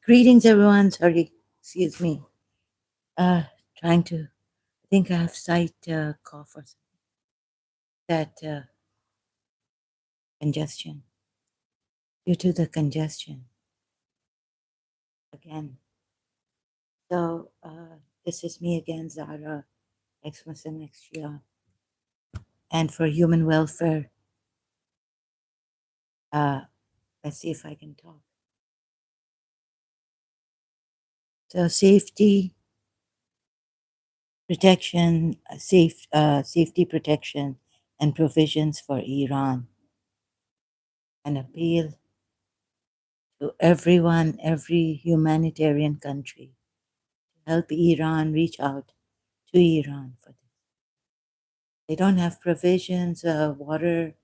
Greetings, everyone. Sorry, excuse me. Trying to, I think I have slight cough or that congestion due to the congestion again. So this is me again, Zara, ex-Muslim, ex-Shia, and for human welfare. Uh, let's see if I can talk. So safety, protection, safety protection, and provisions for Iran. An appeal to everyone, every humanitarian country to help Iran reach out to Iran for this. They don't have provisions, water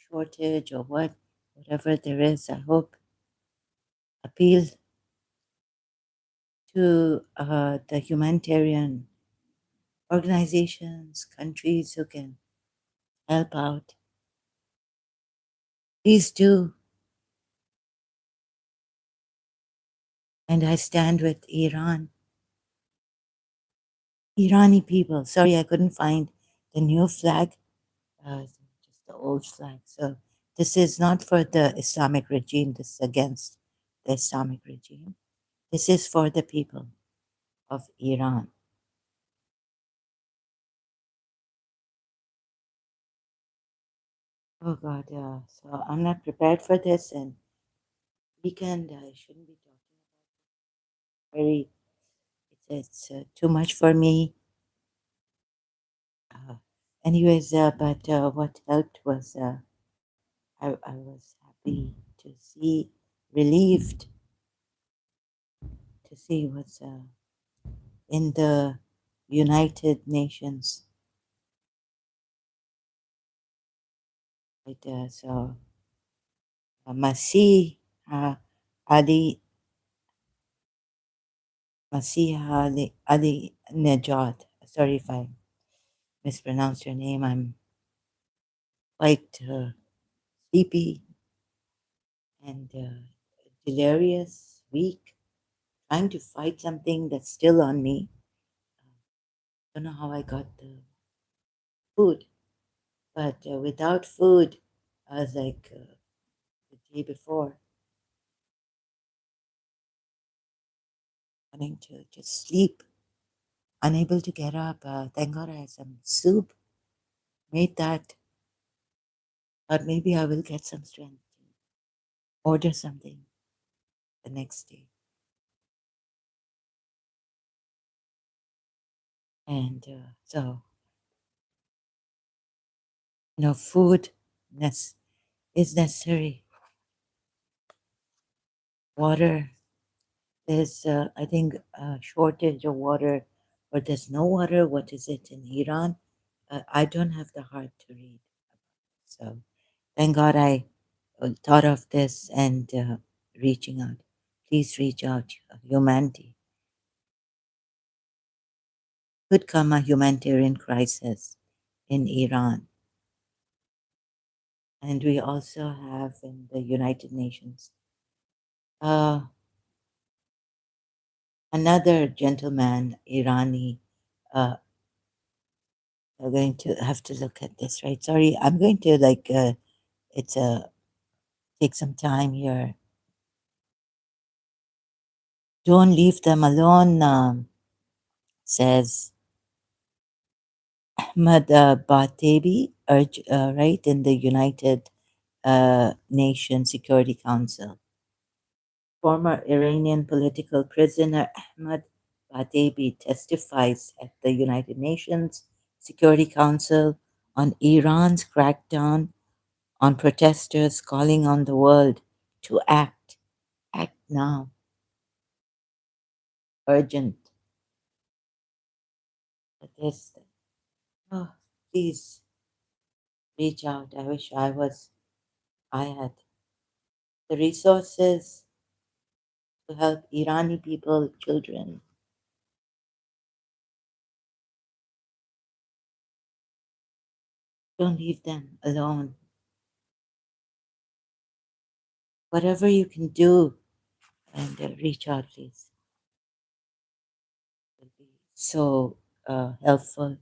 shortage or whatever there is. I hope appeal to the humanitarian organizations, countries who can help out. Please do. And I stand with Iran, Irani people. Sorry, I couldn't find the new flag, just the old flag. So this is not for the Islamic regime. This is against the Islamic regime. This is for the people of Iran. Oh God, so I'm not prepared for this, and weekend I shouldn't be talking very. It's too much for me. Uh, anyways, but what helped was I was happy to see, relieved to see what's in the United Nations. Right, so Masih Ali Masih Ali Najat. Sorry if I mispronounce your name. I'm quite sleepy and delirious, weak, trying to fight something that's still on me. Don't know how I got the food, but without food, I was like the day before, wanting to just sleep, unable to get up. Thank God I had some soup, made that, but maybe I will get some strength to order something the next day. And so, food is necessary. Water, there's, I think, a shortage of water, or there's no water. What is it in Iran? I don't have the heart to read. So thank God I thought of this and reaching out. Please reach out. Humanity. Could come a humanitarian crisis in Iran. And we also have in the United Nations another gentleman, Irani. We're going to have to look at this, right? Sorry, I'm going to it's take some time here. Don't leave them alone, says Ahmad Batebi, right, in the United Nations Security Council. Former Iranian political prisoner Ahmad Batebi testifies at the United Nations Security Council on Iran's crackdown on protesters, calling on the world to act now, urgent. But this, oh, please reach out. I wish I had the resources to help Irani people, children. Don't leave them alone. Whatever you can do, and reach out, please. It will be so helpful,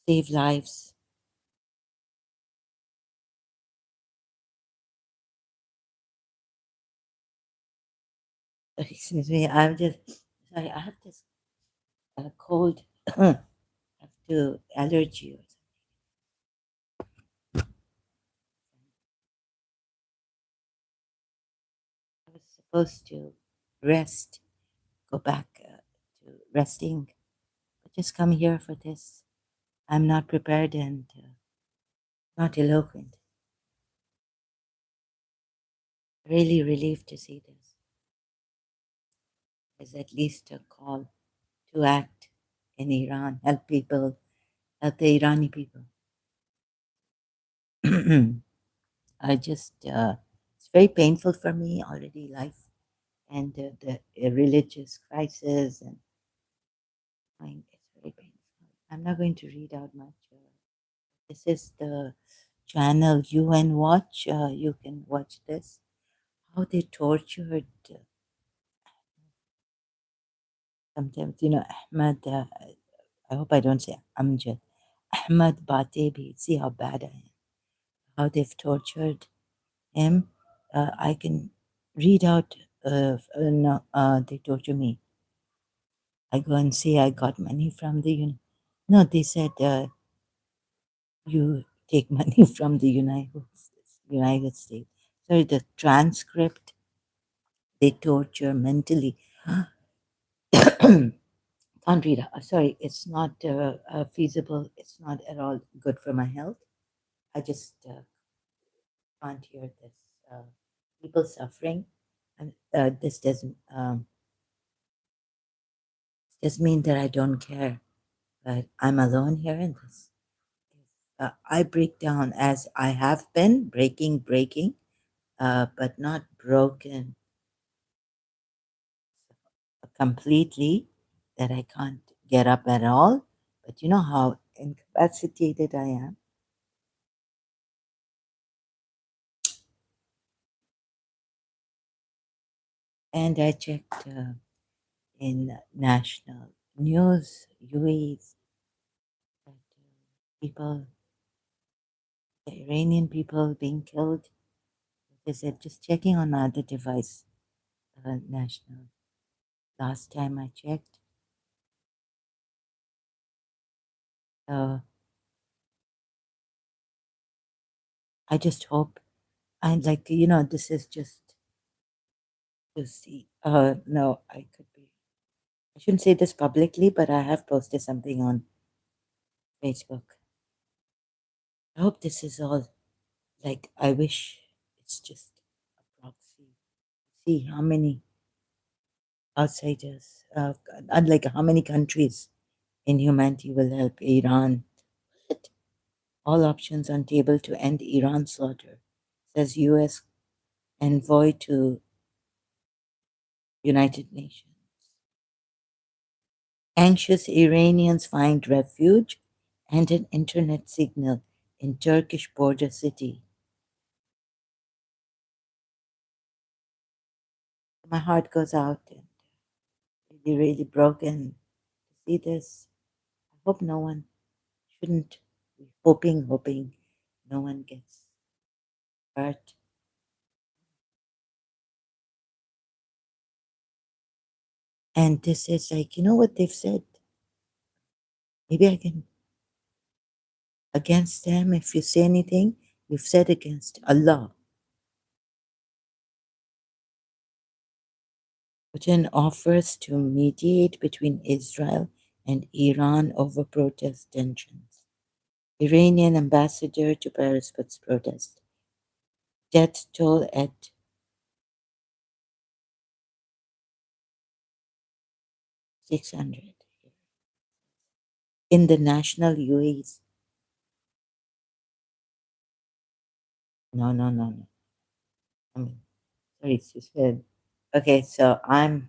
save lives. Excuse me, I'm just sorry. I have this cold. have to allergy. I was supposed to rest, go back to resting, but just come here for this. I'm not prepared and not eloquent. Really relieved to see this. There's at least a call to act in Iran, help people, help the Irani people. I just, it's very painful for me already, life and the religious crisis, and it's very painful. I'm not going to read out much. This is the channel UN Watch. You can watch this. How they tortured sometimes, Ahmad. I hope I don't say Amjad. Ahmad Batebi. See how bad I am. How they've tortured him. I can read out. No, they torture me. I go and say I got money from the No, they said you take money from the United States. Sorry, the transcript. They torture mentally. Can't read. Sorry, it's not feasible. It's not at all good for my health. I just can't hear this. People suffering, and this doesn't mean that I don't care. But I'm alone here in this. I break down as I have been breaking, but not broken completely that I can't get up at all. But you know how incapacitated I am. And I checked in national news, UAE's, that people, the Iranian people being killed. They said just checking on my other device, national. Last time I checked, uh, I just hope, and like this is just to see. No, I could be. I shouldn't say this publicly, but I have posted something on Facebook. I hope this is all. Like, I wish it's just a proxy. See how many outsiders, like how many countries in humanity will help Iran. All options on table to end Iran slaughter, says U.S. envoy to United Nations. Anxious Iranians find refuge and an internet signal in Turkish border city. My heart goes out and really, really broken to see this. I hope no one shouldn't be hoping no one gets hurt. And this is like, what they've said? Maybe I can, against them, if you say anything, you've said against Allah. Putin offers to mediate between Israel and Iran over protest tensions. Iranian ambassador to Paris puts protest. Death toll at 600 in the national UAEs. No, no, no, no. I mean, sorry, she said. Okay, so I'll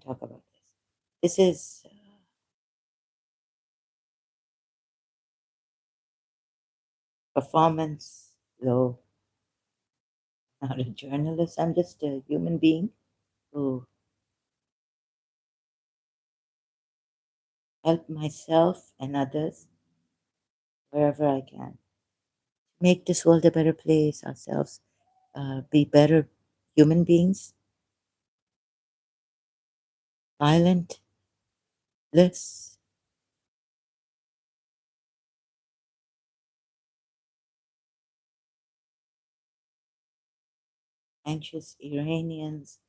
talk about this. This is performance low. not a journalist. I'm just a human being who help myself and others wherever I can. Make this world a better place, ourselves, be better human beings, violent, less anxious Iranians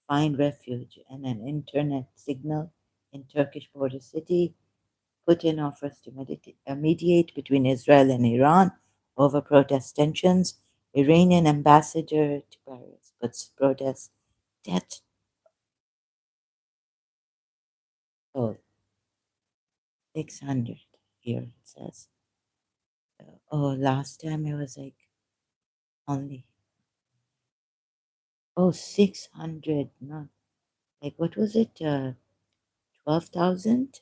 find refuge and an internet signal in Turkish border city. Putin offers to mediate between Israel and Iran over protest tensions. Iranian ambassador to Paris puts protests death toll 600 here, it says. Oh, last time it was like only, oh, 600, not like, what was it? 12,000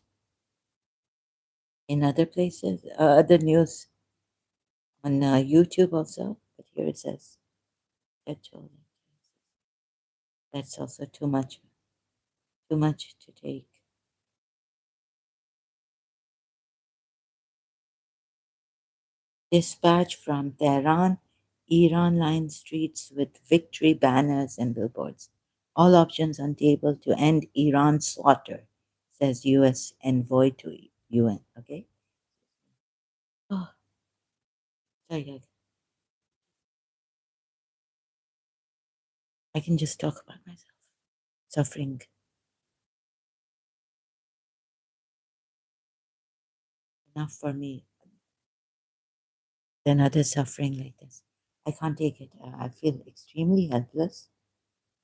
in other places, other news on YouTube also. But here it says death toll. That's also too much to take. Dispatch from Tehran, Iran lines streets with victory banners and billboards. All options on table to end Iran's slaughter, says U.S. envoy to UN. Okay. Oh, sorry, I can just talk about myself. Suffering enough for me than others suffering like this. I can't take it. I feel extremely helpless.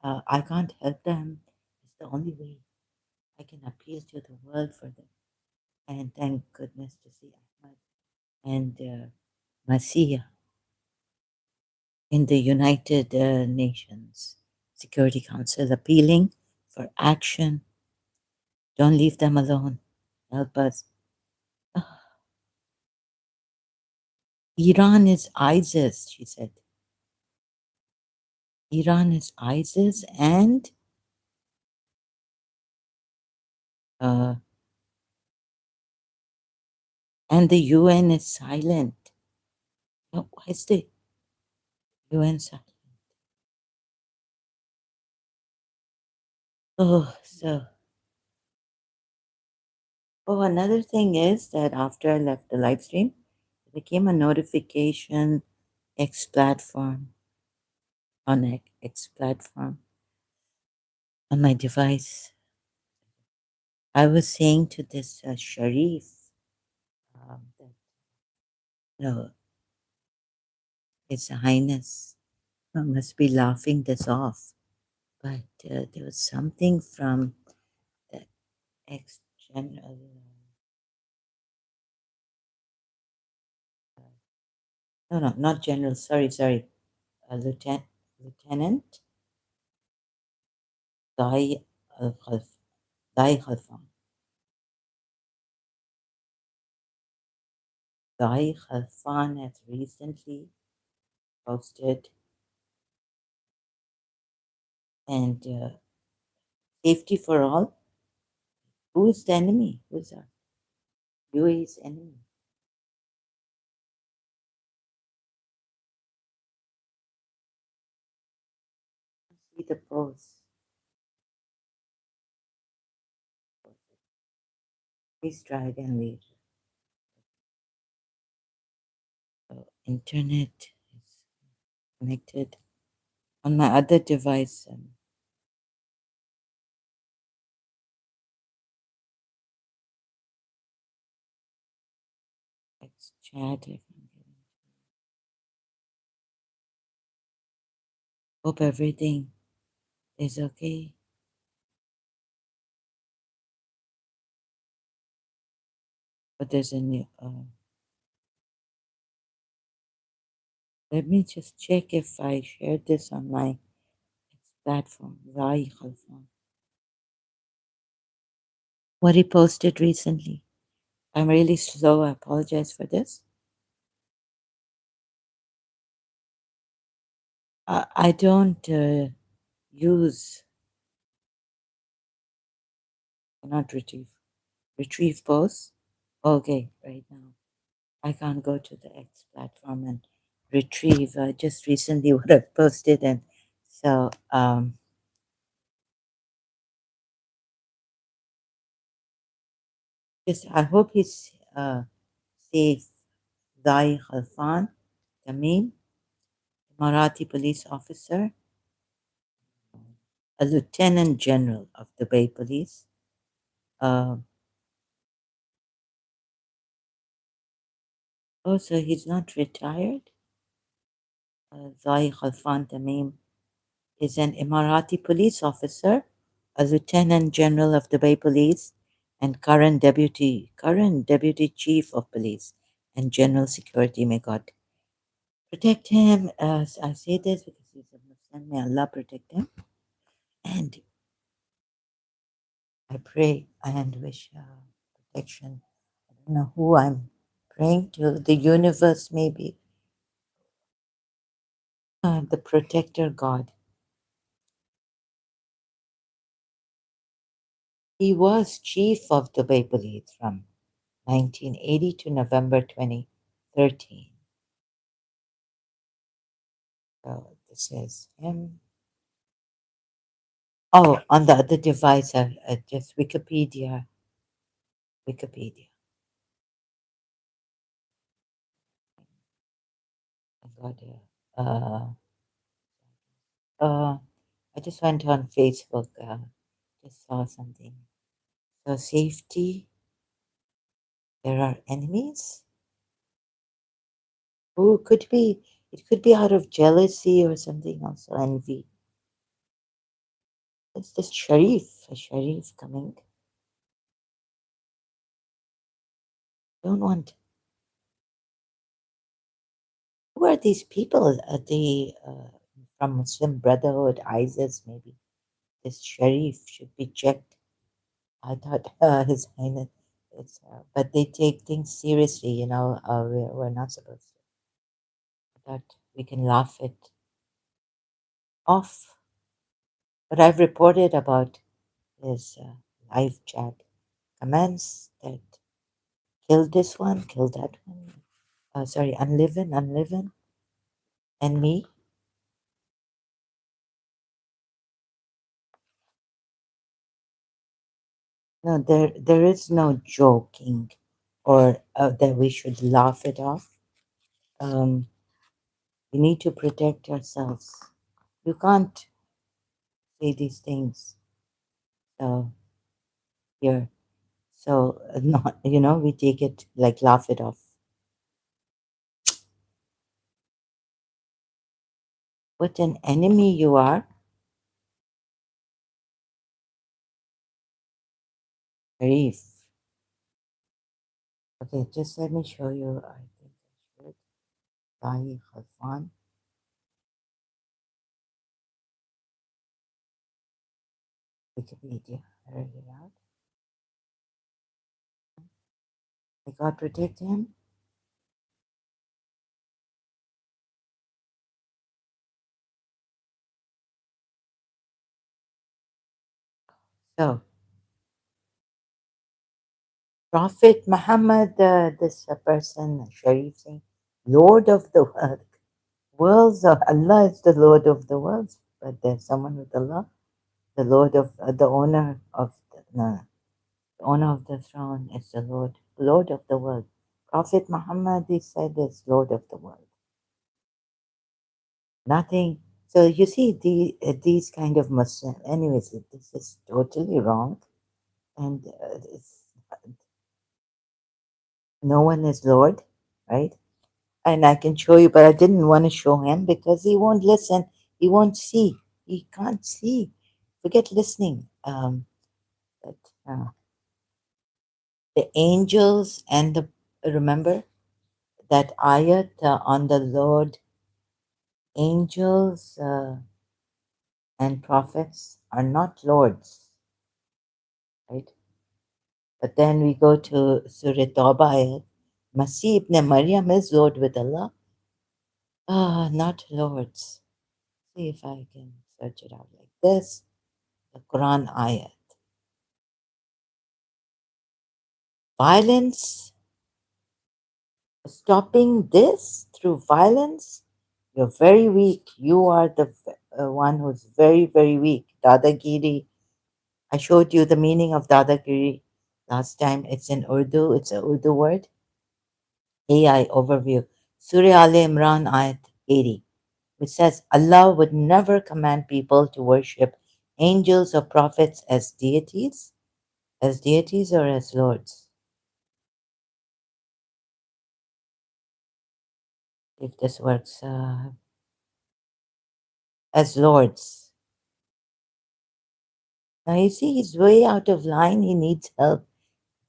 I can't help them. It's the only way I can appeal to the world for them. And thank goodness to see Ahmad and Masiha in the United Nations Security Council appealing for action. Don't leave them alone. Help us. Ah, Iran is ISIS, she said. Iran is ISIS uh, and the UN is silent. Oh, why is the UN silent? Oh, so. Oh, another thing is that after I left the live stream, there came a notification X platform on X platform on my device. I was saying to this Sharif that no, His Highness must be laughing this off, but there was something from the ex general. No, no, not general. Sorry, Lieutenant Guy Guy Khalfan. Guy Khalfan has recently posted, and safety for all. Who is the enemy? Who is our UAE's enemy? See the post. Please try again later. Internet is connected on my other device. Let's chat. Hope everything is okay. But there's a new. Let me just check if I shared this on my platform. Rai Khalfan. What he posted recently. I'm really slow. I apologize for this. I don't use, not retrieve posts. Okay, right now. I can't go to the X platform and retrieve just recently what I've posted. And so, just I hope he's safe. Zai Khalfan Tamim, Marathi police officer, a lieutenant general of the Bay Police. Uh, also, he's not retired. Zai Khalfan Tamim is an Emirati police officer, a lieutenant general of the Bay Police, and current deputy chief of police and general security. May God protect him. As I say this because he's a Muslim. May Allah protect him. And I pray and wish protection. I don't know who I'm praying to. The universe, maybe. The protector God. He was chief of the Bay Police from 1980 to November 2013. So this is him. Oh, on the other device, just Wikipedia. Wikipedia. I got it. I just went on Facebook. Just saw something. So safety. There are enemies. Who could be? It could be out of jealousy or something else, or envy. It's this Sharif, a Sharif coming. Don't want. Who are these people? Are they from Muslim Brotherhood, ISIS, maybe? This Sharif should be checked. I thought His Highness, but they take things seriously, we're not supposed to. I thought we can laugh it off. But I've reported about his live chat comments that killed this one, killed that one. Sorry, Unlivin, and me. No, there is no joking or that we should laugh it off. We need to protect ourselves. You can't say these things here. So, not, we take it like laugh it off. What an enemy you are, Sharif. Okay, just let me show you. I think I should. Tahi Khalfan, Wikipedia. I read it out. May God protect him. So, Prophet Muhammad, this person, Sharif saying, Lord of the worlds, Allah is the Lord of the worlds, but there's someone with Allah, the Lord of the owner of no, the owner of the throne is the Lord of the world. Prophet Muhammad, he said, is Lord of the world. Nothing. So you see, these kind of Muslim. Anyways, this is totally wrong, and no one is Lord, right? And I can show you, but I didn't want to show him because he won't listen. He won't see. He can't see. Forget listening. But, the angels and the remember that ayat on the Lord, angels and prophets are not lords, right? But then we go to Surah Tawbah ayat, Masih ibn Maryam is Lord with Allah. Ah, not lords. See if I can search it out like this. The Quran ayat. Violence, stopping this through violence? You're very weak. You are the one who's very, very weak. Dadagiri. I showed you the meaning of Dadagiri last time. It's in Urdu. It's a Urdu word. AI overview. Surah Al Imran ayat 80, which says Allah would never command people to worship angels or prophets as deities or as lords. If this works, as lords. Now you see, he's way out of line. He needs help.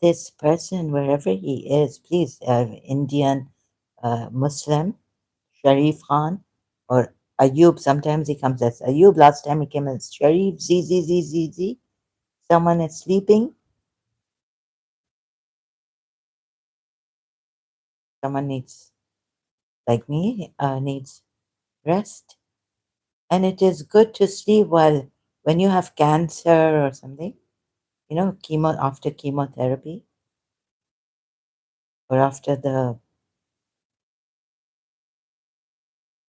This person, wherever he is, please, Indian, Muslim, Sharif Khan, or Ayub. Sometimes he comes as Ayub. Last time he came as Sharif, Z, Z, Z, Z, Z. Someone is sleeping. Someone needs, like me, needs rest. And it is good to sleep while, when you have cancer or something, chemo, after chemotherapy or after the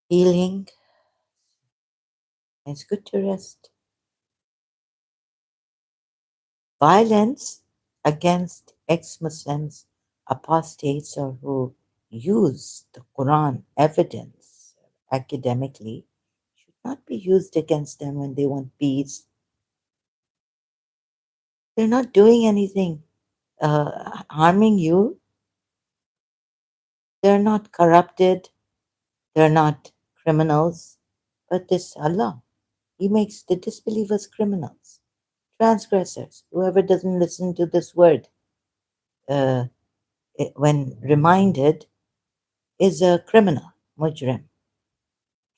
healing, it's good to rest. Violence against ex-Muslims, apostates, or who use the Quran evidence academically should not be used against them when they want peace. They're not doing anything harming you. They're not corrupted. They're not criminals. But this Allah, He makes the disbelievers criminals, transgressors. Whoever doesn't listen to this word, uh, when reminded, is a criminal, mujrim,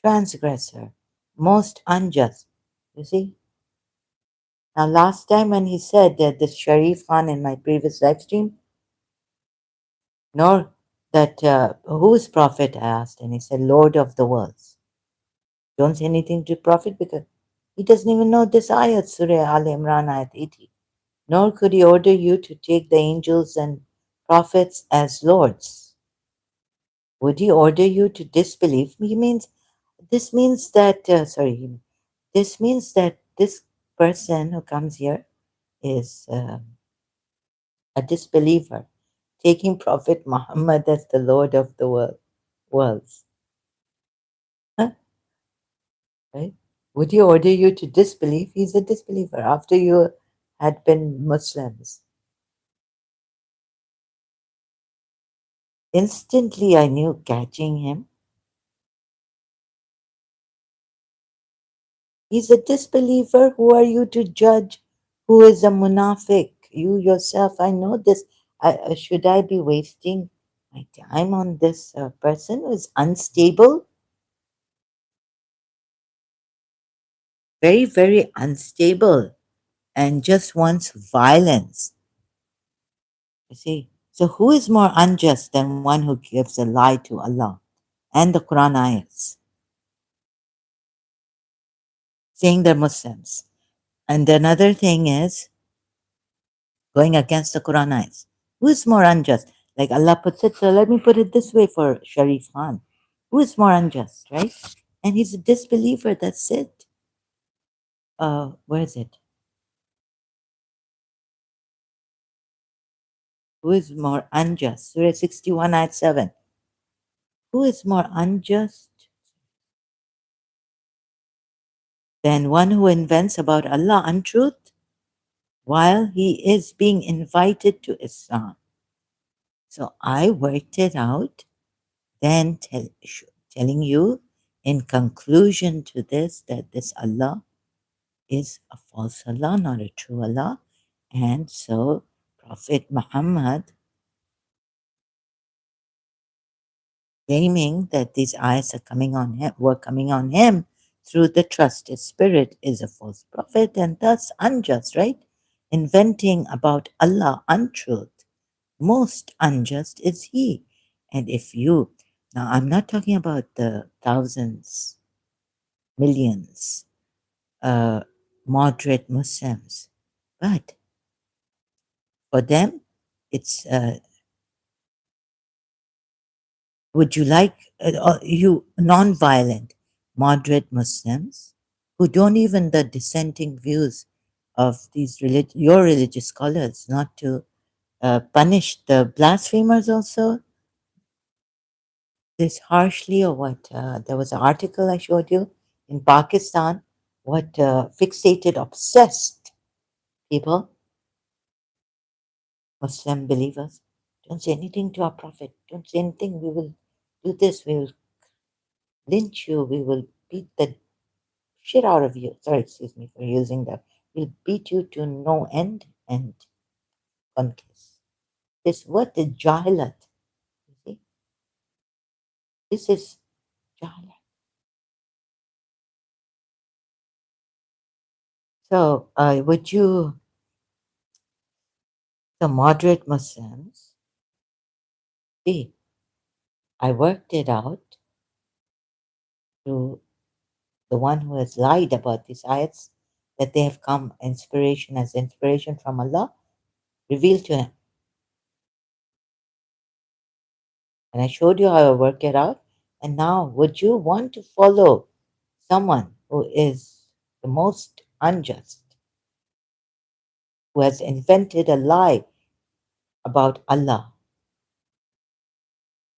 transgressor, most unjust. You see? Now, last time when he said that this Sharif Khan in my previous live stream, nor that who is prophet, I asked, and he said, Lord of the worlds. Don't say anything to prophet because he doesn't even know this ayat, Surah Al Imran ayat 80. Nor could he order you to take the angels and prophets as lords. Would he order you to disbelieve? This means that, this means that this person who comes here is a disbeliever, taking Prophet Muhammad as the Lord of the worlds. Huh? Right? Would he order you to disbelieve? He's a disbeliever after you had been Muslims. Instantly, I knew catching him. He's a disbeliever. Who are you to judge who is a munafiq? You yourself, I know this. Should I be wasting my time on this person who is unstable? Very, very unstable and just wants violence. You see? So, who is more unjust than one who gives a lie to Allah and the Quran ayats, saying they're Muslims? And another thing is going against the Quran ayats. Who is more unjust? Like Allah puts it, so let me put it this way for Sharif Khan. Who is more unjust, right? And he's a disbeliever, that's it. Where is it? Who is more unjust? Surah 61, ayat 7. Who is more unjust than one who invents about Allah untruth while he is being invited to Islam? So I worked it out, then telling you in conclusion to this that this Allah is a false Allah, not a true Allah. And so Prophet Muhammad, claiming that these ayahs are coming on him, were coming on him through the trusted spirit, is a false prophet and thus unjust, right? Inventing about Allah untruth. Most unjust is he. And if you, now I'm not talking about the thousands, millions uh, moderate Muslims. But for them, it's would you like you non-violent moderate Muslims who don't even the dissenting views of these your religious scholars not to punish the blasphemers also this harshly or what? There was an article I showed you in Pakistan. What fixated, obsessed people, Muslim believers, don't say anything to our prophet. Don't say anything. We will do this. We will lynch you. We will beat the shit out of you. Sorry, excuse me for using that. We'll beat you to no end and conquest. This what the jahilat. You see, this is jahilat. So, would you, the moderate Muslims, see, I worked it out to the one who has lied about these ayats that they have come inspiration as inspiration from Allah revealed to him. And I showed you how I work it out. And now, would you want to follow someone who is the most unjust, who has invented a lie about Allah,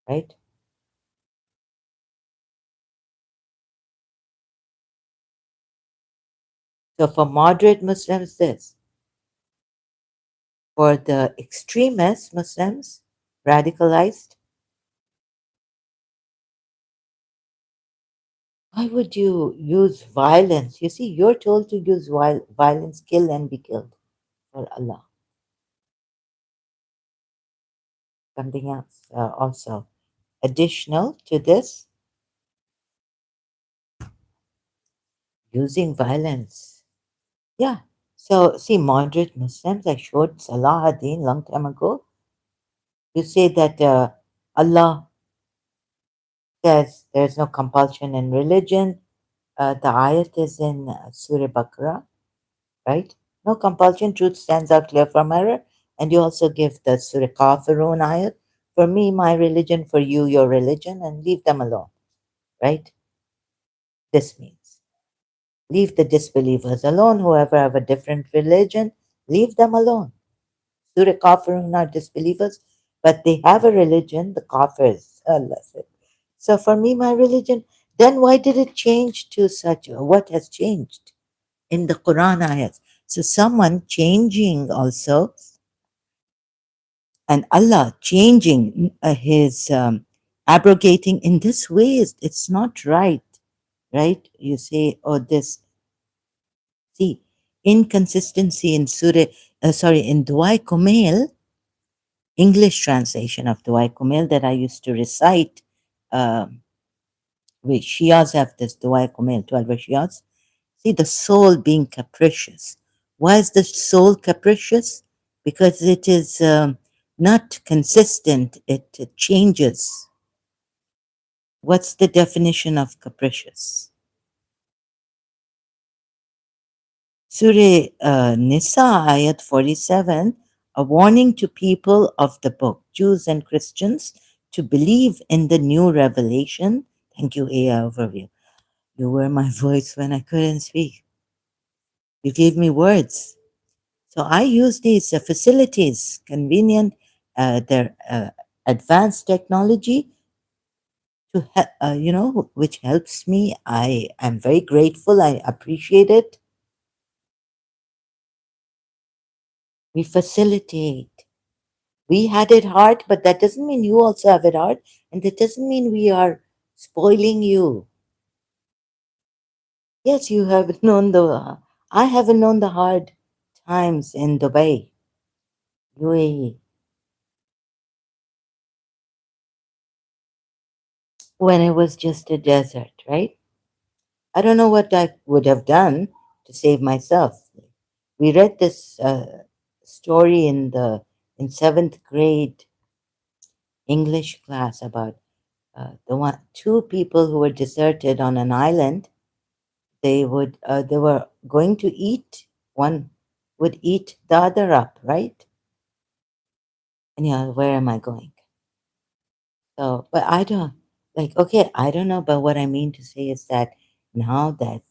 right? So for moderate Muslims, this. For the extremist Muslims, radicalized, why would you use violence? You see, you're told to use violence, kill and be killed for Allah. Something else also. Additional to this, using violence. Yeah. So, see, moderate Muslims, I showed Salah ad-Din long time ago. You say that Allah says there's no compulsion in religion. The ayat is in Surah Baqarah, right? No compulsion, truth stands out clear from error. And you also give the Surah Kafirun ayat. For me, my religion, for you, your religion, and leave them alone, right? This means leave the disbelievers alone. Whoever have a different religion, leave them alone. Surah Kafirun are disbelievers, but they have a religion, the Kafirs. Allah said. So for me, my religion, then why did it change to such? What has changed in the Quran ayats? So someone changing also, and Allah changing his abrogating in this way, it's not right, right? You say, oh, this, see, inconsistency in Surah, in Dua Kumail, English translation of Dua Kumail that I used to recite. We Shias have this Dua Kumail, 12 Shias. See, the soul being capricious. Why is the soul capricious? Because it is not consistent, it changes. What's the definition of capricious? Surah Nisa, ayat 47, a warning to people of the book, Jews and Christians, to believe in the new revelation. Thank you, AI Overview. You were my voice when I couldn't speak. You gave me words. So I use these facilities, convenient, their advanced technology to, which helps me. I am very grateful. I appreciate it. We facilitate. We had it hard, but that doesn't mean you also have it hard. And that doesn't mean we are spoiling you. Yes, you have known I haven't known the hard times in Dubai, UAE, when it was just a desert, right? I don't know what I would have done to save myself. We read this story in seventh grade English class about two people who were deserted on an island, they were going to eat. One would eat the other up, right? And yeah, where am I going? So, but I don't like, okay, I don't know, but what I mean to say is that now that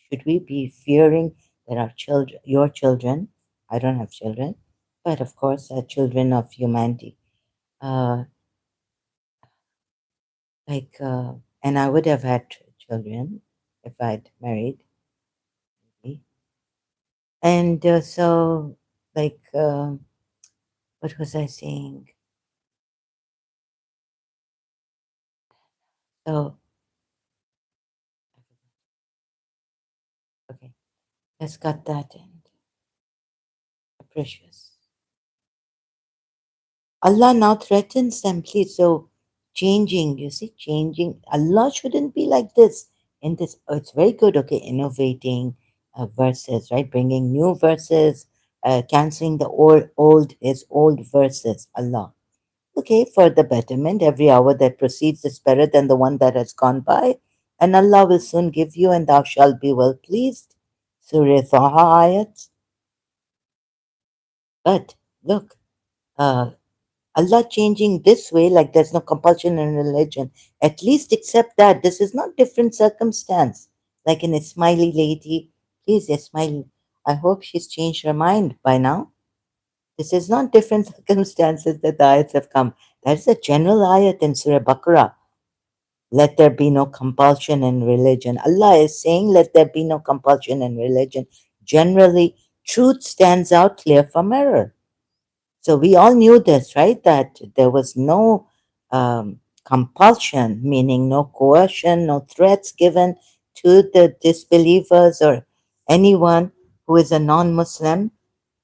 should we be fearing that our children, your children, I don't have children, but of course, children of humanity, uh, like, and I would have had children if I'd married, maybe. And so, like, what was I saying? So, okay, let's cut that end. Precious. Allah now threatens them, please. So changing, you see, changing. Allah shouldn't be like this. In this, oh, it's very good. Okay, innovating verses, right? Bringing new verses, canceling the old is old verses. Allah. Okay, for the betterment, every hour that proceeds is better than the one that has gone by, and Allah will soon give you, and thou shalt be well pleased. Surah Taha ayat. But look, uh, Allah changing this way, like there's no compulsion in religion. At least accept that this is not different circumstance. Like an Ismaili lady, please, Ismail, I hope she's changed her mind by now. This is not different circumstances that the ayats have come. There's a general ayat in Surah Baqarah. Let there be no compulsion in religion. Allah is saying, let there be no compulsion in religion. Generally, truth stands out clear from error. So we all knew this, right? That there was no compulsion, meaning no coercion, no threats given to the disbelievers or anyone who is a non Muslim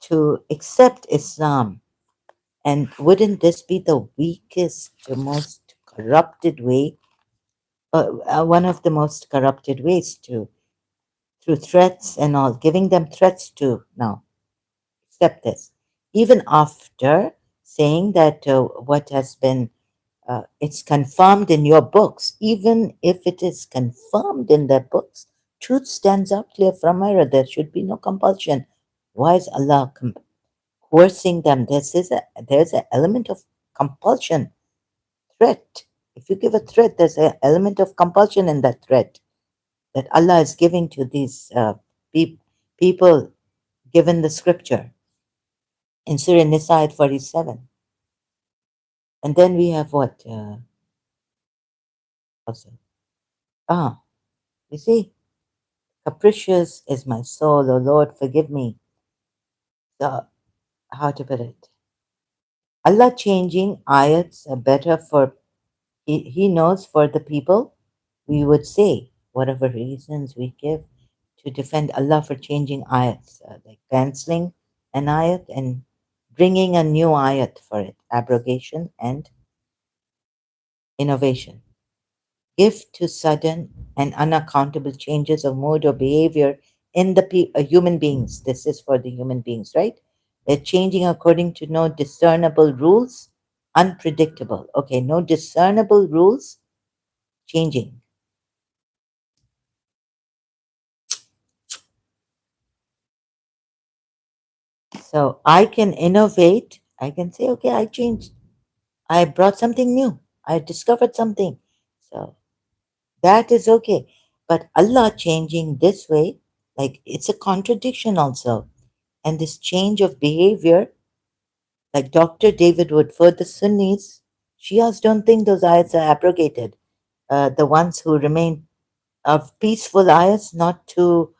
to accept Islam. And wouldn't this be the weakest, the most corrupted way, one of the most corrupted ways to, through threats and all, giving them threats to now? Accept this. Even after saying that what has been, it's confirmed in your books, even if it is confirmed in their books, truth stands out clear from error. There should be no compulsion. Why is Allah coercing them? There's an element of compulsion, threat. If you give a threat, there's an element of compulsion in that threat that Allah is giving to these people given the scripture in Surah Nisa at 47. And then we have what? Also, ah, you see, capricious is my soul, O Lord, forgive me. So, how to put it? Allah changing ayats are better for, he knows for the people. We would say, whatever reasons we give to defend Allah for changing ayats, like canceling an ayat and bringing a new ayat for it, abrogation and innovation. Give to sudden and unaccountable changes of mood or behavior in the human beings. This is for the human beings, right? They're changing according to no discernible rules, unpredictable. Okay, no discernible rules, changing. So I can innovate. I can say, okay, I changed. I brought something new. I discovered something. So that is okay. But Allah changing this way, like it's a contradiction also. And this change of behavior, like Dr. David Wood, for the Sunnis, Shias don't think those ayats are abrogated. The ones who remain of peaceful ayats, not to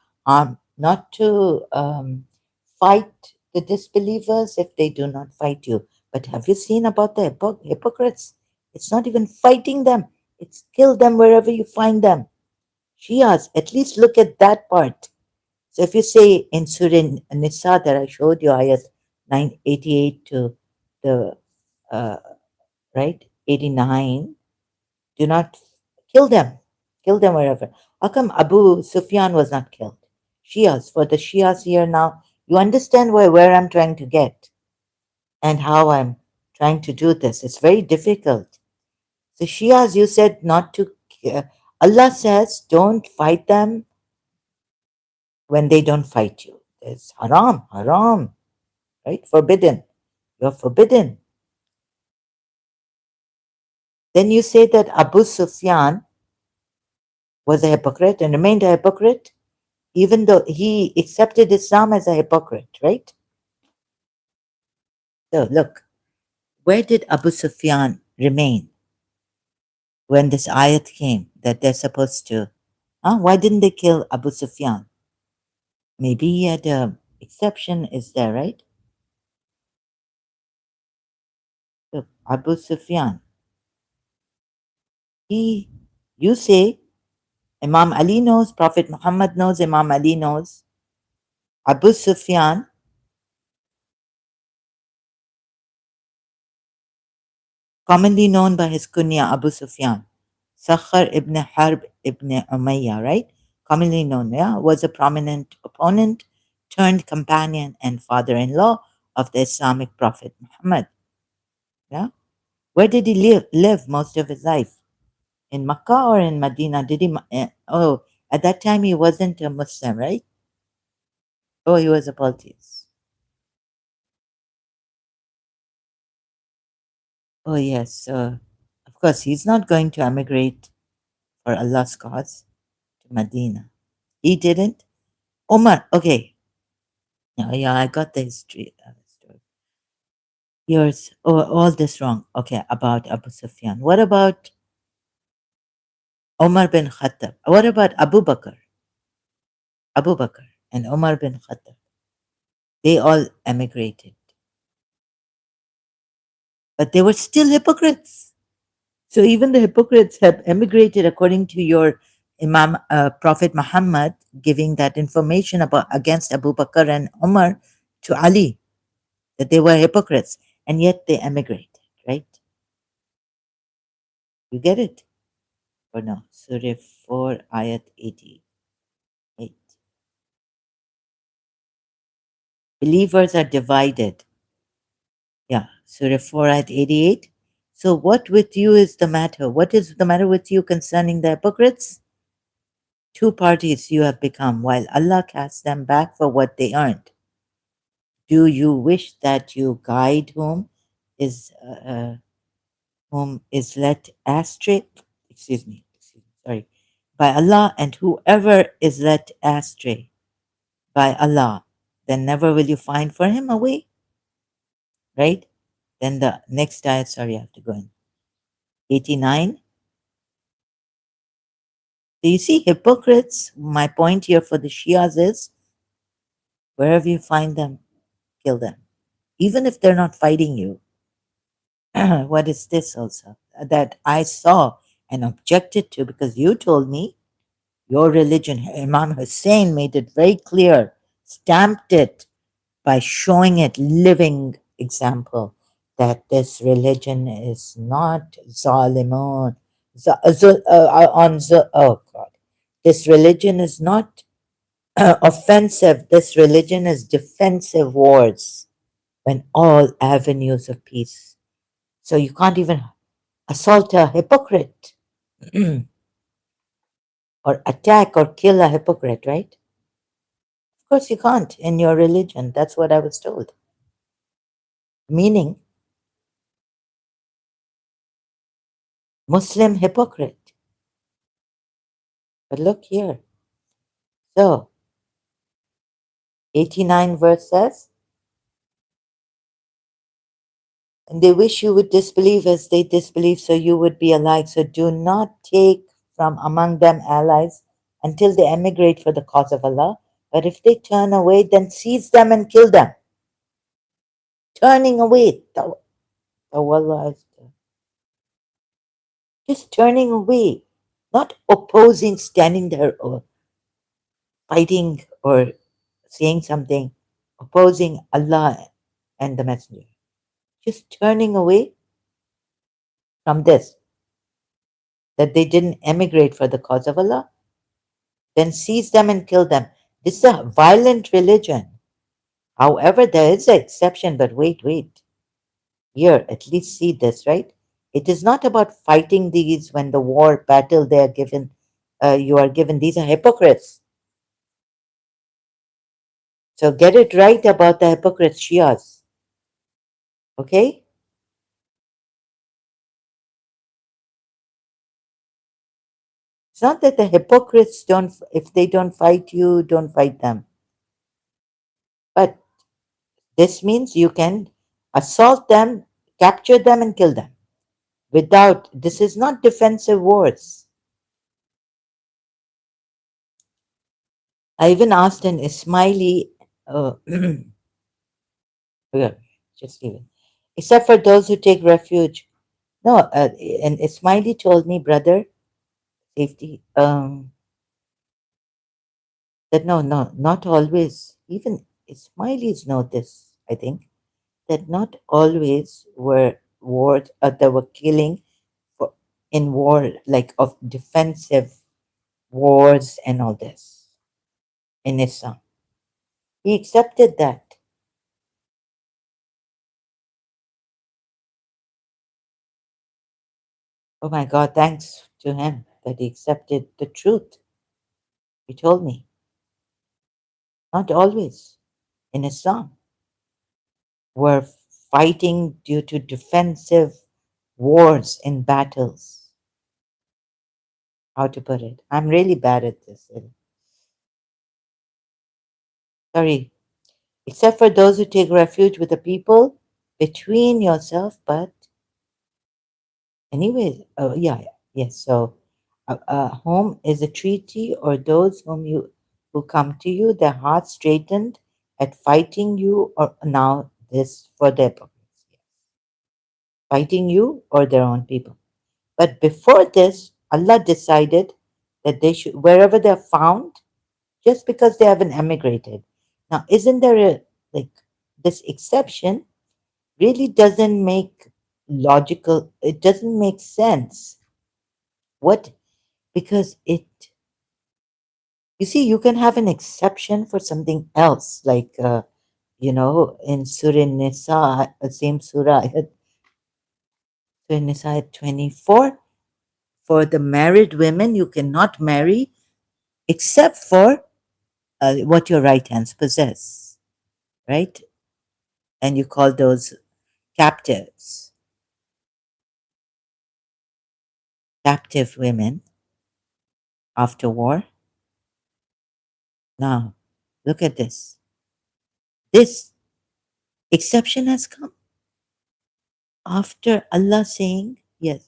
fight the disbelievers if they do not fight you. But have you seen about the hypocrites? It's not even fighting them, it's kill them wherever you find them. Shias, at least look at that part. So if you say in Surah Nisa that I showed you, ayat 988 to the uh, right 89, do not kill them wherever. How come Abu Sufyan was not killed? Shias, for the Shias here now, you understand where I'm trying to get and how I'm trying to do this. It's very difficult. The Shias, you said not to. Allah says, don't fight them when they don't fight you. It's haram, haram, right? Forbidden. You're forbidden. Then you say that Abu Sufyan was a hypocrite and remained a hypocrite, even though he accepted Islam as a hypocrite, right? So look, where did Abu Sufyan remain when this ayat came that they're supposed to? Huh? Why didn't they kill Abu Sufyan? Maybe he had a exception, is there, right? Look, Abu Sufyan. He, you say, Imam Ali knows, Prophet Muhammad knows, Imam Ali knows. Abu Sufyan, commonly known by his kunya Abu Sufyan, Sakhar ibn Harb ibn Umayyah, right? Commonly known, yeah, was a prominent opponent turned companion and father-in-law of the Islamic Prophet Muhammad. Yeah, where did he live most of his life? In Makkah or in Medina? Did he? Oh, at that time he wasn't a Muslim, right? Oh, he was a polytheist. Oh, yes. Of course, he's not going to emigrate for Allah's cause to Medina. He didn't. Omar, okay. Yeah, yeah, I got the history. Story. Yours, oh, all this wrong. Okay, about Abu Sufyan. What about Omar bin Khattab? What about Abu Bakr? Abu Bakr and Omar bin Khattab. They all emigrated, but they were still hypocrites. So even the hypocrites have emigrated according to your Imam Prophet Muhammad giving that information about against Abu Bakr and Umar to Ali that they were hypocrites and yet they emigrated, right? You get it or no? Surah 4 ayat 88. Believers are divided. Yeah, Surah 4 ayat 88. So what with you is the matter? What is the matter with you concerning the hypocrites? Two parties you have become, while Allah casts them back for what they earned. Do you wish that you guide whom is led astray? Sorry, by Allah, and whoever is led astray by Allah, then never will you find for him a way, right? Then the next ayat, sorry, I have to go in 89. So you see, hypocrites. My point here for the Shias is wherever you find them, kill them, even if they're not fighting you. What is this also that I saw and objected to because you told me your religion, Imam Hussein made it very clear, stamped it by showing it living example that this religion is not zalimun, oh God, this religion is not offensive. This religion is defensive wars when all avenues of peace. So you can't even assault a hypocrite or attack or kill a hypocrite, right? Of course, you can't in your religion. That's what I was told. Meaning, Muslim hypocrite. But look here. So, 89 verse says, and they wish you would disbelieve as they disbelieve, so you would be alike. So do not take from among them allies until they emigrate for the cause of Allah. But if they turn away, then seize them and kill them. Turning away. Tawallah is just turning away, not opposing, standing there or fighting or saying something, opposing Allah and the Messenger. Just turning away from this, that they didn't emigrate for the cause of Allah, then seize them and kill them. This is a violent religion. However, there is an exception, but wait. Here, at least see this, right? It is not about fighting these when the war battle they are given, you are given. These are hypocrites. So get it right about the hypocrite Shias. Okay? It's not that the hypocrites don't, if they don't fight you, don't fight them. But this means you can assault them, capture them, and kill them without, this is not defensive wars. I even asked an Ismaili, uh, yeah, just leave it. Except for those who take refuge. No, and Ismaili told me, brother, safety, that no, no, not always. Even Ismailis know this, I think, that not always were wars that were killing for, in war, like of defensive wars and all this in Islam. He accepted that. Oh my God, thanks to him that he accepted the truth. He told me, not always in Islam were fighting due to defensive wars in battles. How to put it? I'm really bad at this. Sorry. Except for those who take refuge with the people between yourself, but anyway, oh yeah, yeah, yes. So, home is a treaty, or those who come to you, their hearts straightened at fighting you, or now this for their purpose, fighting you or their own people. But before this, Allah decided that they should, wherever they're found, just because they haven't emigrated. Now, isn't there a, like, this exception really doesn't make logical, it doesn't make sense. What? Because it, you see, you can have an exception for something else, like, in Surah Nisa, same Surah, Surah Nisa 24, for the married women, you cannot marry except for what your right hands possess, right? And you call those captives, captive women after war. Now, look at this. This exception has come after Allah saying, yes,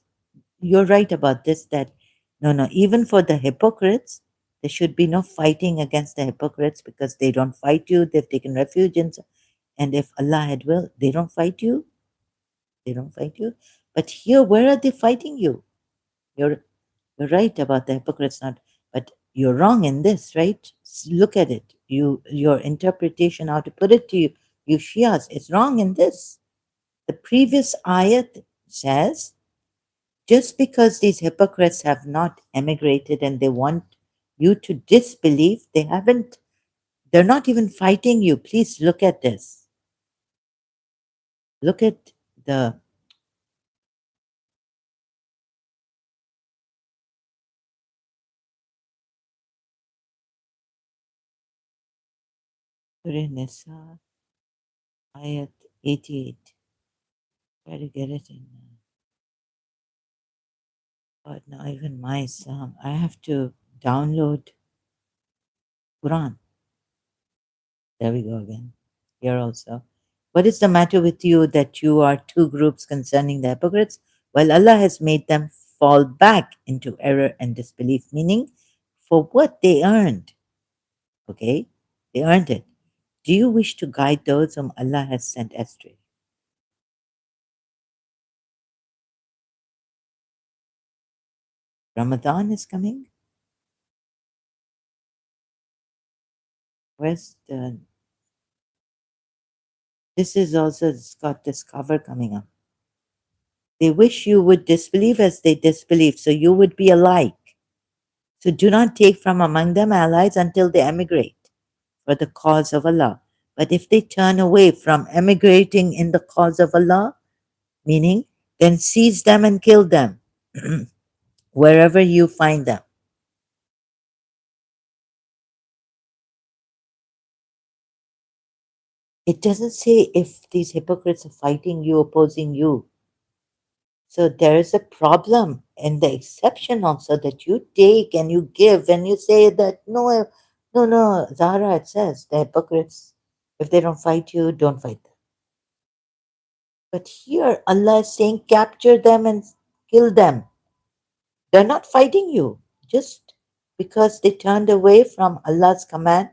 you're right about this, that no, no, even for the hypocrites, there should be no fighting against the hypocrites because they don't fight you, they've taken refuge in. And if Allah had will, they don't fight you, they don't fight you. But here, where are they fighting you? You're You're right about the hypocrites not, but you're wrong in this, right? Look at it. Your interpretation, how to put it to you, you Shias, it's wrong in this. The previous ayat says, just because these hypocrites have not emigrated and they want you to disbelieve, they're not even fighting you. Please look at this. Look at the Surah Nisa, ayat 88. Try to get it in. But now even my Islam, I have to download Quran. There we go again. Here also. What is the matter with you that you are two groups concerning the hypocrites, while Allah has made them fall back into error and disbelief, meaning for what they earned? Okay? They earned it. Do you wish to guide those whom Allah has sent astray? Ramadan is coming. Where's the, this is also, it's got this cover coming up. They wish you would disbelieve as they disbelieve, so you would be alike. So do not take from among them allies until they emigrate for the cause of Allah. But if they turn away from emigrating in the cause of Allah, meaning, then seize them and kill them wherever you find them. It doesn't say if these hypocrites are fighting you, opposing you. So there is a problem in the exception also that you take and you give and you say that no, no, no, Zahra, it says the hypocrites, if they don't fight you, don't fight them. But here Allah is saying capture them and kill them. They're not fighting you just because they turned away from Allah's command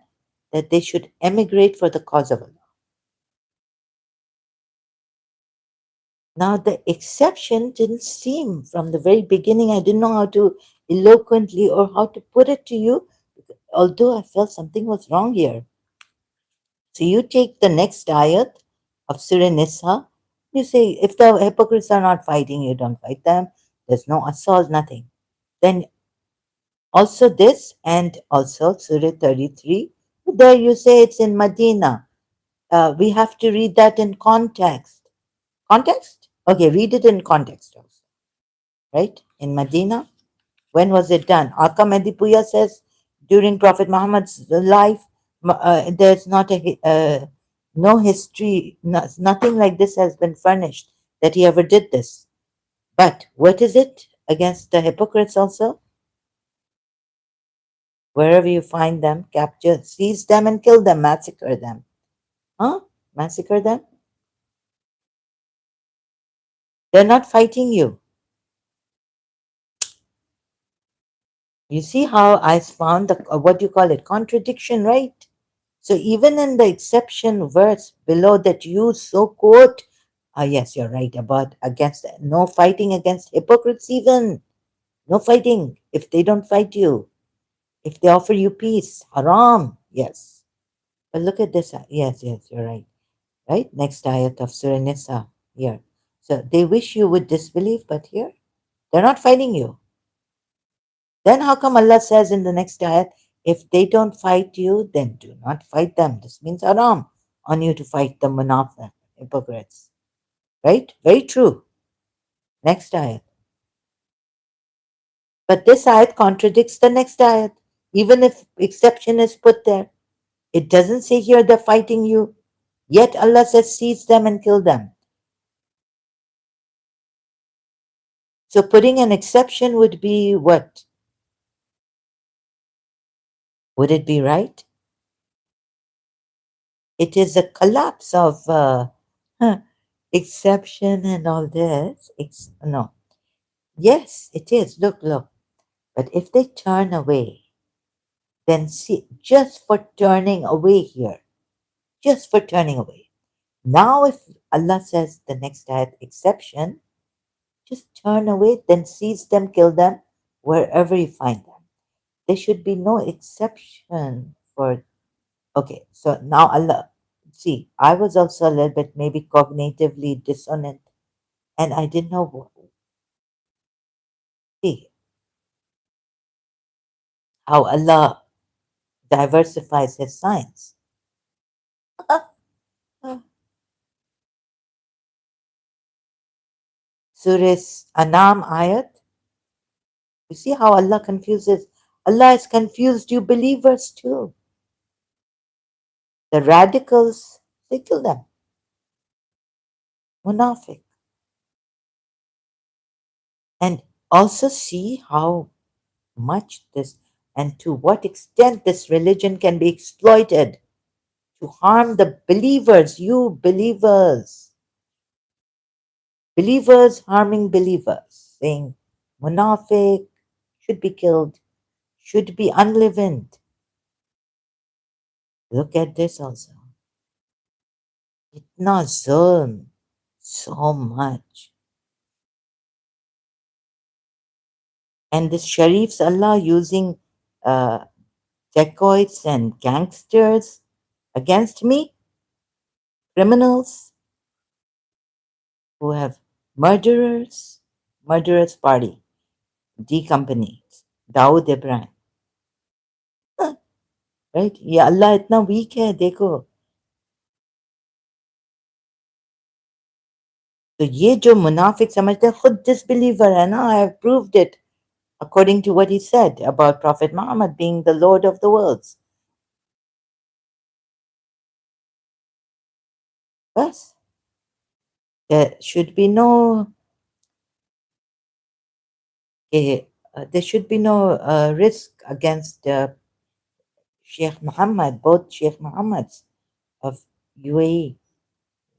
that they should emigrate for the cause of Allah. Now, the exception didn't seem from the very beginning, I didn't know how to eloquently or how to put it to you, although I felt something was wrong here. So you take the next ayat of Surah Nisa, you say, if the hypocrites are not fighting, you don't fight them. There's no assault, nothing. Then also this and also Surah 33, there you say it's in Medina. We have to read that in context. Context? Okay, read it in context also, right? In Medina. When was it done? Aka Medipuya says during Prophet Muhammad's life, there's not no history, nothing like this has been furnished that he ever did this. But what is it against the hypocrites also? Wherever you find them, capture, seize them and kill them, massacre them. Huh? Massacre them? They're not fighting you. You see how I found the, what do you call it, contradiction, right? So even in the exception verse below that you so quote, ah yes, you're right about against no fighting against hypocrites even. No fighting if they don't fight you. If they offer you peace, haram. Yes. But look at this. Yes, yes, you're right. Right? Next ayat of Surah Nisa here. So they wish you would disbelieve, but here they're not fighting you. Then how come Allah says in the next ayat, if they don't fight you, then do not fight them. This means haram on you to fight the munafiq, hypocrites. Right? Very true. Next ayat. But this ayat contradicts the next ayat. Even if exception is put there, it doesn't say here they're fighting you. Yet Allah says seize them and kill them. So putting an exception would be what? Would it be right? It is a collapse of exception and all this. No. Yes, it is. Look, look. But if they turn away, then see, just for turning away here, just for turning away. Now, if Allah says the next ayat exception, just turn away, then seize them, kill them, wherever you find them. There should be no exception for. Okay, so now Allah, see, I was also a little bit maybe cognitively dissonant, and I didn't know what. See how Allah diversifies His signs. Surah Anam ayat. You see how Allah confuses? Allah has confused you believers too. The radicals, they kill them. Munafiq. And also see how much this and to what extent this religion can be exploited to harm the believers, you believers. Believers harming believers, saying Munafiq should be killed, should be unleavened. Look at this also. Itna zulm, so much. And this Sharif's Allah using uh, dacoits and gangsters against me, criminals who have murderers party, D company, Dawood Ibrahim. Right ये अल्लाह इतना week है देखो तो ये जो मुनाफिक समझते हैं खुद डिसबिलीवर है ना I have proved it according to what he said about Prophet Muhammad being the Lord of the worlds. बस there should be no there should be no risk against Sheikh Mohammed, both Sheikh Mohammeds of UAE,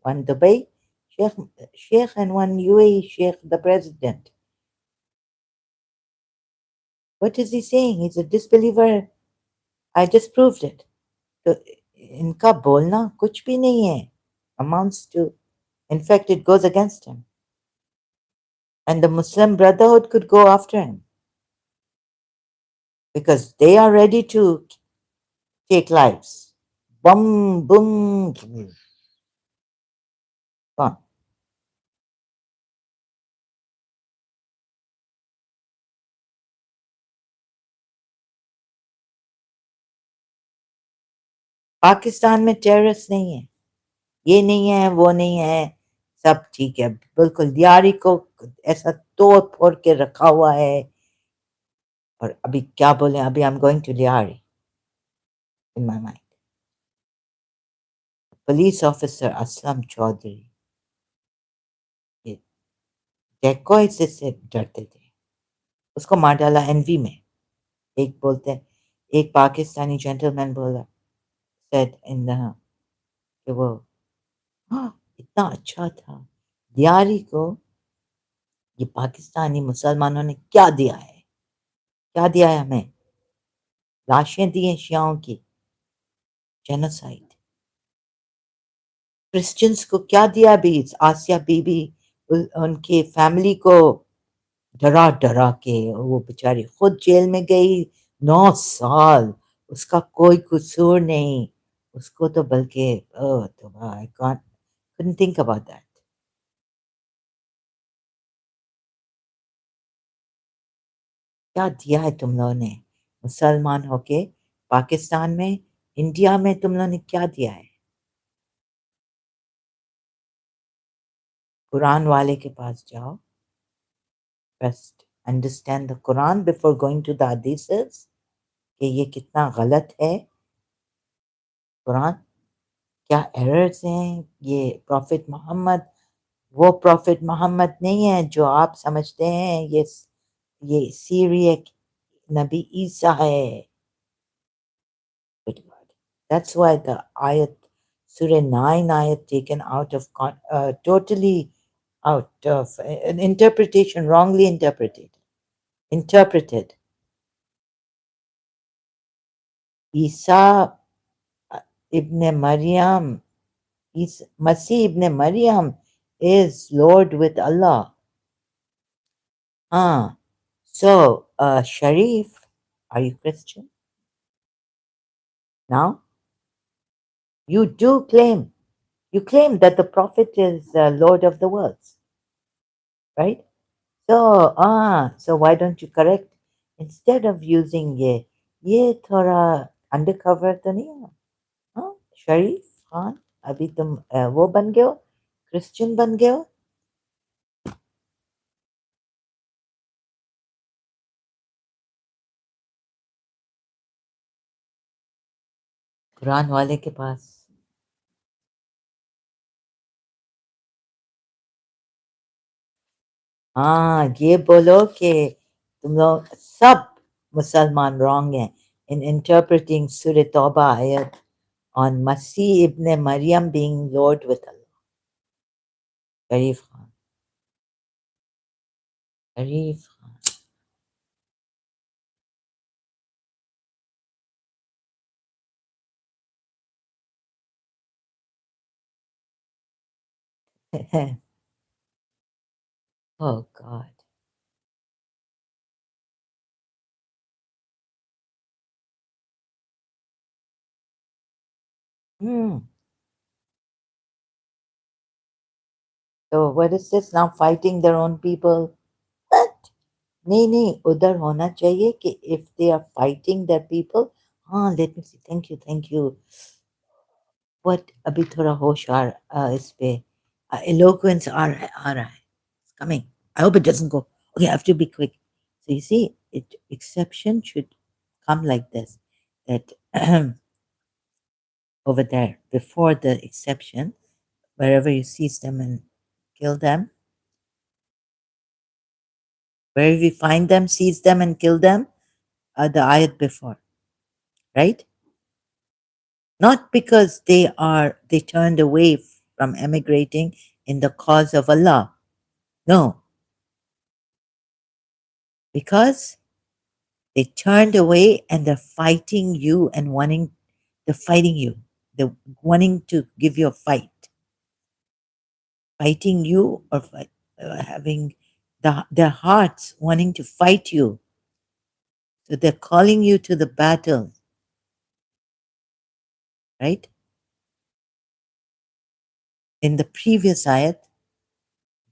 one Dubai Sheikh, Sheikh and one UAE Sheikh, the president. What is he saying? He's a disbeliever. I just proved it. तो इनका बोलना कुछ भी नहीं है, amounts to, in fact, it goes against him. And the Muslim Brotherhood could go after him because they are ready to take lives. Boom, boom, gone. Pakistan में terrorist नहीं है, ये नहीं है, वो नहीं है, सब ठीक है बिल्कुल। दियारी को ऐसा तोड़ फोड़ के रखा हुआ है। और अभी क्या बोले, अभी आई एम गोइंग टू दियारी in my mind. Police officer Aslam Chaudhary ये डेकोय से डरते थे, उसको मार डाला एनवी में। एक बोलते हैं, एक पाकिस्तानी जेंटलमैन बोला, सेड इन द कि वो इतना अच्छा था दियारी को, ये पाकिस्तानी मुसलमानों ने क्या दिया है, क्या दिया है हमें, लाशें दी हैं शियाओं की, जेनोसाइड। क्रिश्चियंस को क्या दिया भी, आसिया बीबी उनके फैमिली को डरा डरा के, वो बेचारी खुद जेल में गई 9 साल, उसका कोई कसूर नहीं, उसको तो बल्कि तो I can't couldn't think about that। क्या दिया है तुम लोगों ने मुसलमान होके पाकिस्तान में, इंडिया में तुम लोगों ने क्या दिया है? कुरान वाले के पास जाओ, first understand the Quran before going to the hadiths कि ये कितना गलत है कुरान, क्या एरर्स हैं। ये प्रॉफिट मोहम्मद वो प्रॉफिट मोहम्मद नहीं है जो आप समझते हैं, ये सीरियक नबी ईसा है। Good God. That's why the ayat, Surah 9 ayat taken out of, totally out of an interpretation, wrongly interpreted. Interpreted. Isa ibn Maryam, Masih ibn Maryam is Lord with Allah. Ah, so Sharif, are you Christian? Now, you do claim, you claim that the Prophet is Lord of the worlds, right? So why don't you correct instead of using ये थोड़ा undercover तो नहीं है? हाँ, शरीफ खान, अभी तुम वो बन गए हो, क्रिश्चियन बन गए हो। कुरान वाले के पास। हाँ, ये बोलो कि तुम लोग सब मुसलमान रॉन्ग हैं in interpreting Surah Tawbah ayat on Masih ibn Maryam being Lord with Allah. Sharif Khan, Sharif Khan. Oh God. Hmm. So what is this now, fighting their own people? What? नहीं नहीं, उधर होना चाहिए कि if they are fighting their people, हाँ, let me see, thank you, what, अभी थोड़ा होश इस पे eloquence आ रहा है, it's coming, I hope it doesn't go, okay, I have to be quick. So you see, exception should come like this, that over there before the exception, Wherever you seize them and kill them, wherever you find them, seize them and kill them, the ayat before, right? Not because they turned away from emigrating in the cause of Allah. No, because they turned away and they're fighting you and they're fighting you. They're wanting to give you a fight, fighting you or having their hearts wanting to fight you. So they're calling you to the battle, right? In the previous ayat,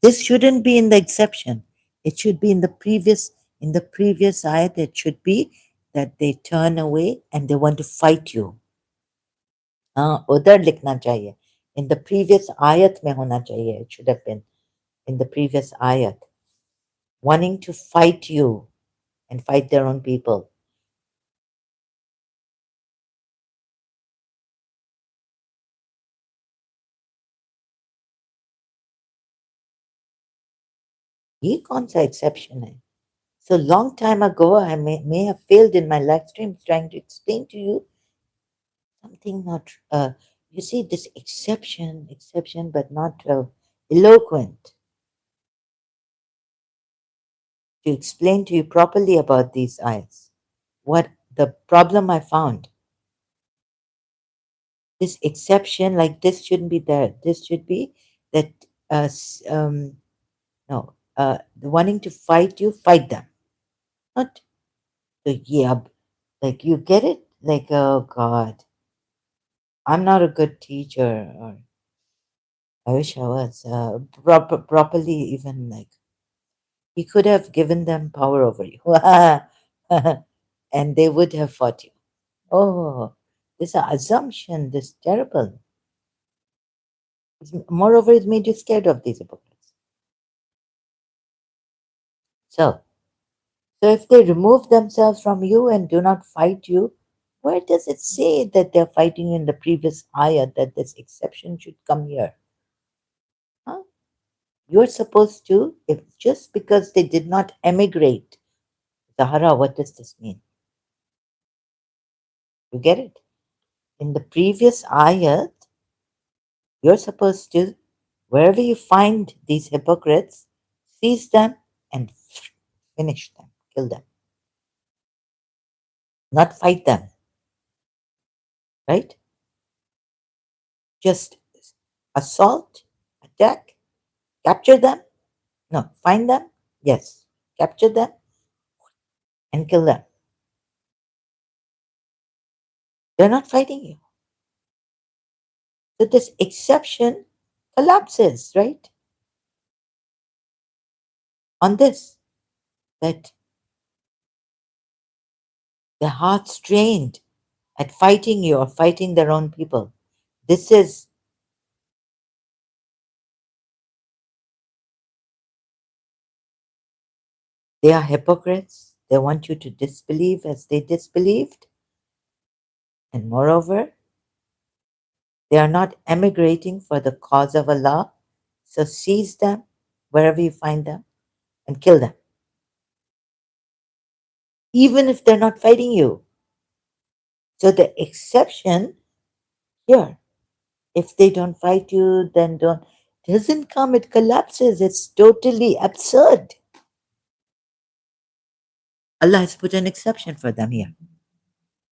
this shouldn't be in the exception. It should be in the previous ayat, it should be that they turn away and they want to fight you. हाँ उधर लिखना चाहिए. In the previous ayat में होना चाहिए. It should have been in the previous ayat. Wanting to fight you and fight their own people. ये कौन सा exception है? So long time ago, I may have failed in my live streams trying to explain to you something not. You see this exception, but not eloquent to explain to you properly about these ayats. What the problem I found. This exception, like this, shouldn't be there. This should be that. No, the wanting to fight you, fight them. Not the yeah, like you get it. Like oh God, I'm not a good teacher. Or I wish I was properly even like he could have given them power over you, and they would have fought you. Oh, this assumption, this terrible. Moreover, it made you scared of these hypocrites. So, so if they remove themselves from you and do not fight you, where does it say that they're fighting you in the previous ayah that this exception should come here? Huh? You're supposed to, if just because they did not emigrate, Zahara, what does this mean? You get it? In the previous ayat, you're supposed to, wherever you find these hypocrites, seize them and finish them, kill them, not fight them, right? Just assault, attack, capture them. No, find them, yes, capture them and kill them. They're not fighting you. So this exception collapses, right? On this, that their hearts trained at fighting you or fighting their own people. This is they are hypocrites. They want you to disbelieve as they disbelieved. And moreover, they are not emigrating for the cause of Allah. So seize them wherever you find them and kill them, even if they're not fighting you. So the exception here, if they don't fight you, then don't, doesn't come, it collapses. It's totally absurd. Allah has put an exception for them here.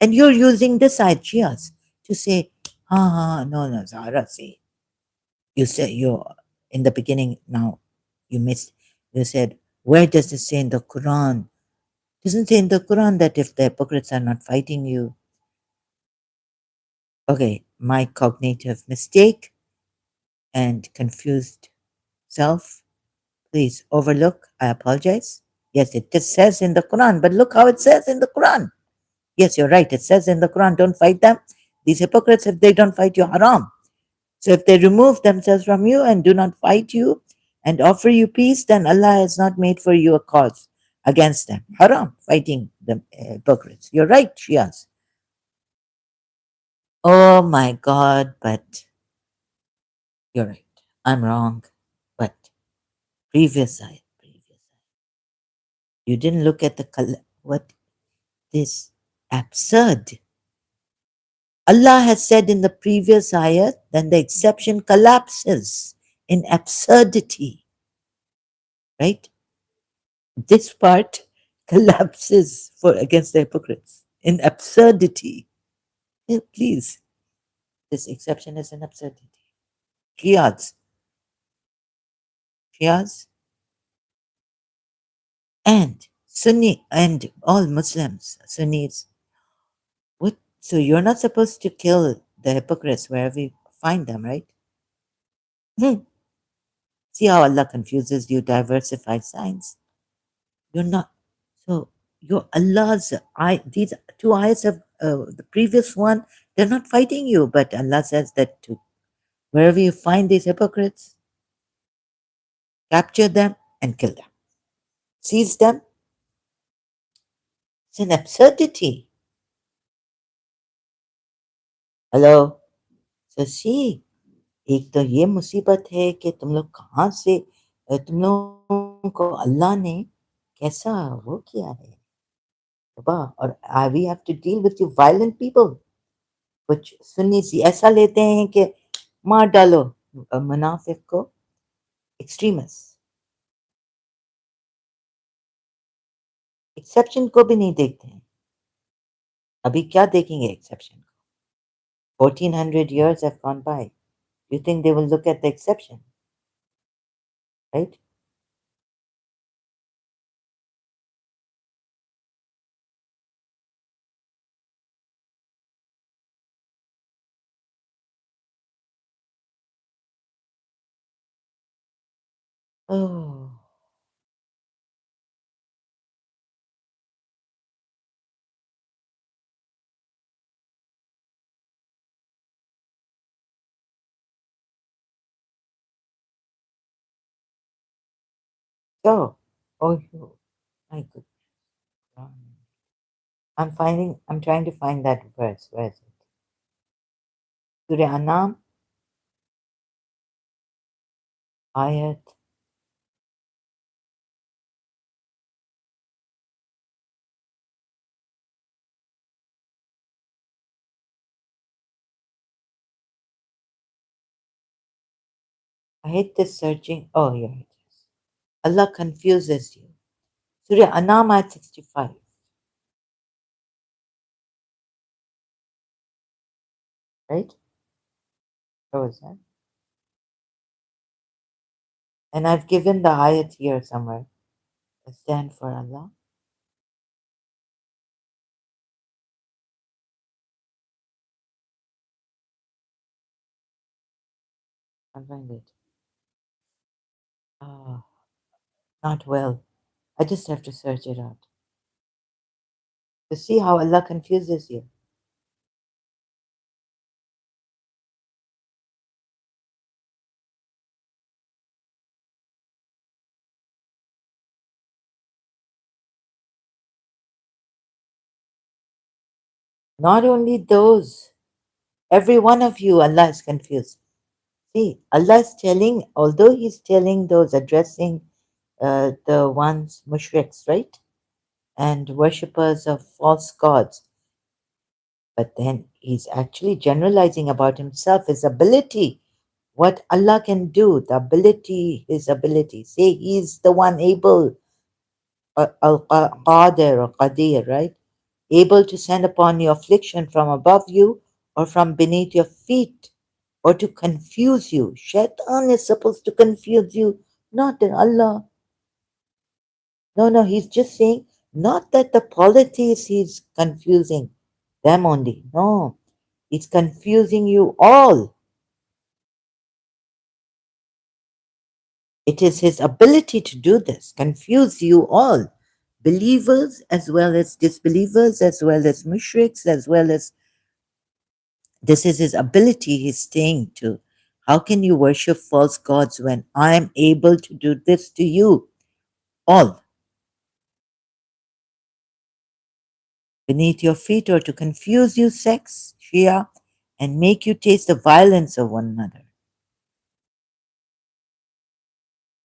And you're using this ideas to say, no, Zahra, see, you said you in the beginning now you missed you said, where does it say in the Quran? It doesn't say in the Quran that if the hypocrites are not fighting you. Okay, my cognitive mistake and confused self. Please overlook. I apologize. Yes, it just says in the Quran, but look how it says in the Quran. Yes, you're right. It says in the Quran, don't fight them. These hypocrites, if they don't fight you, haram. So if they remove themselves from you and do not fight you and offer you peace, then Allah has not made for you a cause against them. Haram, fighting the hypocrites. You're right, Shias. Oh my God, but You're right. I'm wrong. But previous ayat, previous ayat. You didn't look at the what this absurd. Allah has said in the previous ayat, then the exception collapses in absurdity, right? This part collapses for against the hypocrites in absurdity. Yeah, please, this exception is an absurdity. Shias, Shias, and Sunni, and all Muslims, Sunnis. What? So you're not supposed to kill the hypocrites wherever you find them, right? Hmm. See how Allah confuses you, diversify signs. You're not. So your Allah's these two ayahs of the previous one, they're not fighting you, but Allah says that to wherever you find these hypocrites, capture them and kill them, seize them. It's an absurdity. Hello Shashi एक तो ये मुसीबत है कि तुम लोग कहाँ से तुम लोगों को अल्लाह ने कैसा वो किया है तबाह और we have to deal with you violent people कुछ सुन्नी सी ऐसा लेते हैं कि मार डालो मुनाफिक को एक्सट्रीमिस्ट एक्सेप्शन को भी नहीं देखते हैं अभी क्या देखेंगे exception 1400 years have gone by. You think they will look at the exception, right? Oh, so, oh, my goodness. I'm trying to find that verse. Where is it? Surah Anam, ayat. I hate this searching. Oh, here it is. Allah confuses you. Surah Anam, ayat 65, right? Where was that? And I've given the ayat here somewhere. Stand for Allah. I'll find it. Oh, not well. I just have to search it out. To see how Allah confuses you. Not only those, every one of you, Allah is confused. See, Allah is telling, although He's telling those addressing the ones mushriks, right? And worshippers of false gods, but then He's actually generalizing about Himself, His ability, what Allah can do, the ability, His ability. Say He's the one able, al-Qadir or Qadir, right? Able to send upon you affliction from above you or from beneath your feet or to confuse you. Shaitan is supposed to confuse you, not in Allah. No, no, he's just saying not that the polytheists he's confusing them only. No, he's confusing you all. It is his ability to do this, confuse you all. Believers as well as disbelievers, as well as mushriks, as well as this is his ability he's saying to. How can you worship false gods when I'm able to do this to you all beneath your feet or to confuse you, sex, Shia, and make you taste the violence of one another?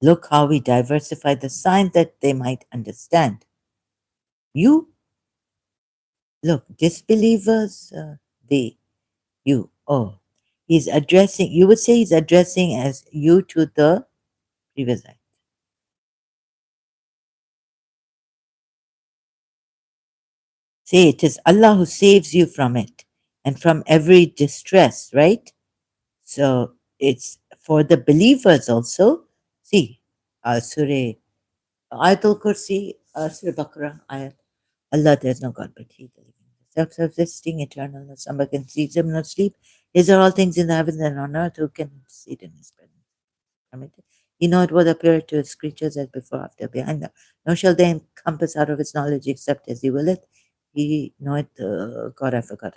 Look how we diversify the signs that they might understand. You, look, disbelievers, they, you, oh, he's addressing, you would say he's addressing as you to the previous line. Say it is Allah who saves you from it and from every distress, right? So it's for the believers also. See, Surah Ayatul Kursi, Surah Baqarah, ayat. Allah, there is no God but He, the living, self-subsisting, eternal, no slumber can seize Him, no sleep. His are all things in the heavens and on earth. Who can sit in His presence? Permitted. He knoweth what appeareth to His creatures as before, after, behind them. Nor shall they encompass out of His knowledge except as He willeth. He knoweth, God, I forgot.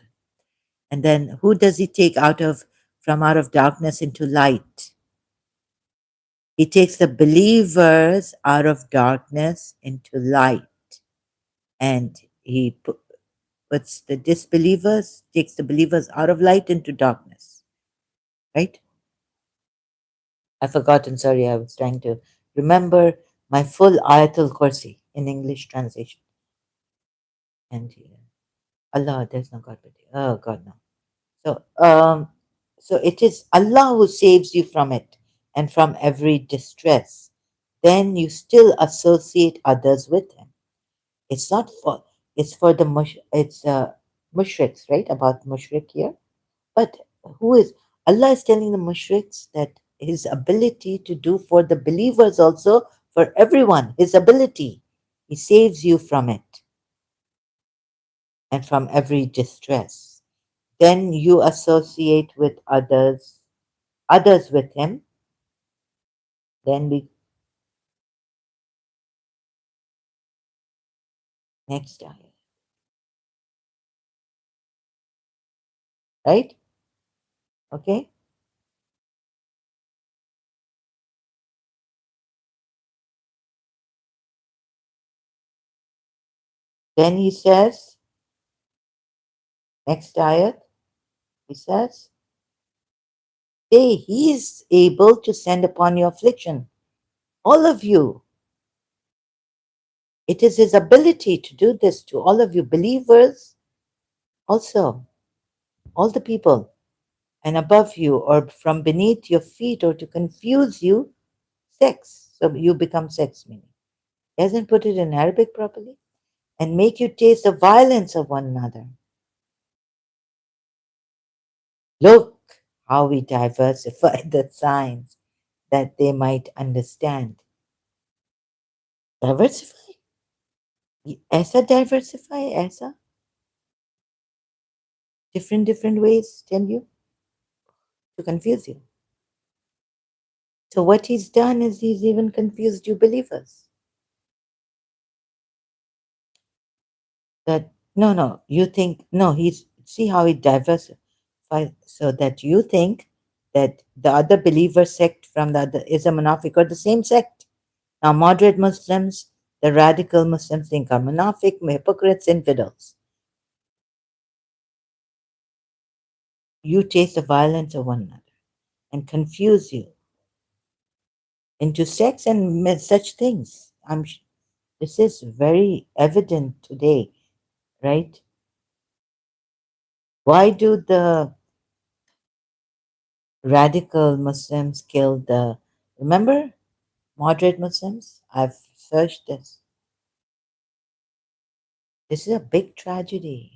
And then, who does He take out of from out of darkness into light? He takes the believers out of darkness into light, and puts the disbelievers, takes the believers out of light into darkness. Right? I've forgotten, sorry, I was trying to remember my full Ayatul Kursi in English translation. And Allah, there's no God but you. Oh God, no. So it is Allah who saves you from it and from every distress. Then you still associate others with Him. It's not for, it's for the it's mushriks, right? About mushrik here. But who is, Allah is telling the mushriks that His ability to do for the believers also, for everyone, His ability. He saves you from it and from every distress. Then you associate with others with Him. Then we, next ayah, right? Okay. Then He says, next ayah, He says, hey, He is able to send upon you affliction, all of you. It is His ability to do this to all of you believers, also, all the people, and above you, or from beneath your feet, or to confuse you, sex. So you become sex, meaning. He hasn't put it in Arabic properly. And make you taste the violence of one another. Look how we diversify the signs that they might understand. Diversify? Esa diversify? Esa? Different ways, tell you, to confuse you. So what He's done is He's even confused you believers. That no, you think no, He's, see how He diversifies so that you think that the other believer sect from the other is a munafiq or the same sect. Now moderate Muslims, the radical Muslims think are munafiq, hypocrites, infidels. You taste the violence of one another and confuse you into sects and such things. This is very evident today, right? Why do the radical Muslims kill the, remember, moderate Muslims? I've searched this. This is a big tragedy.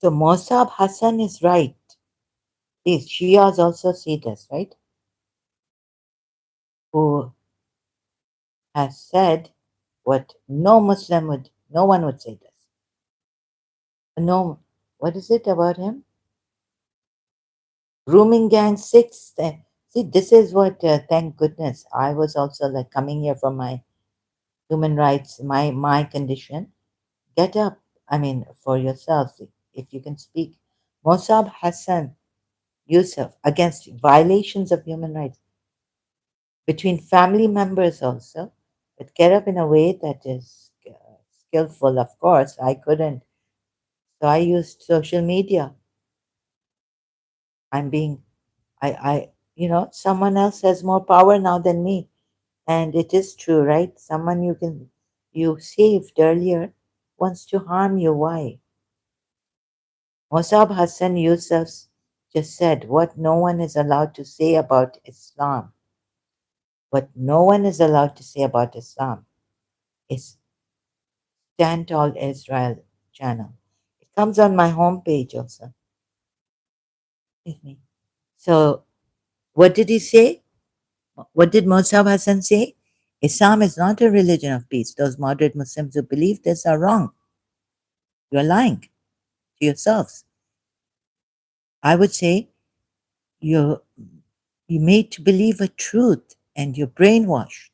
So Mossab Hassan is right. These Shias also see this, right? Who has said what no one would say this. No, what is it about him? Grooming gang six. See, this is what, thank goodness, I was also like coming here for my human rights, my condition. Get up, I mean, for yourselves, if you can speak. Mossab Hassan Yusuf against violations of human rights between family members also, but get up in a way that is skillful, of course. I couldn't. So I used social media. I'm being, someone else has more power now than me. And it is true, right? Someone you saved earlier wants to harm you. Why? Mossab Hassan Yusuf just said what no one is allowed to say about Islam. What no one is allowed to say about Islam is Stand Tall Israel channel. It comes on my homepage also. Excuse me. So, what did he say? What did Mossab Hassan say? Islam is not a religion of peace. Those moderate Muslims who believe this are wrong. You're lying to yourselves. I would say you're made to believe a truth and you're brainwashed.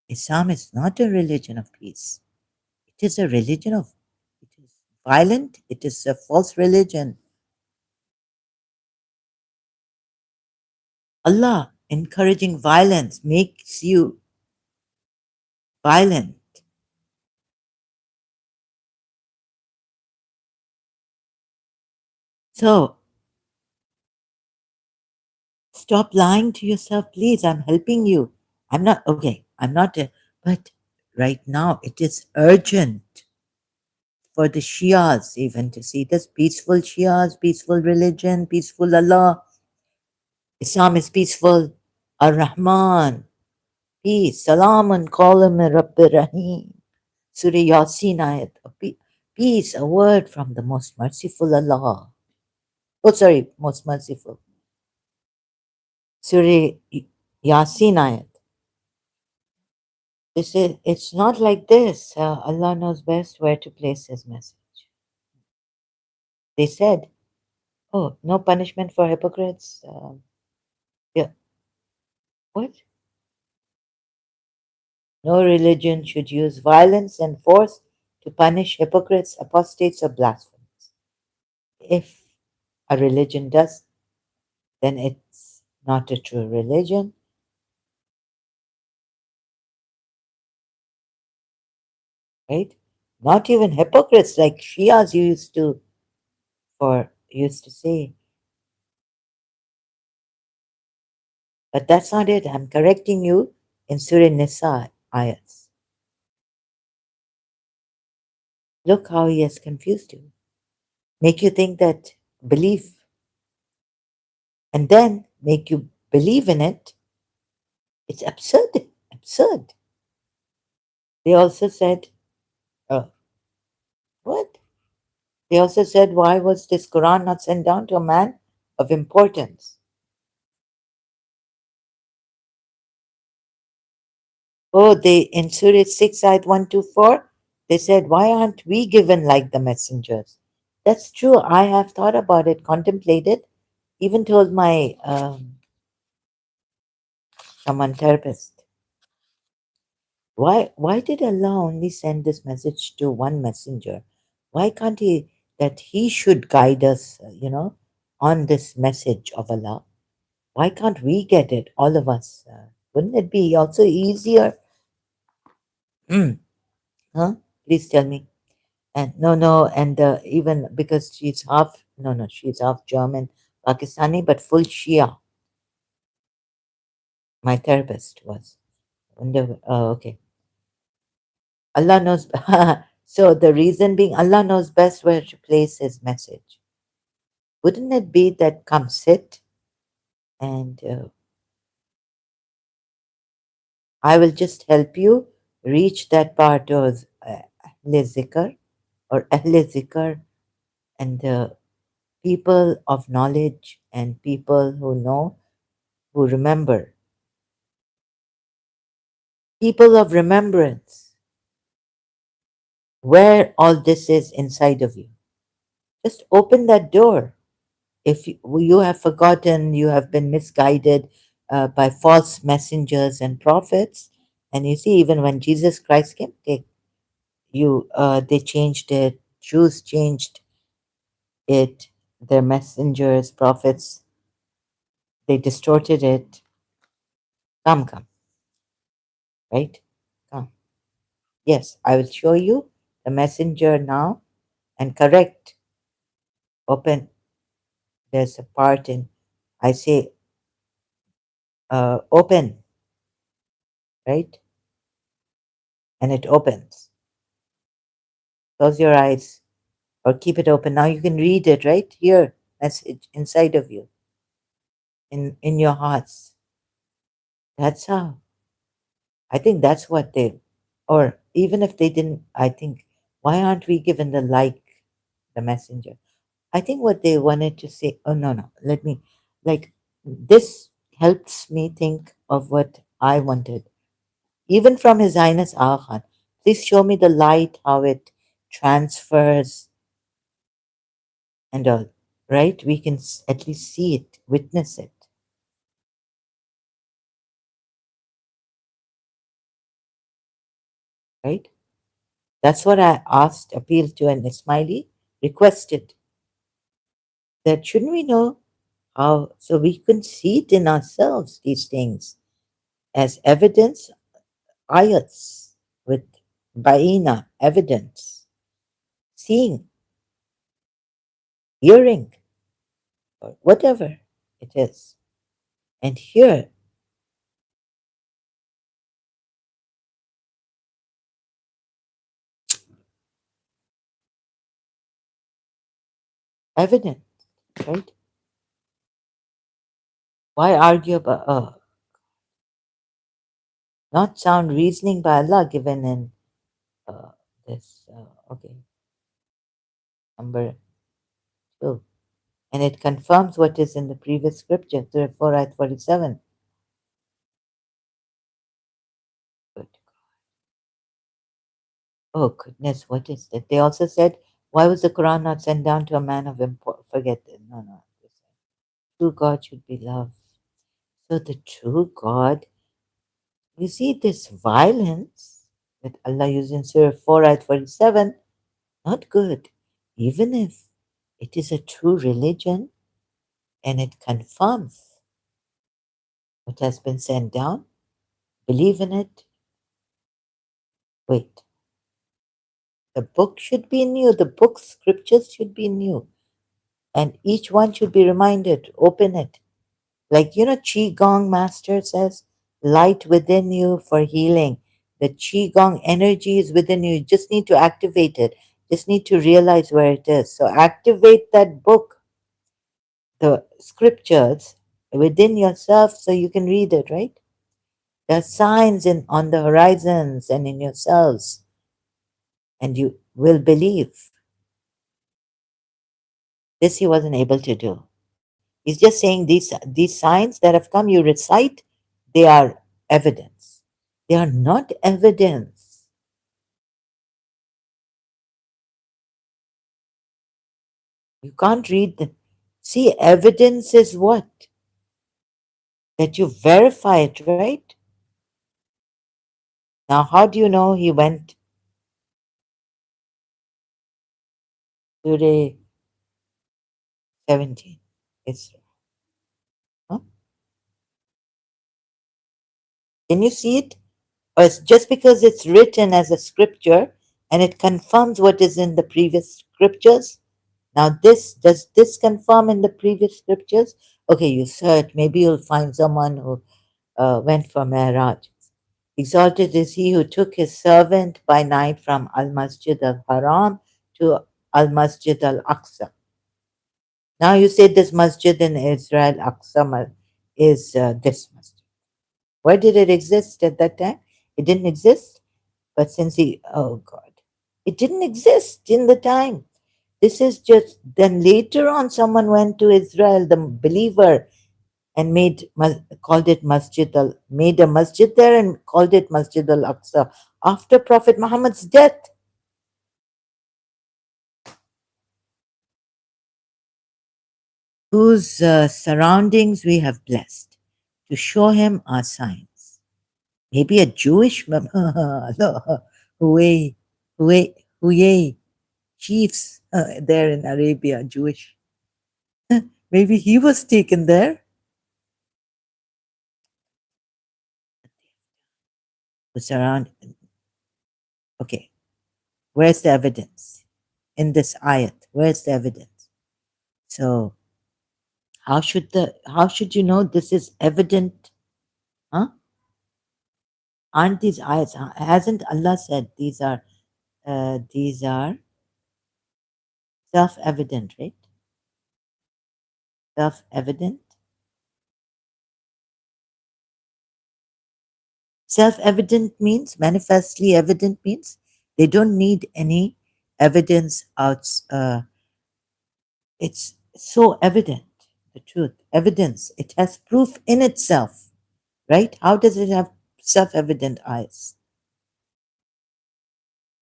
Islam is not a religion of peace. It is a religion of it is violent. It is a false religion. Allah encouraging violence makes you violent. So stop lying to yourself, please. I'm helping you. I'm not okay. I'm not, but right now it is urgent for the Shias even to see this peaceful Shias, peaceful religion, peaceful Allah. Islam is peaceful. Ar Rahman, peace. Salamun qawlan min Rabbir Rahim. Surah Yasin ayat. Peace, a word from the most merciful Allah. Oh, sorry, most merciful. Surah Yasin ayat. It's not like this. Allah knows best where to place His message. They said, "Oh, no punishment for hypocrites." Yeah, what? No religion should use violence and force to punish hypocrites, apostates, or blasphemers. If a religion does, then it's not a true religion, right? Not even hypocrites like Shias used to say. But that's not it. I'm correcting you in Surah Nisa ayats. Look how he has confused you. Make you think that belief and then make you believe in it. It's absurd. Absurd. They also said, oh, what? They also said, why was this Quran not sent down to a man of importance? Oh, they in Surah 6, ayat 124, they said, why aren't we given like the messengers? That's true. I have thought about it, contemplated, even told my someone therapist. Why did Allah only send this message to one messenger? Why can't he should guide us, on this message of Allah? Why can't we get it, all of us? Wouldn't it be also easier? Mm, huh? Please tell me. And no, and even because she's half, no, she's half German, Pakistani, but full Shia. My therapist was. Oh, okay. Allah knows. So the reason being, Allah knows best where to place His message. Wouldn't it be that come sit and I will just help you reach that part of Ahle Zikr or Ahle Zikr and the people of knowledge and people who know, who remember, people of remembrance, where all this is inside of you. Just open that door. If you have forgotten, you have been misguided by false messengers and prophets, and you see, even when Jesus Christ came, they changed it. Jews changed it. Their messengers, prophets, they distorted it. Come, right? Come. Yes, I will show you the messenger now and correct. Open. There's a part in. I say open, right? And it opens. Close your eyes or keep it open. Now you can read it right here, message inside of you, in your hearts. That's how. I think that's what they, or even if they didn't, I think, why aren't we given the like, the messenger? I think what they wanted to say, oh, no, no, let me, like, this helps me think of what I wanted. Even from His Highness Aga Khan, please show me the light, how it transfers and all, right? We can at least see it, witness it, right? That's what I asked, appealed to, and Ismaili requested that shouldn't we know how, so we can see it in ourselves, these things, as evidence, ayats, with baina, evidence, seeing, hearing, or whatever it is. And here, evidence, right? Why argue about, not sound reasoning by Allah given in uh, this, okay, number 2. And it confirms what is in the previous scripture, Surah 4, ayat 47. Good. Oh, goodness, what is that? They also said, why was the Quran not sent down to a man of import? Forget it. No, no. True God should be loved. So the true God, you see this violence that Allah used in Surah 4, ayat 47, not good. Even if it is a true religion and it confirms what has been sent down, believe in it. Wait, the book should be new. The book scriptures should be new. And each one should be reminded, open it. Like, Qigong master says, light within you for healing. The Qigong energy is within you. You just need to activate it. Just need to realize where it is. So activate that book, the scriptures within yourself so you can read it, right? There are signs on the horizons and in yourselves, and you will believe. This he wasn't able to do. He's just saying these signs that have come, you recite, they are evidence. They are not evidence. You can't read them. See, evidence is what? That you verify it, right? Now, how do you know he went to the 17? It's, huh? Can you see it? Or it's just because it's written as a scripture and it confirms what is in the previous scriptures? Now, does this confirm in the previous scriptures? Okay, you search. Maybe you'll find someone who went for Mi'raj. Exalted is he who took his servant by night from Al Masjid al Haram to Al Masjid al Aqsa. Now you say this masjid in Israel, is this masjid. Where did it exist at that time? It didn't exist. But since oh God, it didn't exist in the time. This is just, then later on, someone went to Israel, the believer, and called it made a masjid there and called it Masjid al Aqsa after Prophet Muhammad's death. Whose surroundings we have blessed to show him our signs. Maybe a Jewish Huey, Huey chiefs there in Arabia, Jewish. Maybe he was taken there. To surround. Okay, where's the evidence in this ayat? Where's the evidence? So how should you know this is evident? Huh? Aren't these ayats? Hasn't Allah said these are self-evident, right? Self-evident. Self-evident means manifestly evident means they don't need any evidence out. It's so evident. The truth, evidence. It has proof in itself, right? How does it have self-evident eyes?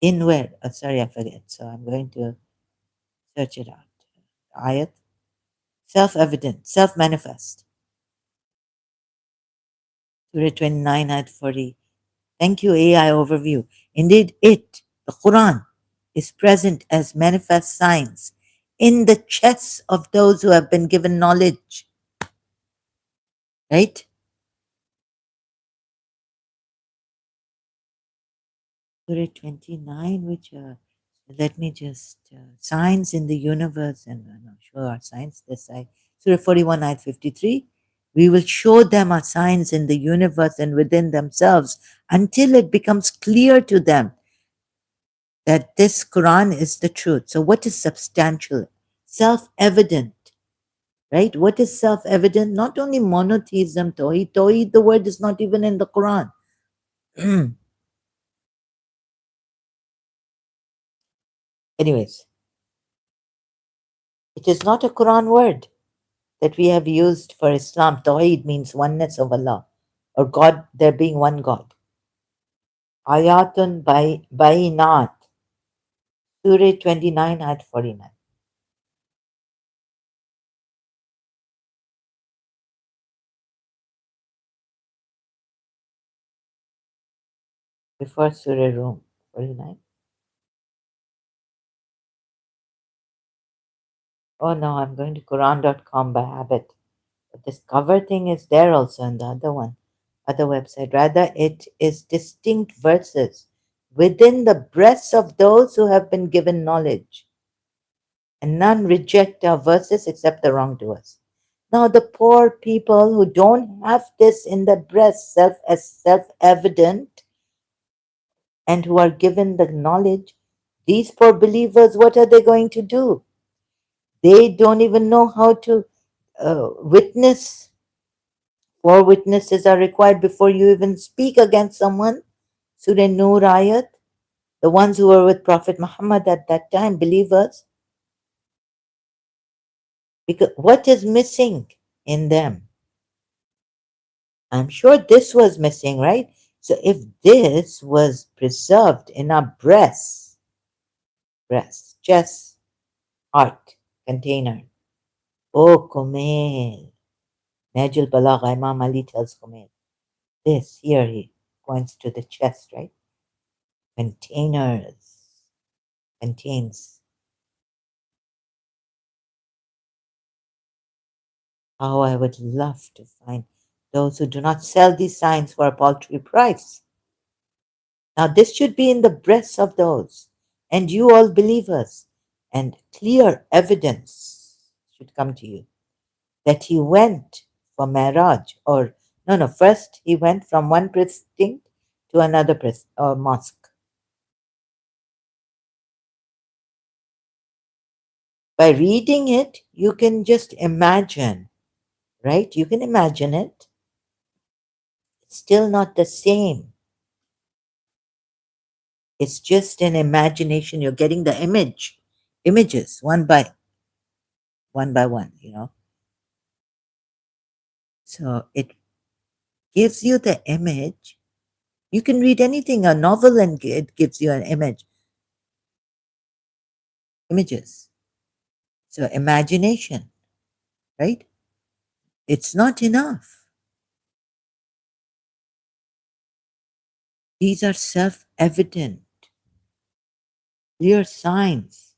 In where? Sorry, I forget. So I'm going to search it out. Ayat. Self-evident, self-manifest. Surah 29, Ayat 40. Thank you, AI overview. Indeed, the Quran, is present as manifest signs in the chests of those who have been given knowledge. Right? Surah 29, which, let me just, signs in the universe, and I'm not sure our signs this side. Surah 41, Ayat 53. We will show them our signs in the universe and within themselves until it becomes clear to them that this Quran is the truth. So, what is substantial? Self evident, right? What is self evident? Not only monotheism, Tawheed. Tawheed, the word is not even in the Quran. Anyways, it is not a Quran word that we have used for Islam. Tawheed means oneness of Allah or God, there being one God. Ayatun Bayinat, Surah 29, Ayat 49. Before Surah Rum, 49. Oh no, I'm going to Quran.com by habit. But this cover thing is there also in the other website. Rather, it is distinct verses within the breasts of those who have been given knowledge. And none reject our verses except the wrongdoers. Now, the poor people who don't have this in their breast as self-evident and who are given the knowledge, these poor believers, what are they going to do? They don't even know how to witness. 4 witnesses are required before you even speak against someone. Surah Nur ayat, the ones who were with Prophet Muhammad at that time, believers, because what is missing in them? I'm sure this was missing, right? So if this was preserved in our chest, heart, container, oh Kumail, Najul Balagha, Imam Ali tells Kumail, this here he points to the chest, right? Containers, contains. How I would love to find those who do not sell these signs for a paltry price. Now, this should be in the breasts of those, and you all believers, and clear evidence should come to you that he went for Miraj, or no, first he went from one precinct to another mosque. By reading it, you can just imagine, right? You can imagine it. It's still not the same. It's just an imagination. You're getting the images one by one, So it gives you the image. You can read anything, a novel, and it gives you an images. So imagination, right? It's not enough. These are self-evident, clear signs.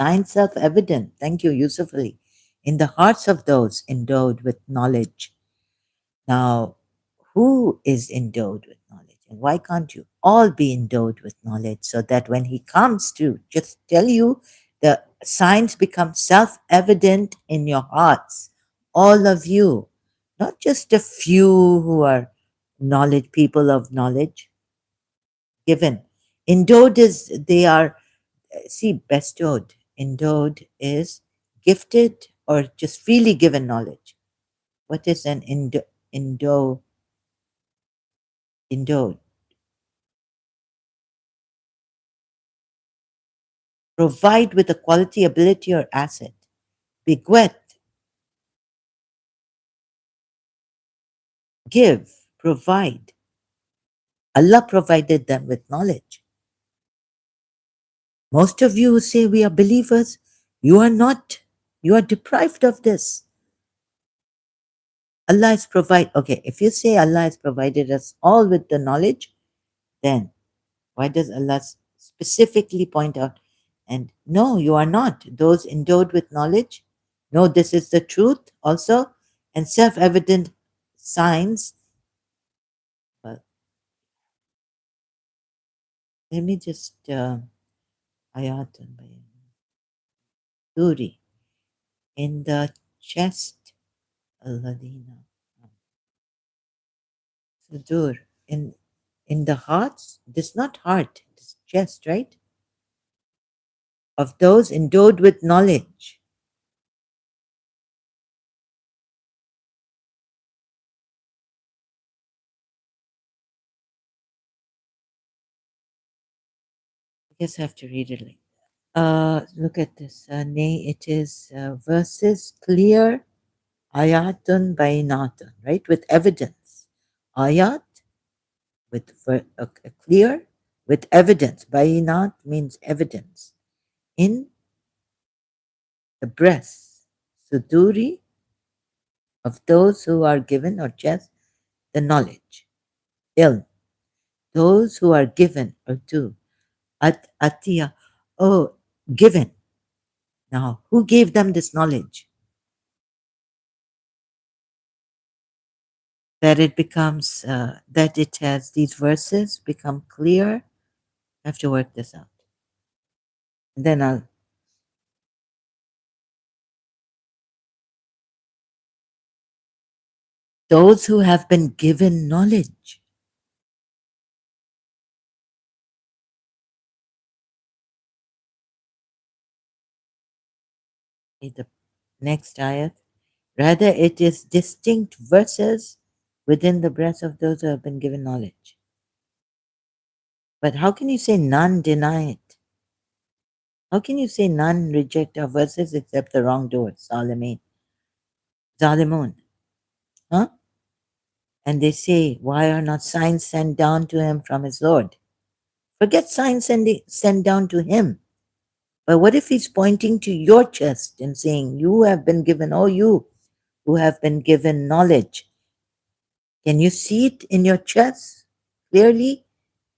Signs self-evident. Thank you, Yusuf Ali. In the hearts of those endowed with knowledge. Now, who is endowed with knowledge? And why can't you all be endowed with knowledge so that when he comes to just tell you, the signs become self evident in your hearts, all of you, not just a few who are knowledge, people of knowledge, given. Endowed is, they are, see, bestowed. Endowed is gifted or just freely given knowledge. What is an endowed? Provide with a quality, ability, or asset. Bequeath, give, provide. Allah provided them with knowledge. Most of you who say we are believers, you are not. You are deprived of this. Allah has provided. Okay, if you say Allah has provided us all with the knowledge, then why does Allah specifically point out? And no, you are not. Those endowed with knowledge, no, this is the truth also, and self evident signs. Well, let me just ayat Duri in the chest, Alladina. Sudur in the hearts, this not heart, this chest, right? Of those endowed with knowledge. I guess I have to read it like look at this. Nay, it is verses clear, ayatun bayinatun, right? With evidence. Ayat with clear with evidence. Bayinat means evidence. In the breasts, suduri, of those who are given or just the knowledge. Ilm, those who are given or to. Atiya, oh, given. Now, who gave them this knowledge? That it becomes, that it has these verses become clear. I have to work this out. And then I'll, those who have been given knowledge. In the next ayat, rather it is distinct verses within the breast of those who have been given knowledge. But how can you say none deny it? How can you say none reject our verses except the wrongdoers, Zalimin, Zalimun? Huh? And they say, why are not signs sent down to him from his Lord? Forget signs sent down to him. But what if he's pointing to your chest and saying, you have been given, oh, you who have been given knowledge. Can you see it in your chest clearly?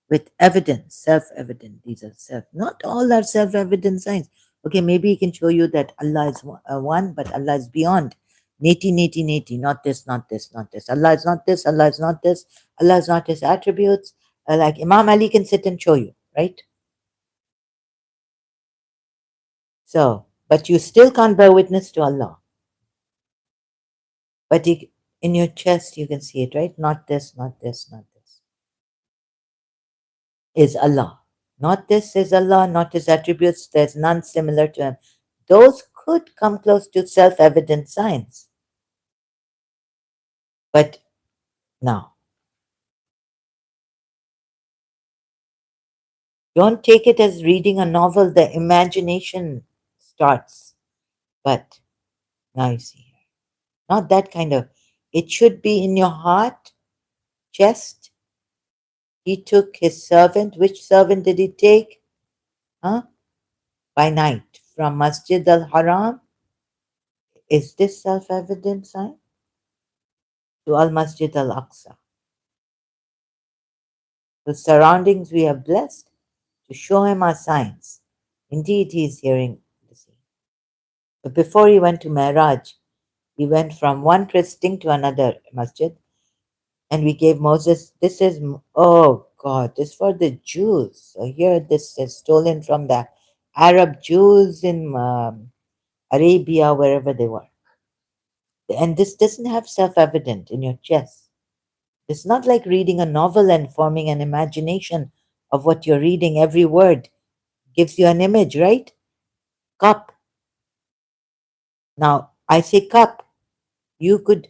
With evidence, self-evident. These are not all are self-evident signs. Okay, maybe he can show you that Allah is one, but Allah is beyond. Neti, neti, neti, not this, not this, not this. Allah is not this, Allah is not this, Allah is not his attributes. Like Imam Ali can sit and show you, right? So, but you still can't bear witness to Allah. But in your chest, you can see it, right? Not this, not this, not this. Is Allah. Not this is Allah, not his attributes, there's none similar to him. Those could come close to self evident signs. But now, don't take it as reading a novel, the imagination starts. But now you see here, not that kind of, it should be in your heart, chest. He took his servant. Which servant did he take? Huh? By night from Masjid al Haram. Is this self evident sign? To Al Masjid al Aqsa. The surroundings we have blessed to show him our signs. Indeed, he is hearing the same. But before he went to Mi'raj, he went from one pristine to another masjid, and we gave Moses, this is, oh God, this for the Jews. So here this is stolen from the Arab Jews in Arabia, wherever they were. And this doesn't have self evident in your chest. It's not like reading a novel and forming an imagination of what you're reading. Every word gives you an image, right? Cup. Now, I say cup. You could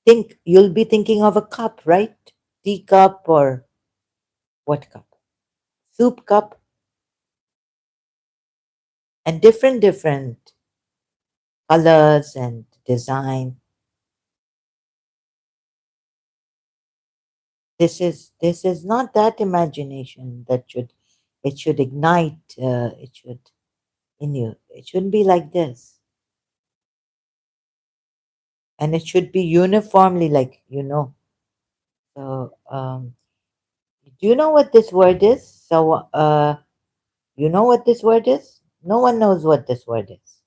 think, you'll be thinking of a cup, right? Teacup or what cup? Soup cup, and different colors and design. This is not that imagination that should, it should ignite, it should in you. It shouldn't be like this, and it should be uniformly like, So, do you know what this word is? So, you know what this word is? No one knows what this word is.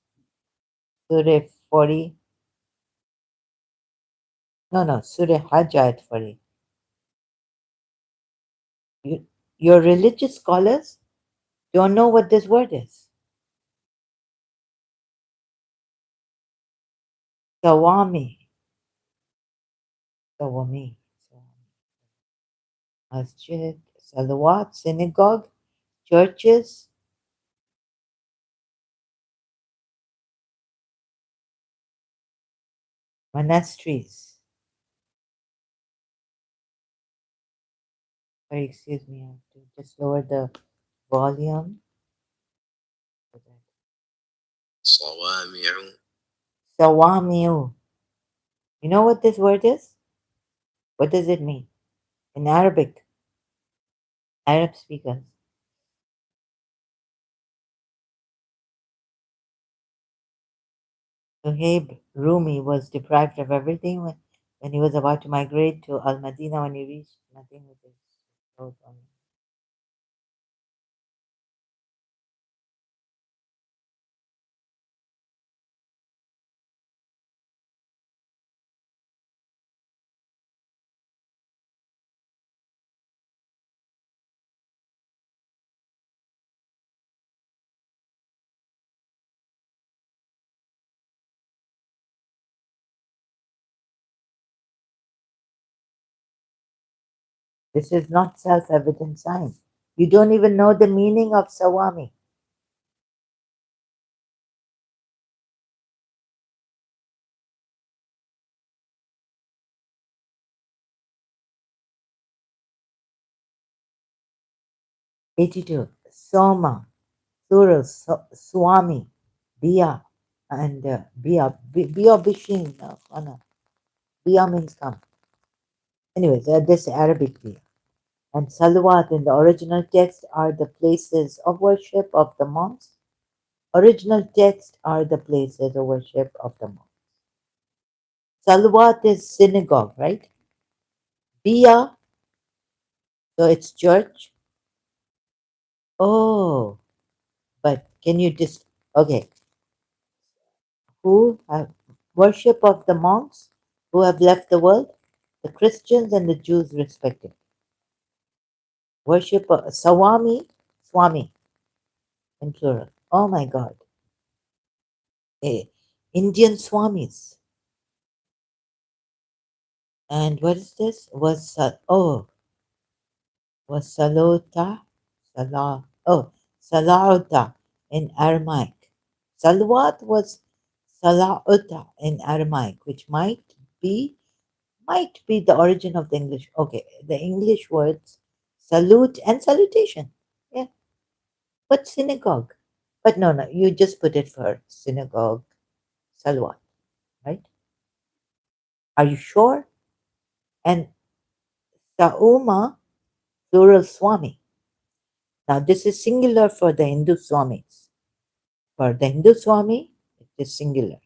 Surah 40. No, no, Surah Hajj ayat 40. You, your religious scholars don't know what this word is. Sawami. Sawami. Masjid, salawat, synagogue, churches, monasteries. Sorry, excuse me, I have to just lower the volume. صوامع. Sawamiu. You know what this word is? What does it mean? In Arabic, Arab speakers. Suhaib Rumi was deprived of everything when he was about to migrate to Al Madinah. When he reached, nothing with his clothes on. This is not self evident science. You don't even know the meaning of Sawami. 82. Soma, Suru, Swami, Bia, and Bia, Bia Bishin. Oh, no. Bia means come. Anyways, this Arabic Bia. And Salawat in the original text are the places of worship of the monks. Original text are the places of worship of the monks. Salawat is synagogue, right? Bia, so it's church. Oh, but can you just, okay, who have worship of the monks who have left the world? The Christians and the Jews, respectively. Worship of Swami, in plural. Oh my God. Eh, Indian Swamis. And what is this? Was Salota, Salauta in Aramaic. Salawat was Salauta in Aramaic, which might be the origin of the English. Okay, the English words salute and salutation. Yeah, but synagogue. But no, no, you just put it for synagogue, salawat, right? Are you sure? And Sauma, plural Swami. Now, this is singular for the Hindu Swamis. For the Hindu Swami, it is singular.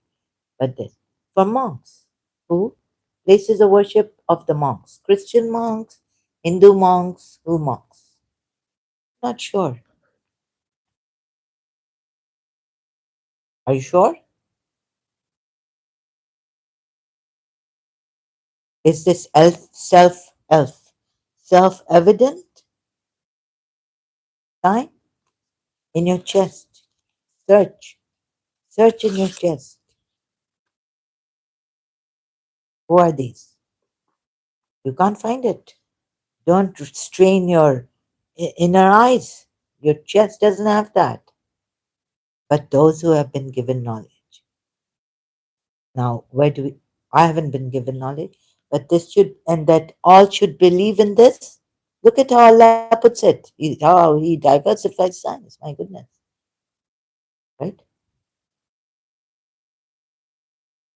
But this, for monks, who? Places of worship of the monks. Christian monks, Hindu monks, who monks? Not sure. Are you sure? Is this self-evident sign in your chest? Search. Search in your chest. Who are these? You can't find it. Don't strain your inner eyes. Your chest doesn't have that. But those who have been given knowledge. Now, where do we? I haven't been given knowledge, but this should, and that all should believe in this. Look at how Allah puts it. He diversifies science. My goodness, right?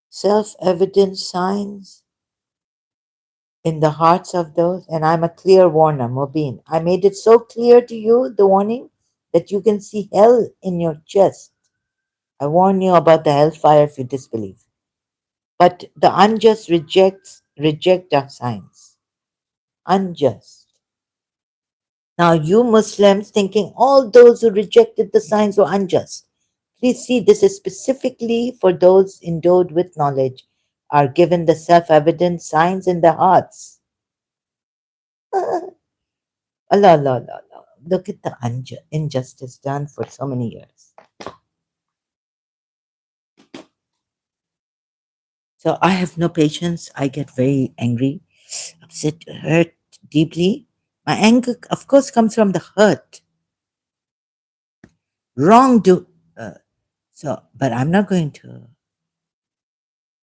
Self-evident signs in the hearts of those, and I'm a clear warner, Mubin. I made it so clear to you, the warning, that you can see hell in your chest. I warn you about the hellfire if you disbelieve. But the unjust reject our signs. Unjust. Now, you Muslims thinking all those who rejected the signs were unjust. Please see, this is specifically for those endowed with knowledge, are given the self evident signs in their hearts. Allah, Allah, Allah, Allah. Look at the injustice done for so many years. So I have no patience. I get very angry, upset, hurt deeply. My anger, of course, comes from the hurt. Wrong do. But I'm not going to.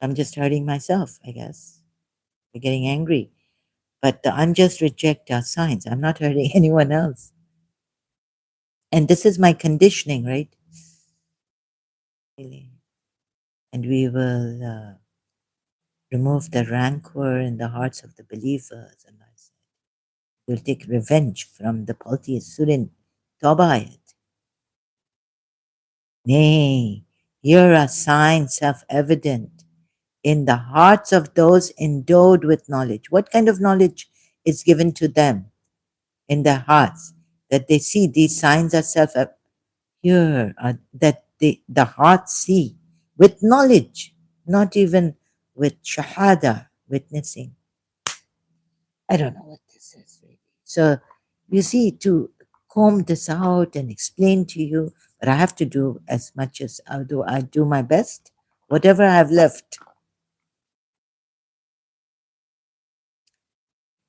I'm just hurting myself, I guess. We're getting angry. But the unjust reject our signs. I'm not hurting anyone else. And this is my conditioning, right? Really. And we will remove the rancor in the hearts of the believers. And I said, we'll take revenge from the polytheists who didn't tawbah it. Nay, here are signs self-evident in the hearts of those endowed with knowledge. What kind of knowledge is given to them in their hearts? That they see these signs are here, that the heart see with knowledge, not even with shahada, witnessing. I don't know what this is really. So you see, to comb this out and explain to you, but I have to do as much as I do my best, whatever I have left.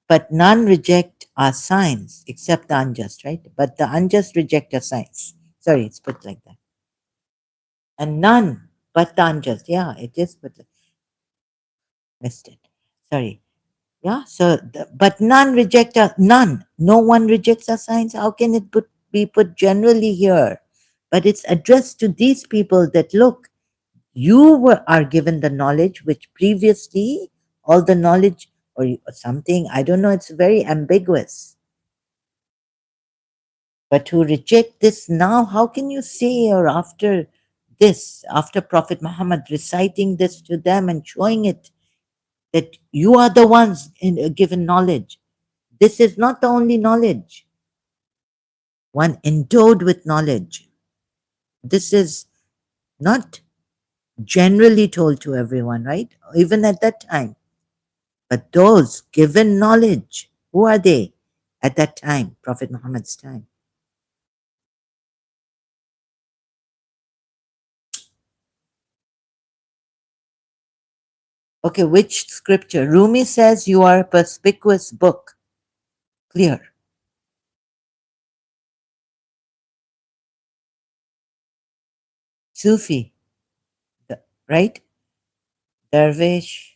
But none reject our signs except the unjust, right? But the unjust reject our signs. Sorry, it's put like that. And none but the unjust. Yeah, it is put like missed it. Sorry. Yeah. So, but none reject our none. No one rejects our signs. How can it be put generally here? But it's addressed to these people that look, are given the knowledge which previously all the knowledge or something. I don't know. It's very ambiguous. But to reject this now, how can you say, or after this, after Prophet Muhammad reciting this to them and showing it, that you are the ones given knowledge? This is not the only knowledge. One endowed with knowledge. This is not generally told to everyone, right? Even at that time. But those given knowledge, who are they at that time, Prophet Muhammad's time? Okay, which scripture? Rumi says you are a perspicuous book. Clear. Sufi, right? Dervish.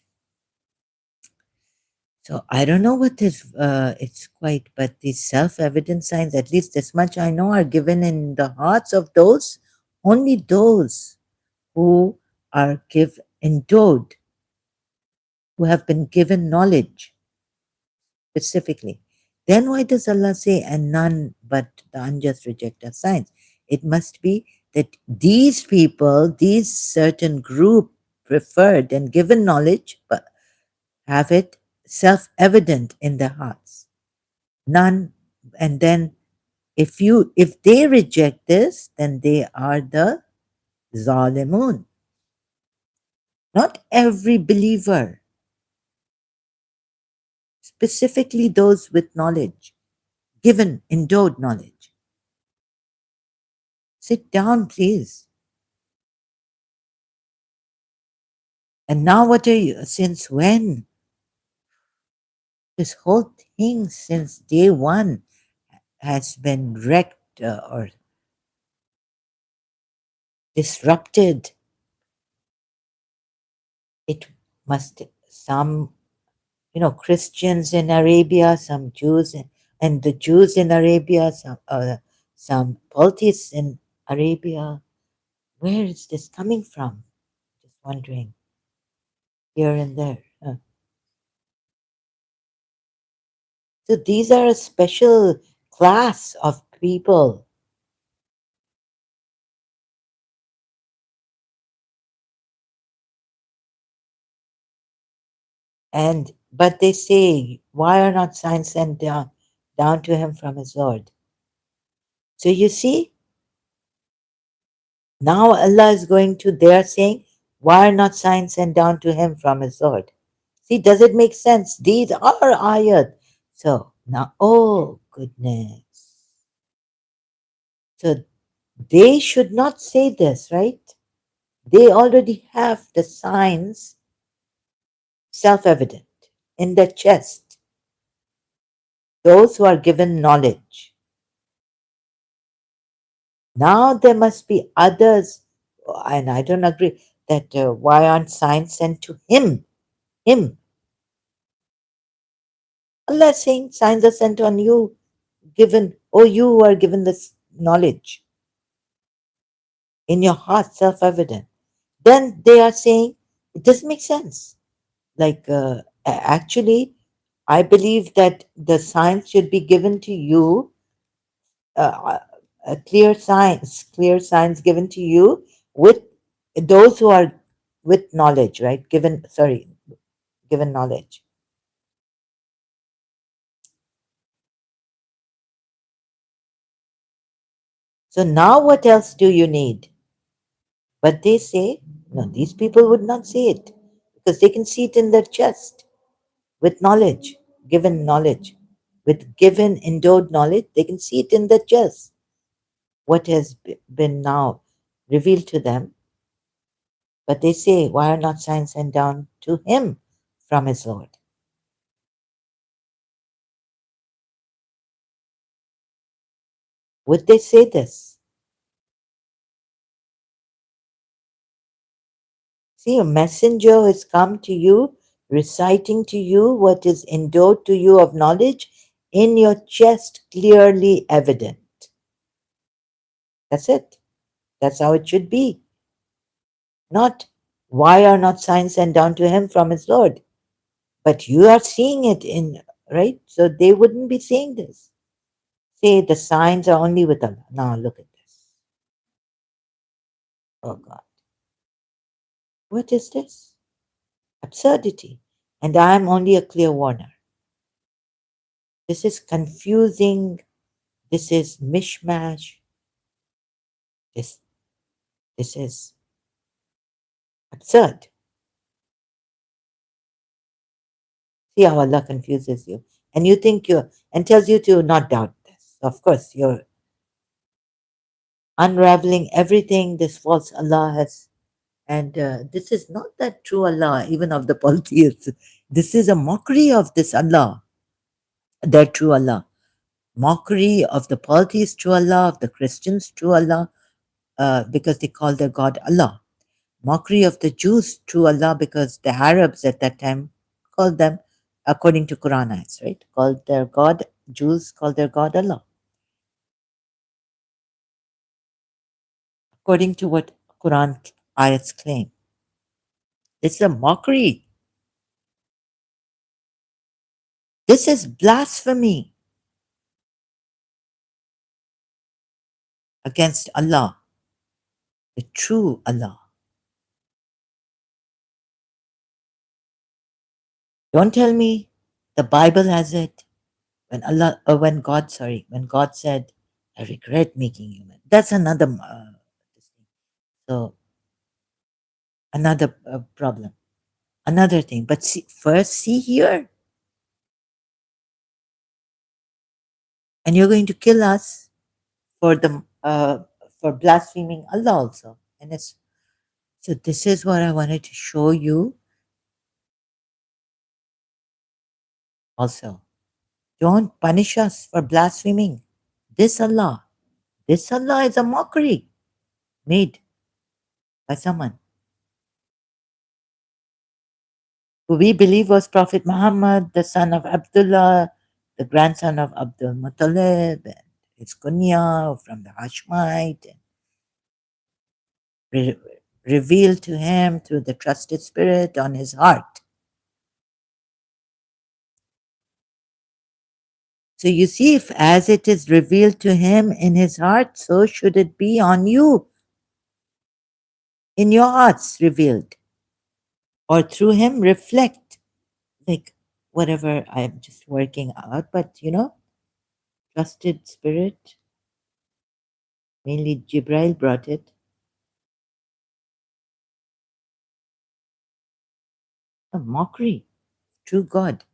So I don't know what is, it's quite, but these self-evident signs, at least this much I know, are given in the hearts of those, only those who are endowed, who have been given knowledge specifically. Then why does Allah say, and none but the unjust reject our signs? It must be that these people, these certain group preferred and given knowledge, but have it self-evident in their hearts. None, and then if they reject this, then they are the zalimun. Not every believer, specifically those with knowledge, given, endowed knowledge. Sit down, please. And now what are you, since when? This whole thing since day one has been wrecked or disrupted. It must, some, Christians in Arabia, some Jews, and the Jews in Arabia, some polytheists in Arabia. Where is this coming from? Just wondering here and there. So these are a special class of people. And but they say, why are not signs sent down to him from his Lord? So you see, now Allah is going to, they are saying, why are not signs sent down to him from his Lord? See, does it make sense? These are ayat. So now, oh goodness. So they should not say this, right? They already have the signs self evident in their chest, those who are given knowledge. Now there must be others, and I don't agree that why aren't signs sent to him? Him. Allah is saying signs are sent on you, given, oh, you who are given this knowledge in your heart, self evident. Then they are saying it doesn't make sense. Like, actually, I believe that the signs should be given to you, uh, clear signs given to you with those who are with knowledge, right? Given knowledge. So now what else do you need? But they say, no, these people would not say it because they can see it in their chest with knowledge, given knowledge. With given endowed knowledge, they can see it in their chest. What has been now revealed to them. But they say, why are not signs sent down to him from his Lord? Would they say this? See, a messenger has come to you, reciting to you what is endowed to you of knowledge in your chest, clearly evident. That's it. That's how it should be. Not, why are not signs sent down to him from his Lord? But you are seeing it in, right? So they wouldn't be saying this. Say the signs are only with Allah. Now look at this. Oh God. What is this? Absurdity. And I am only a clear warner. This is confusing. This is mishmash. This, this is absurd. See how Allah confuses you. And you think and tells you to not doubt this. Of course, you're unraveling everything this false Allah has. And this is not that true Allah, even of the polytheists. This is a mockery of this Allah, their true Allah. Mockery of the polytheists' true Allah, of the Christians' true Allah, because they call their God Allah. Mockery of the Jews' true Allah, because the Arabs at that time called them, according to Quran ayats, right? Called their God, Jews called their God Allah, according to what Quran ayats claim. It's a mockery. This is blasphemy against Allah, the true Allah. Don't tell me the Bible has it. When God said, I regret making you man. That's another, so another problem, another thing. But first, see here, and you're going to kill us for the blaspheming Allah also. And it's, so this is what I wanted to show you. also. Don't punish us for blaspheming this Allah. This Allah is a mockery made by someone who we believe was Prophet Muhammad, the son of Abdullah, the grandson of Abdul Muttalib, and his kunya from the Hashmite, and re- revealed to him through the trusted spirit on his heart. So you see, if as it is revealed to him in his heart, so should it be on you, in your hearts revealed, or through him reflect, like whatever I'm just working out, but trusted spirit, mainly Jibrail brought it, a mockery, true God,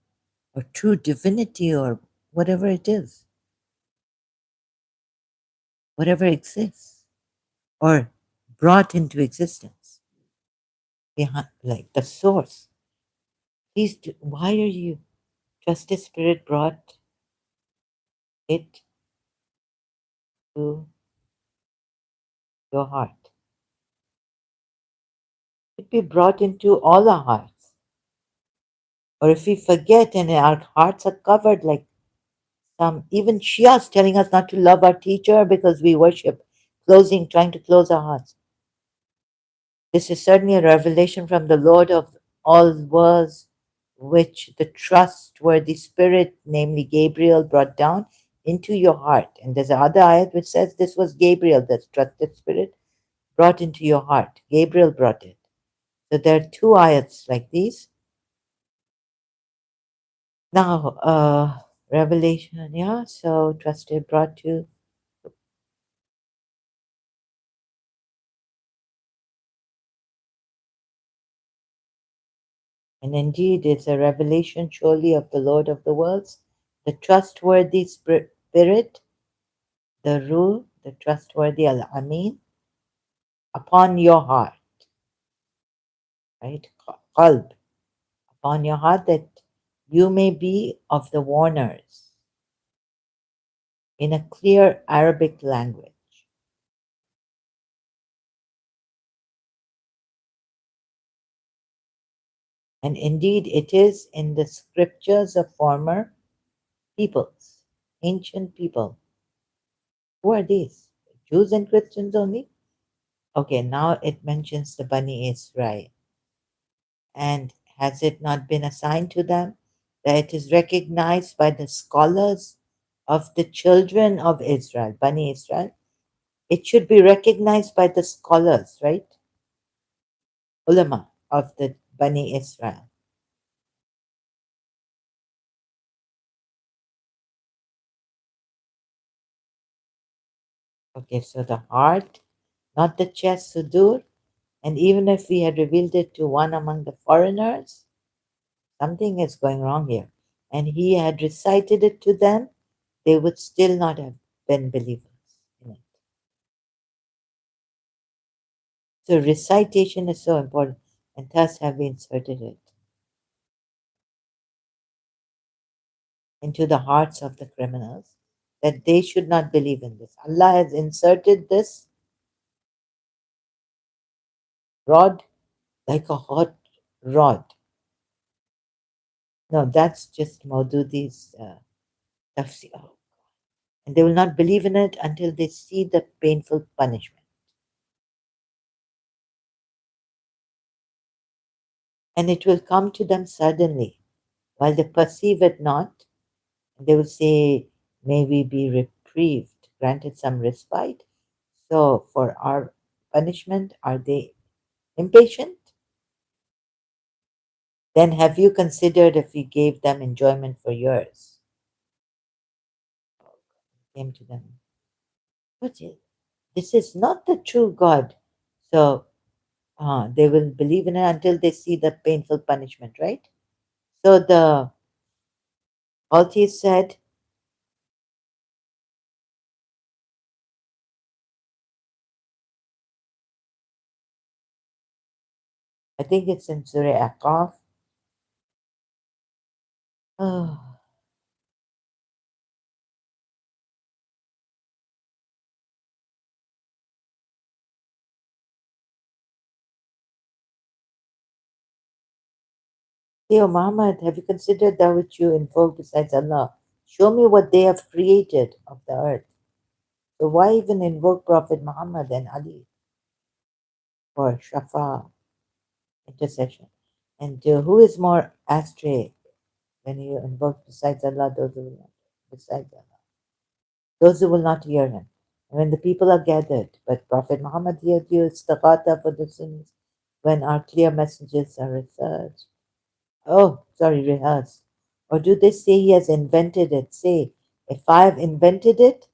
or true divinity, or whatever it is, whatever exists, or brought into existence, behind, like the source. Please, why are you, trusted spirit brought it to your heart. It be brought into all our hearts. Or if we forget and our hearts are covered, like some, even Shias telling us not to love our teacher because we worship, trying to close our hearts. This is certainly a revelation from the Lord of all worlds, which the trustworthy spirit, namely Gabriel, brought down into your heart. And there's another ayat which says this was Gabriel, that trusted spirit, brought into your heart. Gabriel brought it. So there are two ayats like these. Now, Revelation, yeah, so trusted brought to, and indeed it's a revelation surely of the Lord of the worlds, the trustworthy spirit, the Ruh, the trustworthy Al Amin, upon your heart, right? Qalb, upon your heart, that you may be of the warners in a clear Arabic language. And indeed, it is in the scriptures of former peoples, ancient people. Who are these? Jews and Christians only? Okay, now it mentions the Bani Israel. And has it not been assigned to them that it is recognized by the scholars of the children of Israel, Bani Israel? It should be recognized by the scholars, right? Ulama of the Bani Israel. Okay, so the heart, not the chest, sudur. And even if we had revealed it to one among the foreigners, something is going wrong here. And he had recited it to them, they would still not have been believers in it. So recitation is so important, and thus have we inserted it into the hearts of the criminals that they should not believe in this. Allah has inserted this rod like a hot rod. No, that's just Maududi's tafsir. And they will not believe in it until they see the painful punishment. And it will come to them suddenly, while they perceive it not. And they will say, may we be reprieved, granted some respite. So, for our punishment, are they impatient? Then have you considered if we gave them enjoyment for years? Came to them. But this is not the true God. So, they will believe in it until they see the painful punishment, right? So the Alti said, I think it's in Surah Aqaf. Oh. Hey, O Muhammad, have you considered that which you invoke besides Allah? Show me what they have created of the earth. So why even invoke Prophet Muhammad and Ali for Shafa, intercession? And who is more astray when you invoke besides Allah, those who will not, besides Allah, those who will not hear him? And when the people are gathered, but Prophet Muhammad here gives istighata for the Sunnis when our clear messages are researched. Oh, sorry, rehearse. Or do they say he has invented it? Say, if I have invented it,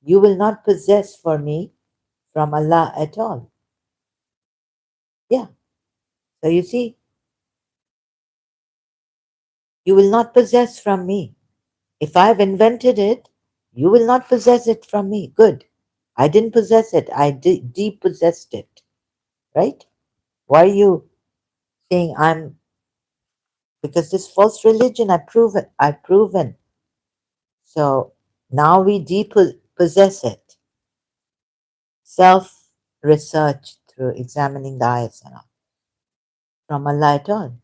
you will not possess for me from Allah at all. Yeah. So you see, you will not possess from me. If I have invented it, you will not possess it from me. Good. I didn't possess it, I depossessed it. Right? Why are you saying I'm, because this false religion, I've proven. So now we depossess it. Self research through examining the ayahs and all, from Allah at all.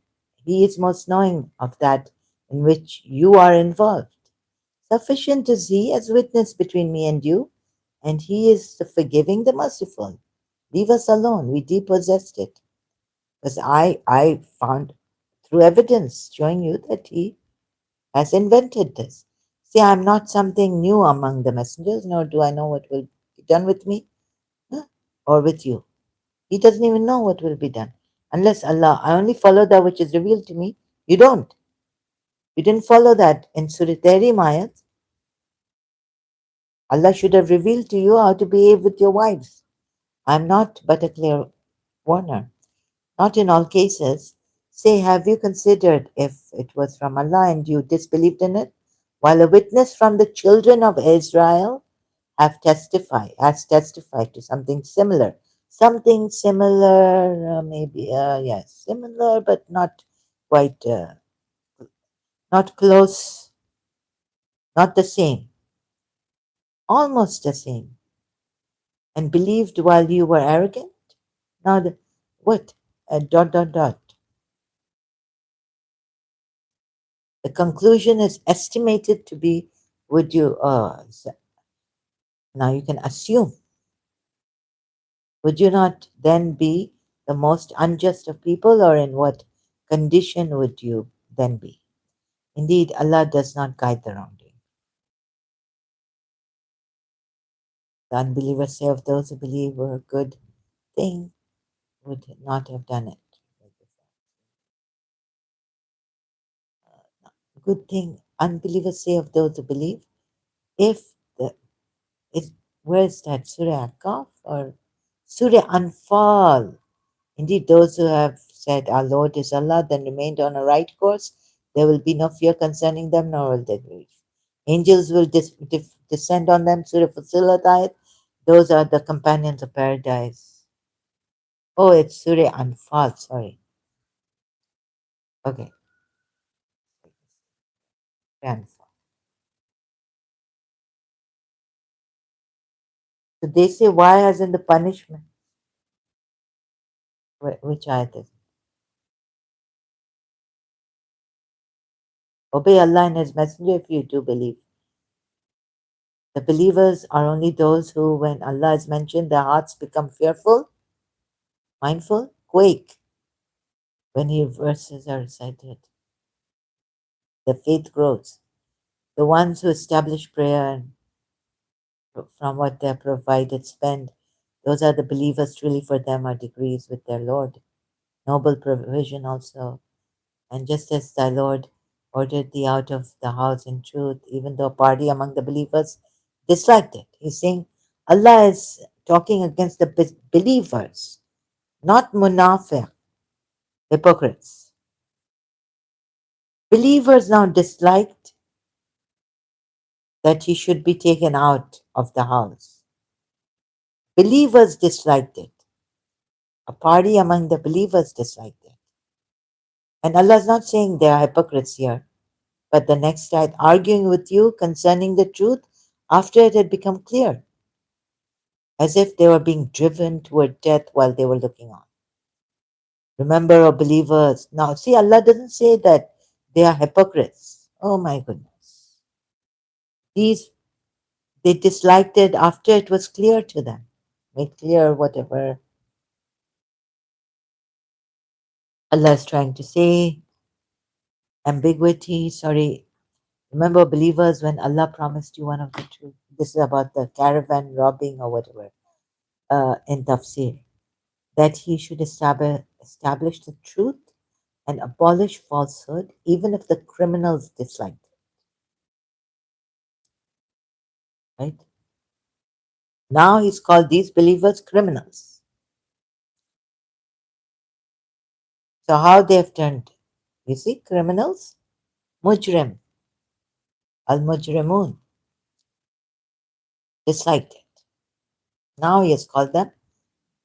He is most knowing of that in which you are involved. Sufficient is He as witness between me and you, and He is the forgiving, the merciful. Leave us alone. We depossessed it. Because I found through evidence showing you that He has invented this. See, I'm not something new among the messengers, nor do I know what will be done with me, huh, or with you. He doesn't even know what will be done. Unless Allah, I only follow that which is revealed to me. You don't. You didn't follow that in Surah Tahrim ayat. Allah should have revealed to you how to behave with your wives. I'm not but a clear warner. Not in all cases. Say, have you considered if it was from Allah and you disbelieved in it? While a witness from the children of Israel has testified to something similar. Something similar, maybe, yes, similar, but not quite, not close, not the same, almost the same, and believed while you were arrogant? Now, what? Dot, dot, dot. The conclusion is estimated to be, would you, now you can assume, would you not then be the most unjust of people, or in what condition would you then be? Indeed, Allah does not guide the wrongdoing. The unbelievers say of those who believe were a good thing would not have done it. Good thing, unbelievers say of those who believe, if the is where is that Surah Kaf or Surah Anfal? Indeed, those who have said, Our Lord is Allah, then remained on a right course, there will be no fear concerning them, nor will they grieve. Angels will descend on them, Surah Fussilat ayat. Those are the companions of paradise. Oh, it's Surah Anfal, sorry. Okay, Anfal. So they say, why hasn't the punishment? Which ayat is it? Obey Allah and His Messenger if you do believe. The believers are only those who, when Allah is mentioned, their hearts become fearful, mindful, quake when His verses are recited. The faith grows. The ones who establish prayer and from what they are provided spend, those are the believers. Truly for them are degrees with their Lord. Noble provision also. And just as thy Lord ordered thee out of the house in truth, even though a party among the believers disliked it. He's saying Allah is talking against the believers, not munafiq, hypocrites. Believers now disliked that he should be taken out of the house. Believers disliked it. A party among the believers disliked it. And Allah is not saying they are hypocrites here, but the next ayat arguing with you concerning the truth after it had become clear, as if they were being driven toward death while they were looking on. Remember, O believers. Now, see, Allah doesn't say that they are hypocrites. Oh my goodness. These, they disliked it after it was clear to them. Made clear whatever Allah is trying to say. Ambiguity, sorry. Remember, believers, when Allah promised you one of the truth, this is about the caravan robbing or whatever, in tafsir, that He should establish the truth and abolish falsehood, even if the criminals disliked it, right? Now He's called these believers criminals. So how they have turned, you see, criminals, mujrim, al-mujrimun, disliked it. Now He has called them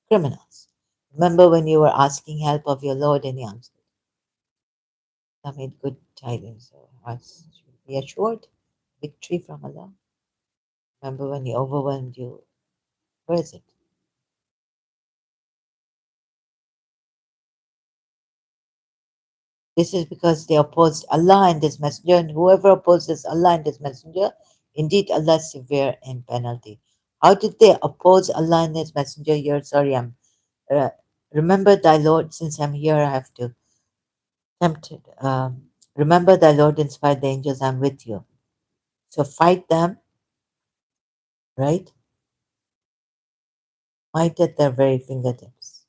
criminals. Remember when you were asking help of your Lord and He answered. I made good tidings. So us should be assured victory from Allah. Remember when He overwhelmed you? Where is it? This is because they opposed Allah and His Messenger, and whoever opposes Allah and His Messenger, indeed Allah is severe in penalty. How did they oppose Allah and His Messenger here? Sorry, I'm. Uh, remember thy Lord, since I'm here, I have to tempt it. Remember thy Lord inspired the angels, I'm with you. So fight them, right? Might at their very fingertips.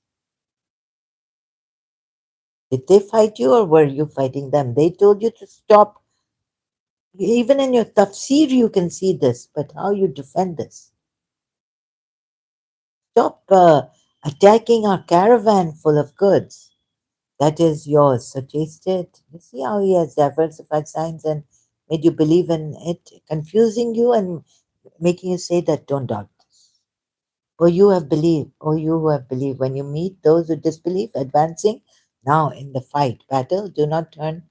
Did they fight you or were you fighting them? They told you to stop. Even in your tafsir, you can see this, but how you defend this? Stop attacking our caravan full of goods. That is yours. So taste it. You see how he has diversified signs and made you believe in it, confusing you and making you say that don't doubt this. Oh, you have believed. Oh, you who have believed. When you meet those who disbelieve, advancing now in the fight, battle, do not turn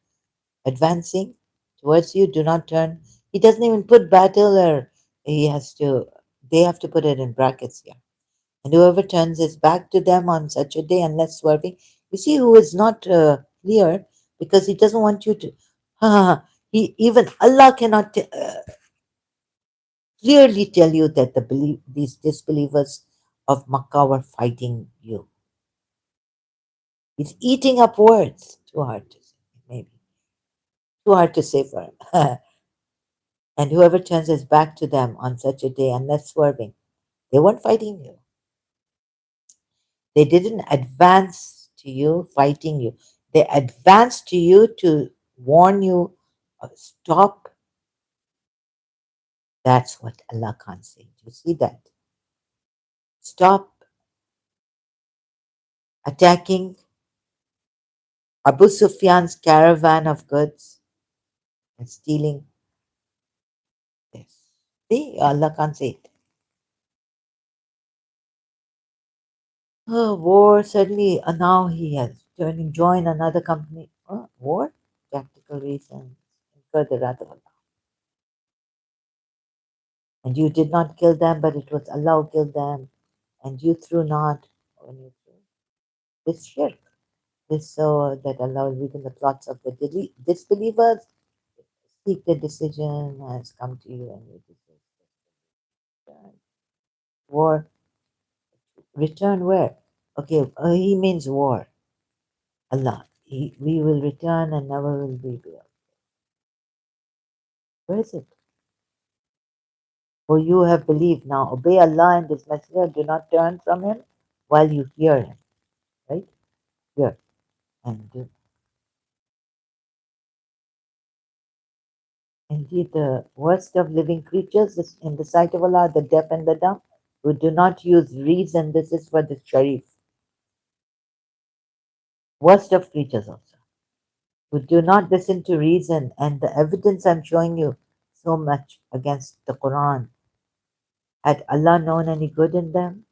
advancing towards you, do not turn. He doesn't even put battle or he has to, they have to put it in brackets here. And whoever turns his back to them on such a day, unless swerving, you see who is not clear because he doesn't want you to. He even Allah cannot clearly tell you that these disbelievers of Makkah were fighting you. He's eating up words. Too hard to say, maybe too hard to say for him. And whoever turns his back to them on such a day, unless swerving, they weren't fighting you. They didn't advance to you, fighting you. They advanced to you to warn you, stop. That's what Allah can't say. Do you see that? Stop attacking Abu Sufyan's caravan of goods and stealing this. See, Allah can't say it. Oh, war, suddenly, now he has joined another company. War? Tactical reasons. Incur the wrath of Allah. And you did not kill them, but it was Allah who killed them, and you threw not when you threw. This shirk, this so that Allah will weaken the plots of the disbelievers. Seek the decision has come to you, and you return. War, return where? Okay, he means war. Allah, we will return and never will be built. Where is it? For you have believed. Now obey Allah and His Messenger. Do not turn from Him while you hear Him. Right? Hear and do. Indeed, the worst of living creatures is in the sight of Allah, the deaf and the dumb, who do not use reason. This is for the Sharif. Worst of creatures also, who do not listen to reason and the evidence I'm showing you so much against the Quran. Had Allah known any good in them?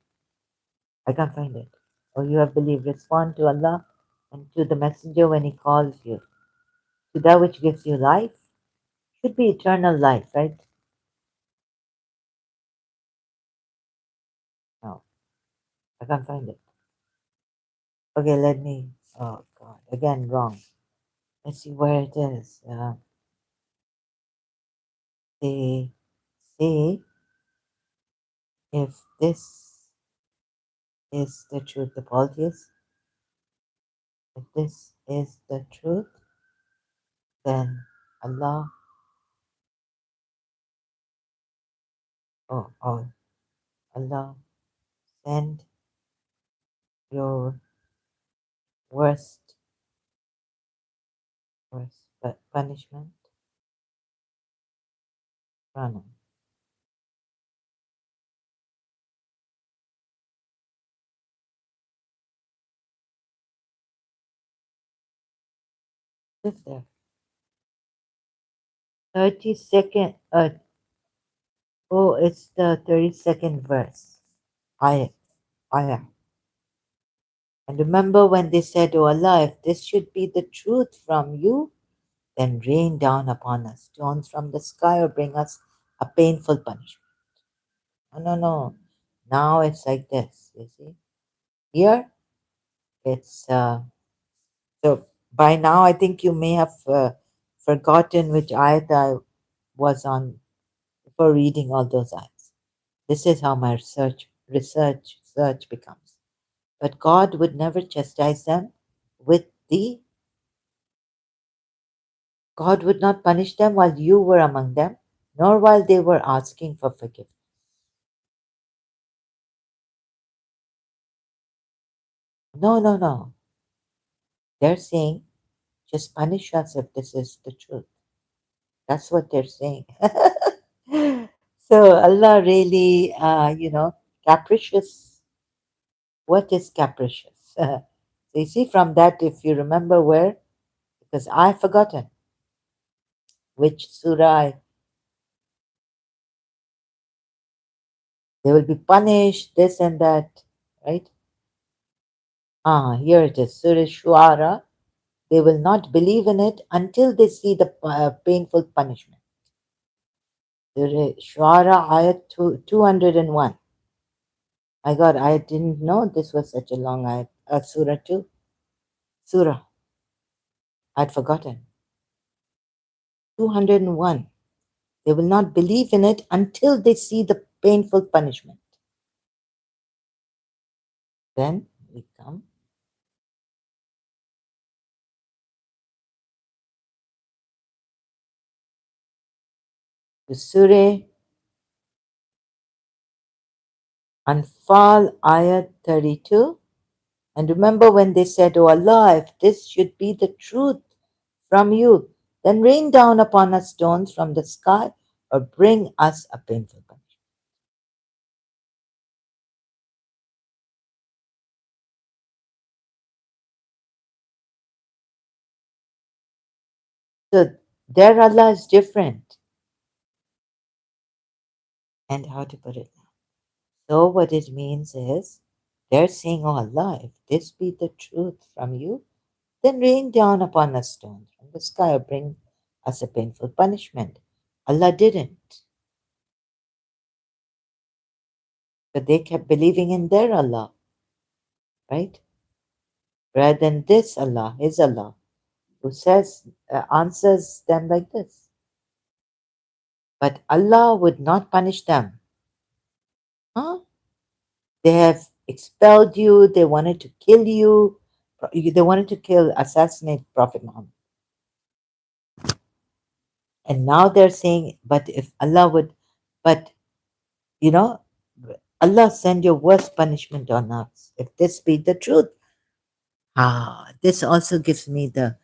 I can't find it. Or you have believed. Respond to Allah and to the Messenger when He calls you. To that which gives you life should be eternal life, right? No, I can't find it. Okay, let me. Oh God, again wrong. Let's see where it is. They say if this is the truth, the polytheist, if this is the truth, then Allah, oh, Allah, send your worst, punishment on him. Sit there. 32nd, oh, it's the 32nd verse. Ayah, ayah. And remember when they said, "O Allah, if this should be the truth from you, then rain down upon us stones from the sky or bring us a painful punishment." No, no, no. Now it's like this, you see. Here, it's, so by now I think you may have forgotten which ayat I was on before reading all those ayats. This is how my search becomes. But God would never chastise them with the God would not punish them while you were among them, nor while they were asking for forgiveness. No, no, no. They're saying, just punish us if this is the truth. That's what they're saying. So Allah really, capricious. What is capricious? So you see from that, if you remember where, because I've forgotten which surah they will be punished, this and that, right? Here it is, Surah Shuara. They will not believe in it until they see the painful punishment. Surah Shuara, ayat 201. My God, I didn't know this was such a long ayat. Surah 2. Surah, I'd forgotten. 201. They will not believe in it until they see the painful punishment. Then we come to Surah Anfal, ayat 32. And remember when they said, "O Allah, if this should be the truth from you, then rain down upon us stones from the sky or bring us a painful punishment." So their Allah is different. And how to put it now? So what it means is they're saying, "Oh Allah, if this be the truth from you, then rain down upon us stones from the sky or bring us a painful punishment." Allah didn't. But they kept believing in their Allah, right? Rather than this Allah, His Allah, who says, answers them like this. But Allah would not punish them. Huh? They have expelled you, they wanted to kill you, they wanted to assassinate Prophet Muhammad. And now they're saying, but if Allah would, but you know, Allah send your worst punishment on us. If this be the truth. This also gives me the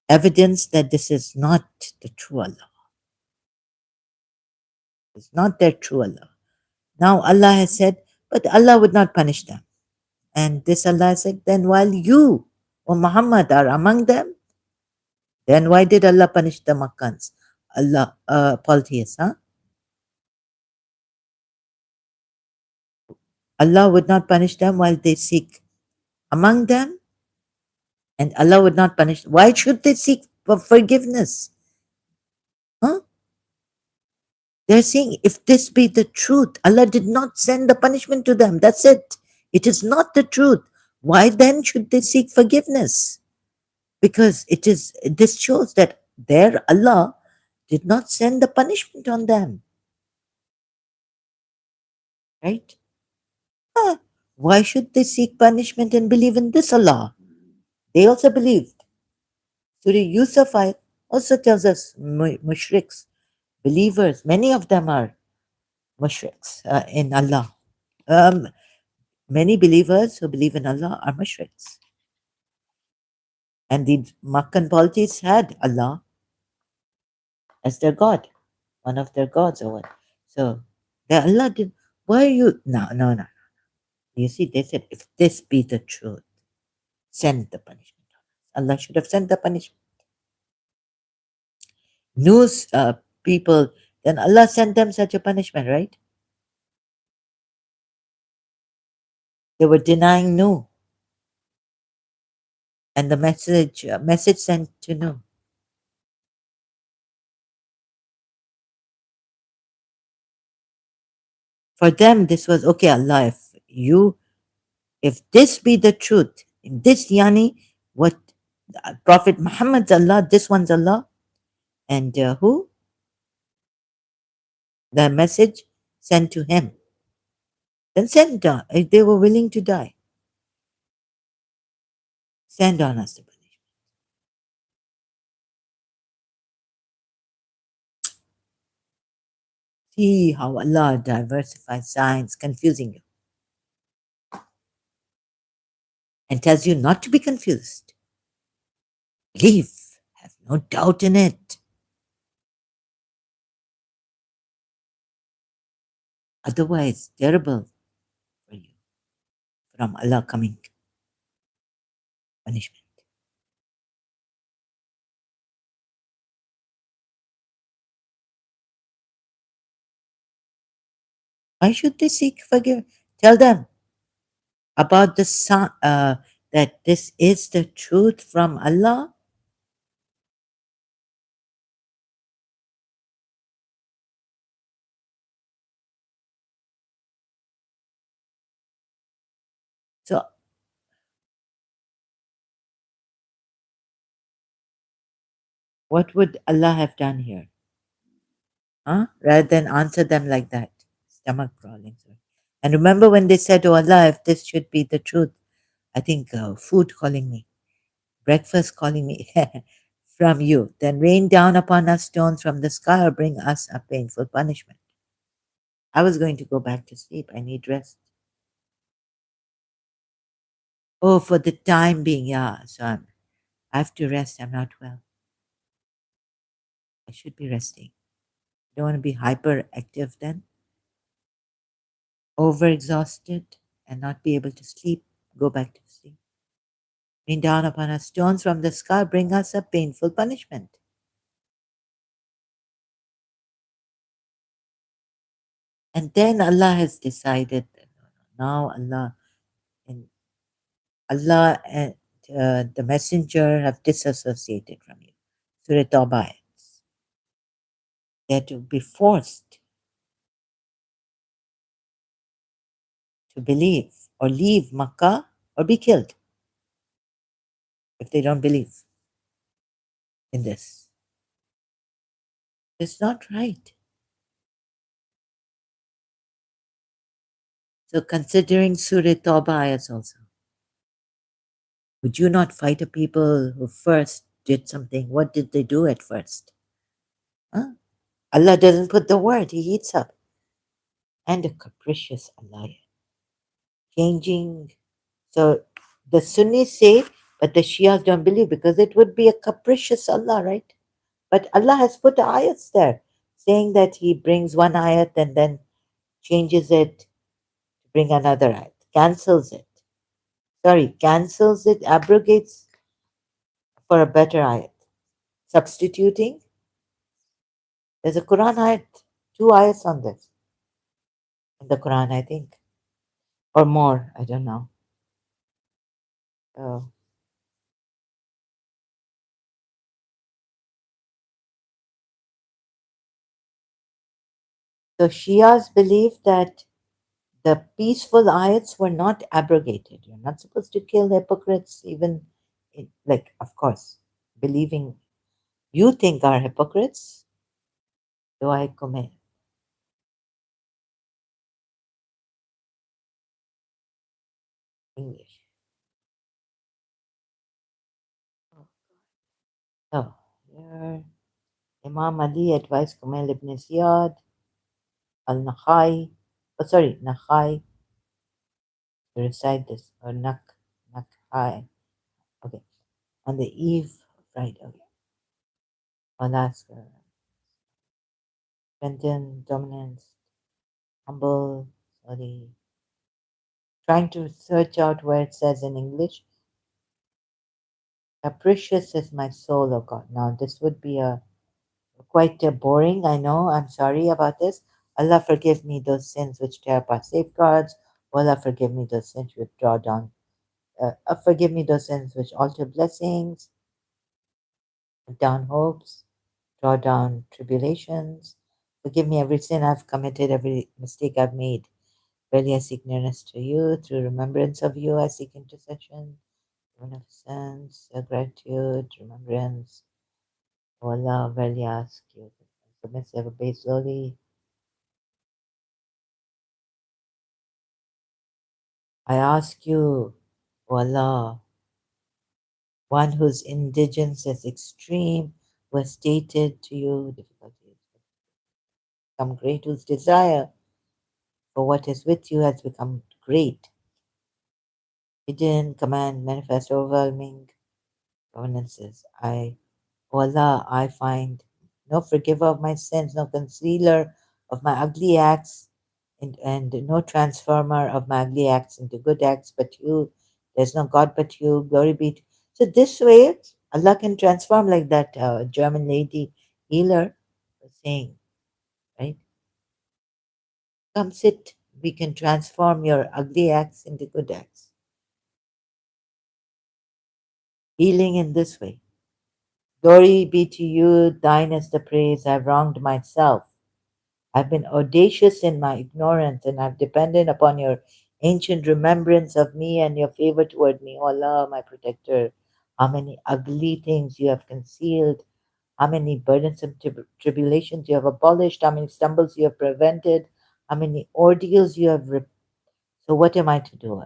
evidence that this is not the true Allah. It's not their true Allah. Now Allah has said, but Allah would not punish them. And this Allah said, then while you, O Muhammad, are among them, then why did Allah punish the Makkans? Allah, polytheists, huh? Allah would not punish them while they seek among them, and Allah would not punish. Why should they seek for forgiveness? Huh? They're saying, if this be the truth, Allah did not send the punishment to them. That's it. It is not the truth. Why then should they seek forgiveness? Because this shows that their Allah did not send the punishment on them, right? Ah, why should they seek punishment and believe in this Allah? They also believed. Surah Yusuf also tells us mushriks, believers, many of them are mushriks in Allah. Um, Many believers who believe in Allah are mushriks. And the Makkan polities had Allah as their God, one of their gods or what. So the Allah did. Why are you? No, no, no. You see, they said, if this be the truth, send the punishment. Allah should have sent the punishment. News people, then Allah sent them such a punishment, right? They were denying Nuh and the message sent to Nuh. For them, this was okay, Allah. If this be the truth, if this yani, what Prophet Muhammad's Allah, this one's Allah, and who the message sent to him, then send down. If they were willing to die, send on us the punishment. See how Allah diversifies signs, confusing you, and tells you not to be confused. Believe, have no doubt in it. Otherwise, terrible for you from Allah coming punishment. Why should they seek forgiveness? Tell them about the son, that this is the truth from Allah. So, what would Allah have done here? Huh? Rather than answer them like that, stomach crawling. Sorry. And remember when they said, "Oh Allah, if this should be the truth," I think food calling me, breakfast calling me from you, then rain down upon us stones from the sky or bring us a painful punishment. I was going to go back to sleep. I need rest. Oh, for the time being, yeah. So I have to rest. I'm not well. I should be resting. Don't want to be hyperactive then, overexhausted, and not be able to sleep. Go back to sleep. Rain down upon us stones from the sky, bring us a painful punishment. And then Allah has decided that now and Allah and the messenger have disassociated from you. Surah Tawbah. They're to be forced to believe or leave Makkah or be killed if they don't believe in this. It's not right. So considering Surah Tawbah ayats also, would you not fight a people who first did something? What did they do at first? Huh? Allah doesn't put the word, He heats up. And a capricious Allah. Changing. So the Sunnis say, but the Shias don't believe because it would be a capricious Allah, right? But Allah has put ayats there saying that He brings one ayat and then changes it to bring another ayat, cancels it. Sorry, cancels it, abrogates for a better ayat. Substituting. There's a Quran ayat, two ayats on this in the Quran, I think, or more. I don't know. So, so Shias believe that The peaceful ayats were not abrogated. You're not supposed to kill hypocrites, even like, of course, believing you think are hypocrites. Do I commit English? So, here, Imam Ali advised Kumail ibn Ziyad al-Nakhai, oh, sorry, Nakhai, to recite this, or Nakhai, okay, on the eve of Friday, okay, Alaska, strengthen, dominance, humble, sorry, trying to search out where it says in English, capricious is my soul, O God. Now, this would be a quite boring, I know. I'm sorry about this. Allah forgive me those sins which tear apart safeguards. Allah forgive me those sins which draw down. Forgive me those sins which alter blessings, down hopes, draw down tribulations. Forgive me every sin I've committed, every mistake I've made. Really, I seek nearness to you. Through remembrance of you, I seek intercession, beneficence, gratitude, remembrance. O Allah, verily ask you, submissive, obey slowly. I ask you, O Allah, one whose indigence is extreme, who has stated to you difficulties become great, whose desire for what is with you has become great. Hidden, command, manifest, overwhelming governances. O Allah, I find no forgiver of my sins, no concealer of my ugly acts, and no transformer of my ugly acts into good acts but you. There's no God but you. Glory be to. So this way, Allah can transform, like that German lady healer was saying, right? Come sit. We can transform your ugly acts into good acts. Healing in this way. Glory be to you. Thine is the praise. I've wronged myself. I've been audacious in my ignorance, and I've depended upon your ancient remembrance of me and your favor toward me. O Allah, my protector, how many ugly things you have concealed, how many burdensome tribulations you have abolished, how many stumbles you have prevented, how many ordeals you have. So, what am I to do?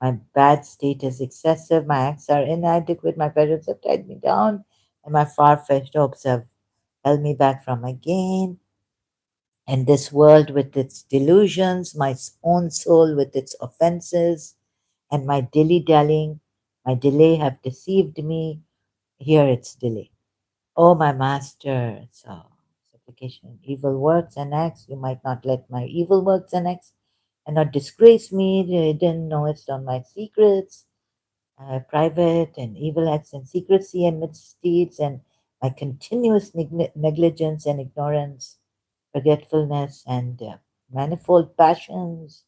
My bad state is excessive, my acts are inadequate, my fetters have tied me down, and my far fetched hopes have held me back from my gain. And this world with its delusions, my own soul with its offenses, and my dilly dallying, my delay have deceived me. Here it's delay. Oh, my master, so supplication, evil works and acts, you might not let my evil works and acts and not disgrace me. You didn't know it's on my secrets, private and evil acts and secrecy and misdeeds, and my continuous negligence and ignorance, forgetfulness, and manifold passions,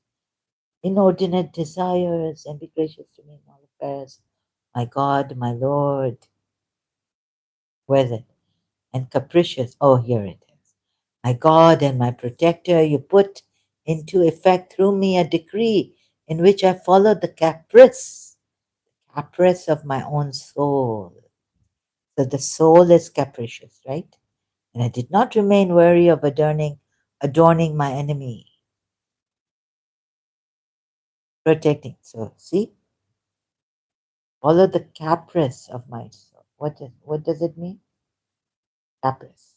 inordinate desires, and be gracious to me in all affairs. My God, my Lord, where is it? And capricious. Oh, here it is. My God and my protector, you put into effect through me a decree in which I followed the caprice of my own soul. So the soul is capricious, right? And I did not remain weary of adorning my enemy, protecting. So see, follow the caprice of my soul. What does it mean? Caprice.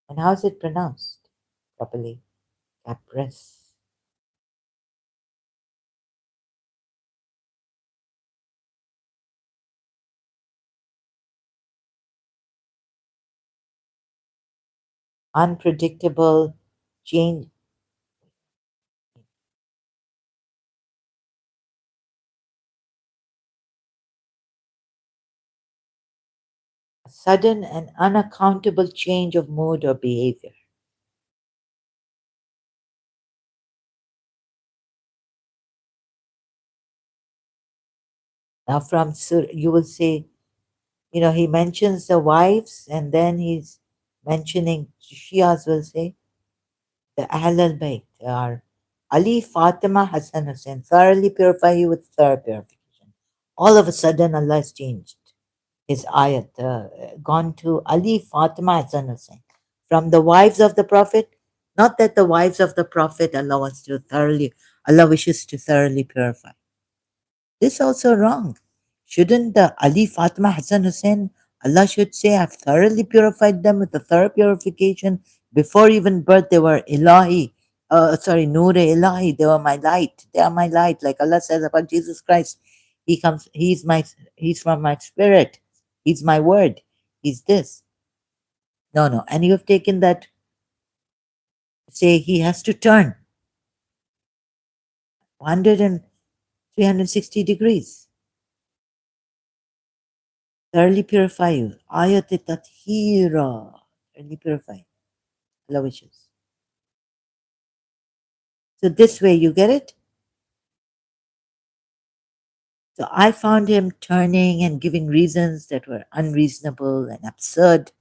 And how is it pronounced properly? Caprice. Unpredictable change, a sudden and unaccountable change of mood or behavior. Now, you will say, he mentions the wives, and then he's mentioning, Shias will say, the Ahl al Bayt are Ali, Fatima, Hassan, Hussein, thoroughly purify you with thorough purification. All of a sudden, Allah has changed his ayat, gone to Ali, Fatima, Hassan, Hussein. From the wives of the Prophet, not that the wives of the Prophet Allah wishes to thoroughly purify. This also wrong. Shouldn't the Ali, Fatima, Hassan, Hussein, Allah should say, I've thoroughly purified them with a thorough purification. Before even birth, they were Ilahi, Noor Ilahi, they were my light. They are my light. Like Allah says about Jesus Christ. He's from my spirit. He's my word. He's this. No, no. And you have taken that, say he has to turn 100 and 360 degrees. Thoroughly purify you. Ayat tathira. Thoroughly purify. Allah wishes. So this way you get it? So I found him turning and giving reasons that were unreasonable and absurd,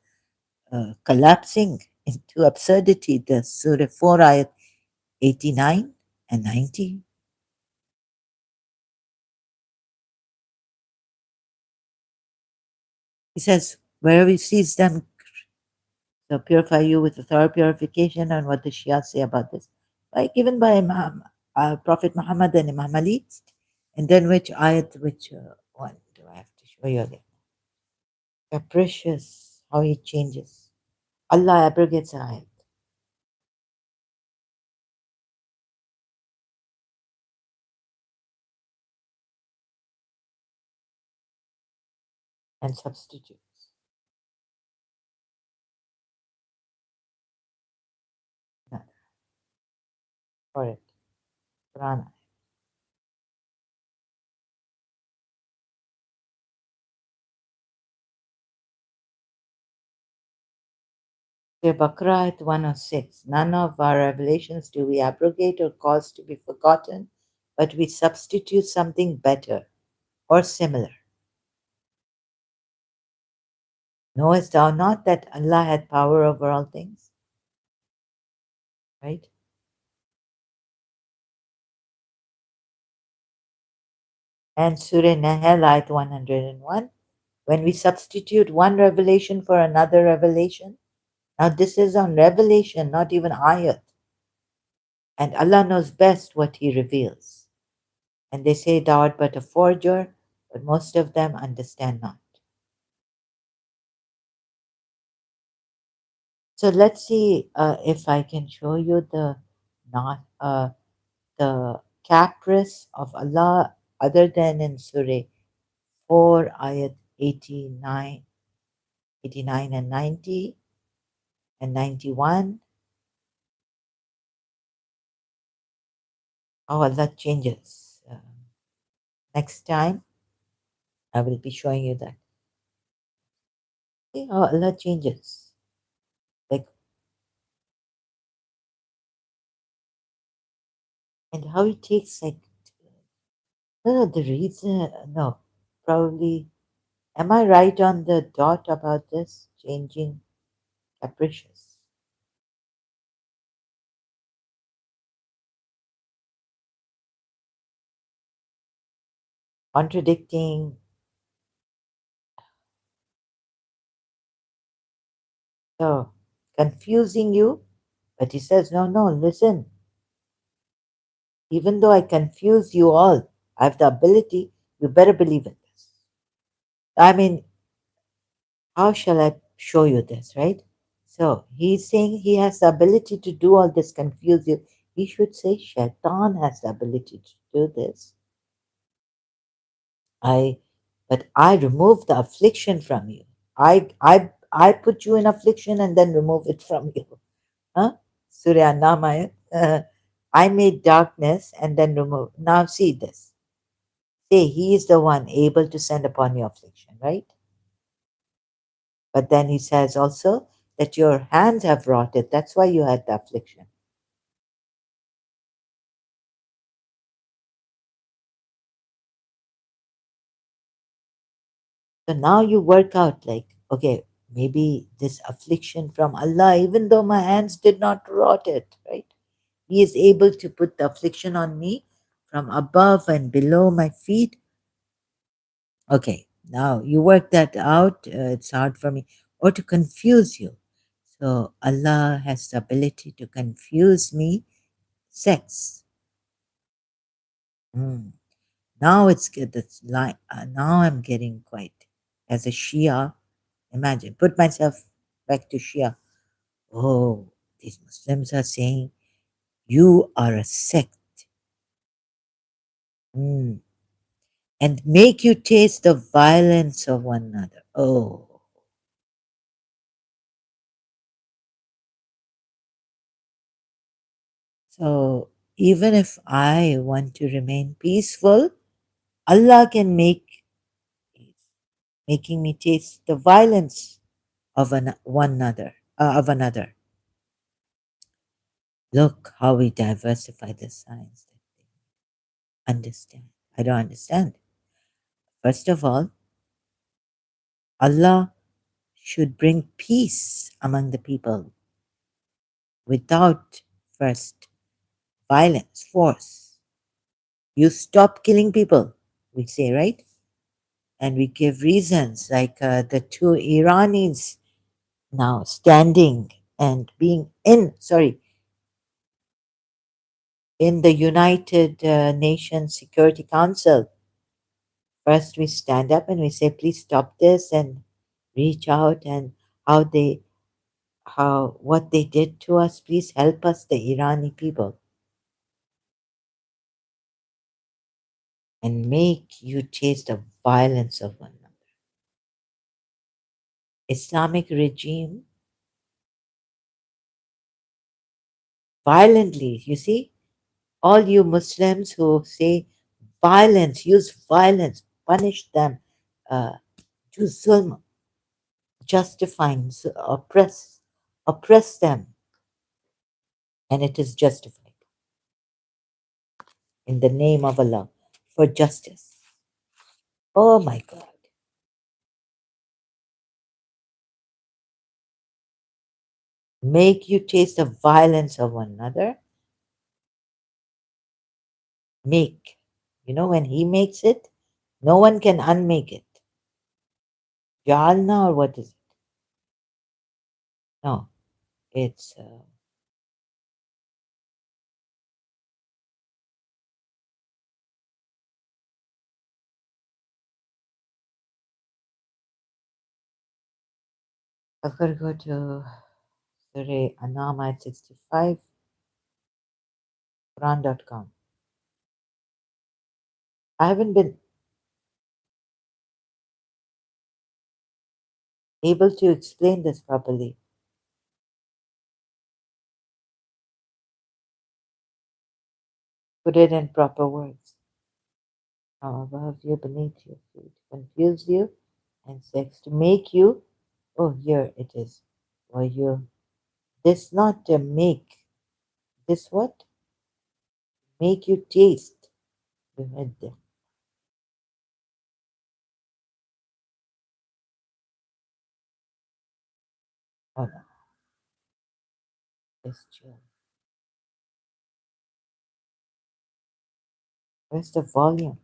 collapsing into absurdity. The Surah 4 ayat 89 and 90. He says, wherever he sees them, so purify you with a thorough purification. And what the Shia say about this? Given by Imam, Prophet Muhammad and Imam Ali. And then which ayat, which one do I have to show you again? Capricious, how he changes. Allah abrogates ayat and substitutes. No, for it. Quran. Surah Baqarah ayat 106. None of our revelations do we abrogate or cause to be forgotten, but we substitute something better or similar. Knowest thou not that Allah had power over all things? Right? And Surah Nahl ayat 101. When we substitute one revelation for another revelation, now this is on revelation, not even ayat. And Allah knows best what He reveals. And they say, thou art but a forger, but most of them understand not. So let's see if I can show you not the caprice of Allah other than in Surah 4, ayat 89 and 90 and 91. How Allah changes. Next time, I will be showing you that. See how Allah changes. Like, and how He takes, like, no, the reason, no, probably, am I right on the dot about this? Changing, capricious, contradicting. So, confusing you. But He says, no, no, listen. Even though I confuse you all, I have the ability, you better believe in this. I mean, how shall I show you this, right? So he's saying he has the ability to do all this, confuse you. He should say Shaitan has the ability to do this. I but I remove the affliction from you. I put you in affliction and then remove it from you. Huh? Surya Namaya. I made darkness and then remove. Now see this. Say he is the one able to send upon you affliction, right? But then he says also that your hands have rotted. That's why you had the affliction. So now you work out like, okay, maybe this affliction from Allah, even though my hands did not rot it, right? He is able to put the affliction on me from above and below my feet. Okay, now you work that out. It's hard for me. Or to confuse you. So Allah has the ability to confuse me. Sex. Mm. Now it's good. That's like now I'm getting quite as a Shia. Imagine, put myself back to Shia. Oh, these Muslims are saying you are a sect. Mm. And make you taste the violence of one another. Oh, so even if I want to remain peaceful, Allah can make making me taste the violence of one another of another. Look how we diversify the science. Understand? I don't understand. First of all, Allah should bring peace among the people without first violence, force. You stop killing people, we say, right? And we give reasons like the two Iranis now standing and being in the United Nations Security Council. First, we stand up and we say, please stop this and reach out and how they, how, what they did to us. Please help us, the Irani people, and make you taste the violence of one another. Islamic regime violently, you see, all you Muslims who say violence, use violence, punish them, uh, do zulm, justifying, oppress them, and it is justified in the name of Allah for justice. Oh my God. Make you taste the violence of one another. Make. You know, when He makes it, no one can unmake it. Jalna or what is it? No, it's. I've got to go to Surah Anam at 65, Quran.com. I haven't been able to explain this properly. Put it in proper words. From above you, beneath your feet. Confuse you and sex to make you. Oh, here it is. Or you. This not make. This what? Make you taste. You heard them. Oh no. Just chill. Where's the volume?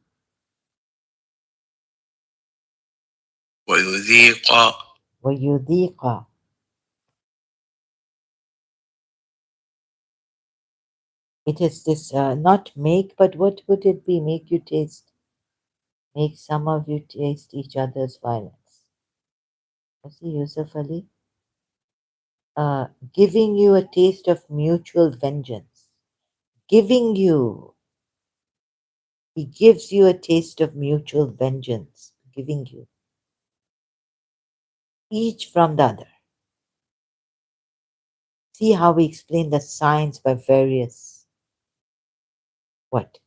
ويذيق. ويذيق. It is this not make, but what would it be? Make you taste. Make some of you taste each other's violence. Was he Yusuf Ali? Giving you a taste of mutual vengeance. Giving you. He gives you a taste of mutual vengeance. Giving you. Each from the other. See how we explain the signs by various what?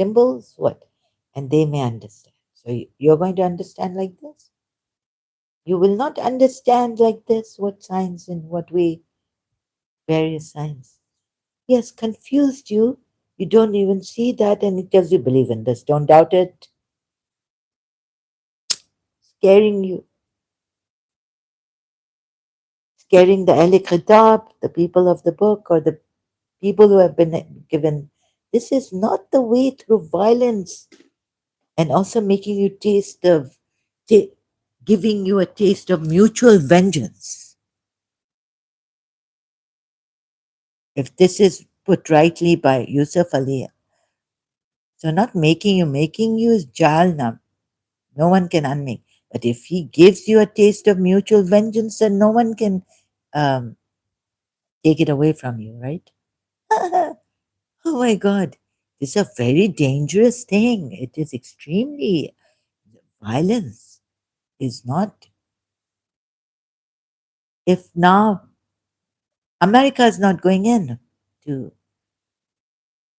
Symbols? What? And they may understand. So you're going to understand like this? You will not understand like this what signs in what way, various signs. He has confused you. You don't even see that, and he tells you, believe in this. Don't doubt it. Scaring you, scaring the Ahli Kitab, the people of the book, or the people who have been given. This is not the way through violence, and also making you taste of, ta- giving you a taste of mutual vengeance. If this is put rightly by Yusuf Ali, so not making you is jalna. No one can unmake. But if he gives you a taste of mutual vengeance, then no one can um, take it away from you, right? Oh my God. This is a very dangerous thing. It is extremely violence is not. If now America is not going in to,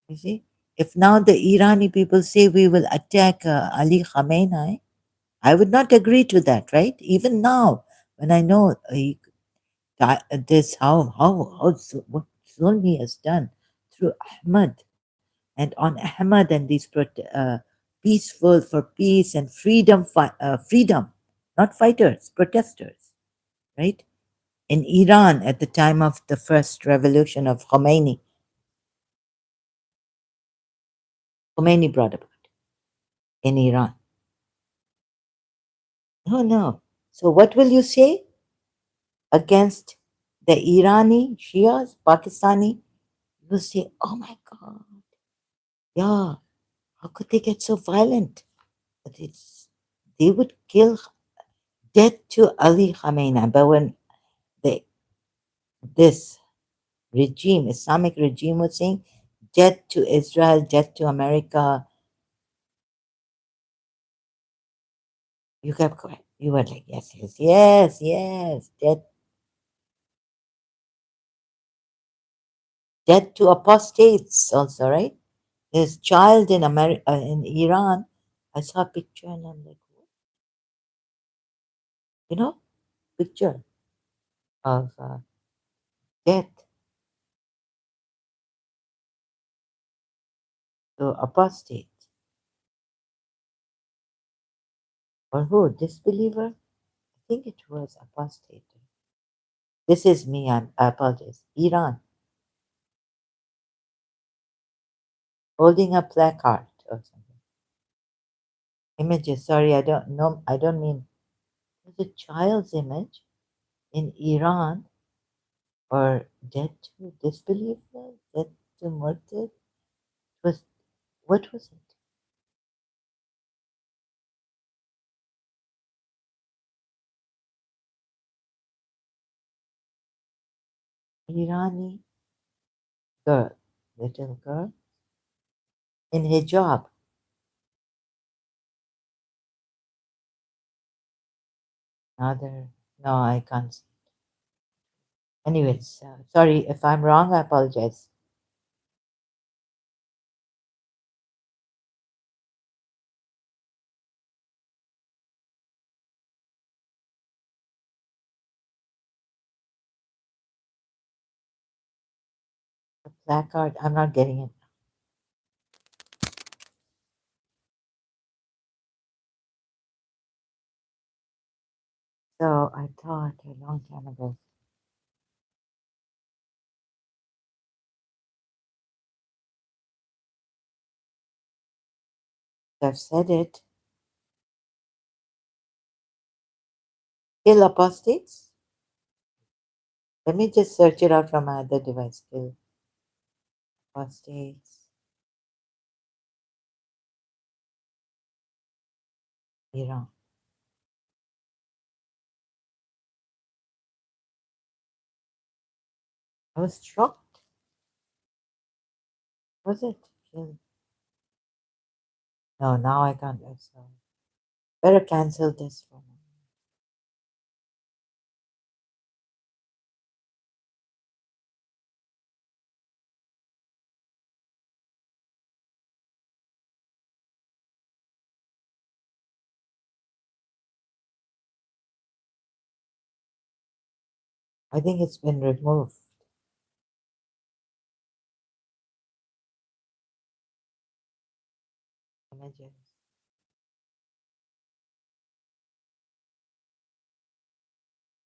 you see, if now the Irani people say we will attack Ali Khamenei, I would not agree to that, right? Even now, when I know this, what Zulmi has done through Ahmad and on Ahmad and these peaceful for peace and freedom, freedom, not fighters, protesters, right? In Iran at the time of the first revolution of Khomeini, Khomeini brought about in Iran. No, no. So what will you say against the Irani Shias, Pakistani? You will say, oh my God, yeah, how could they get so violent? But they would kill death to Ali Khamenei. But when the, this regime, Islamic regime, was saying death to Israel, death to America, you kept quiet. You were like, yes, yes, yes, yes, death to apostates also, right? There's child in America, in Iran. I saw a picture and I'm like, what? You know, picture of death to apostate. Or who? Disbeliever? I think it was apostate. This is me, I apologize. Iran, holding a placard or something. Images, sorry, I don't know, I don't mean. There's a child's image in Iran or dead to disbeliever, dead to murder. Was, what was it? Irani girl, little girl in hijab. Another, no, I can't see. Anyways, sorry if I'm wrong, I apologize. The placard, I'm not getting it. So I thought a long time ago, I've said it, kill apostates. Let me just search it out from my other device. Kill apostates, Iran. I was shocked. Was it? Kill? No, now I can't. So better cancel this for now. I think it's been removed. Images.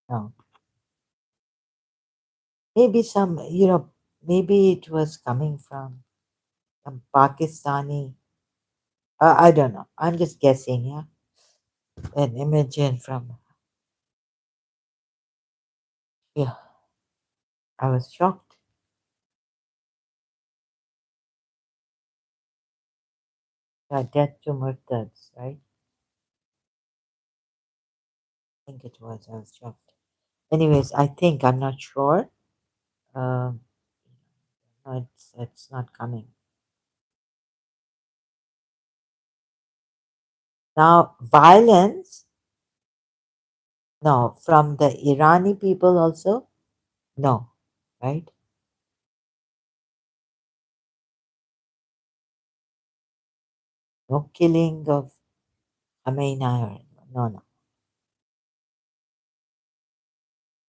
No. Maybe some, Maybe it was coming from some Pakistani. I don't know. I'm just guessing. Yeah, an image in from. Yeah, I was shocked. Death to murtads, right? I think it was. I was shocked. Anyways, I think I'm not sure. Um, no, it's not coming now. Violence. No, from the Irani people also. No, right? No killing of Khamenei. No, no,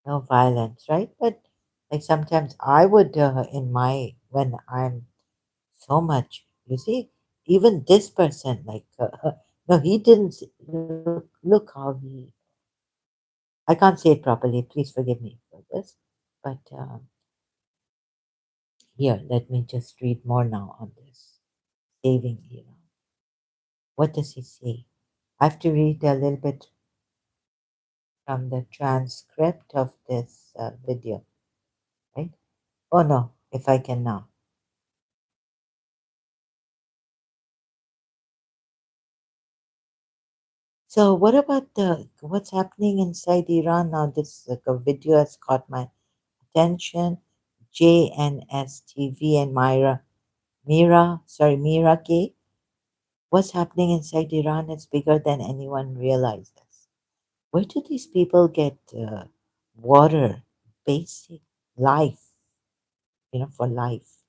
no violence, right? But like sometimes I would, in my when I'm so much, you see, even this person, like, no, he didn't. Look how he. I can't say it properly. Please forgive me for this. But here, let me just read more now on this saving Iran. What does he say? I have to read a little bit from the transcript of this video, right? Oh no, if I can now. So what about the what's happening inside Iran now? This like a video has caught my attention. JNS TV and Mira K. What's happening inside Iran is bigger than anyone realizes. Where do these people get water, basic life, for life?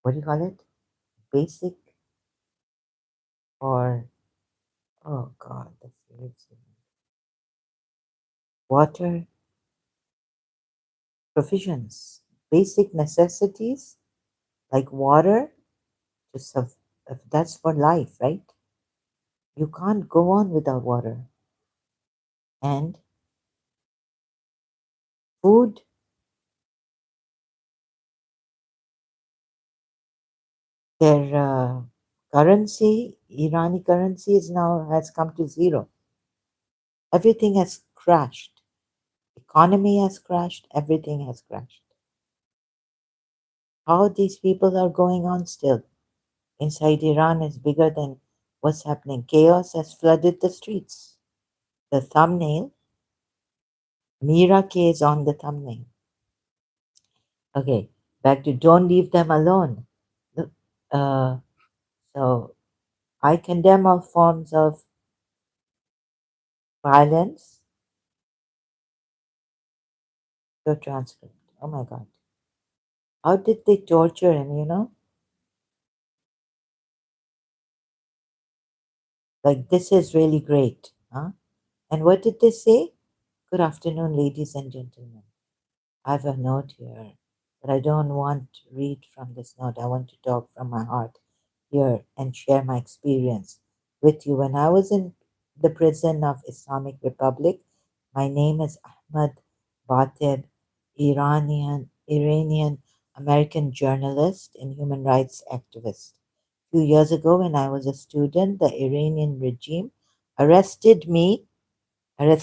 What do you call it? Basic or oh God, the foods. Water provisions, basic necessities like water to that's for life, right? You can't go on without water and food. Their currency, Irani currency, is now has come to zero. Everything has crashed. Economy has crashed. Everything has crashed. How these people are going on still inside Iran is bigger than what's happening. Chaos has flooded the streets. The thumbnail, Mira K is on the thumbnail. Okay, back to don't leave them alone. Look, so I condemn all forms of violence. Your transcript. Oh my God. How did they torture him? Like, this is really great. Huh? And what did they say? Good afternoon, ladies and gentlemen. I have a note here, but I don't want to read from this note. I want to talk from my heart here and share my experience with you. When I was in the prison of Islamic Republic, my name is Ahmad Batib, Iranian American journalist and human rights activist. A few years ago, when I was a student, the Iranian regime arrested me, and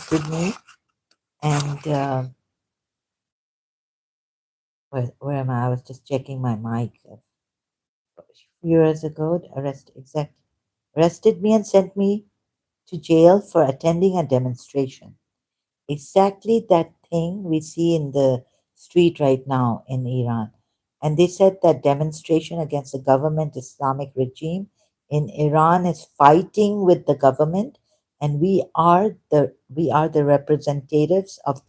where am I? I was just checking my mic. A few years ago, arrested me and sent me to jail for attending a demonstration. Exactly that thing we see in the street right now in Iran. And they said that demonstration against the government Islamic regime in Iran is fighting with the government, and we are the representatives of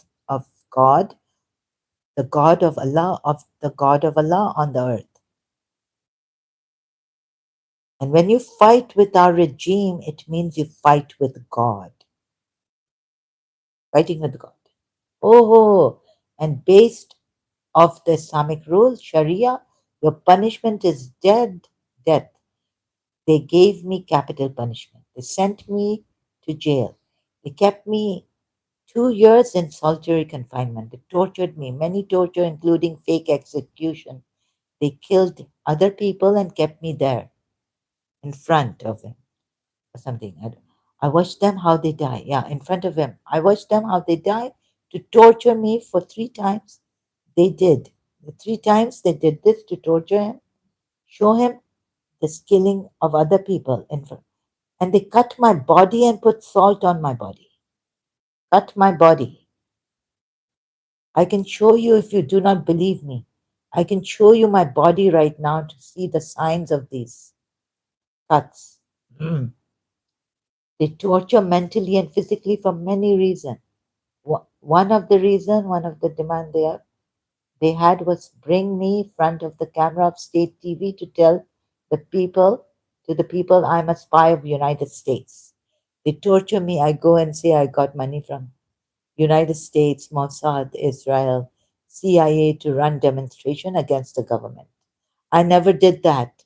God, the God of Allah on the earth. And when you fight with our regime, it means you fight with God, fighting with God. Oh, and based of the Islamic rule, Sharia, your punishment is death. They gave me capital punishment. They sent me to jail. They kept me 2 years in solitary confinement. They tortured me, many torture, including fake execution. They killed other people and kept me there in front of him or something. I watched them how they die. Yeah, in front of him. I watched them how they die to torture me for 3 times. They did. The 3 times they did this to torture him, show him the killing of other people in front. And they cut my body and put salt on my body. Cut my body. I can show you if you do not believe me. I can show you my body right now to see the signs of these cuts. Mm. They torture mentally and physically for many reasons. One of the reason, one of the demand they had was bring me front of the camera of state TV to tell the people to the people I'm a spy of the United States. They torture me. I go and say I got money from United States, Mossad, Israel, CIA to run demonstration against the government. I never did that.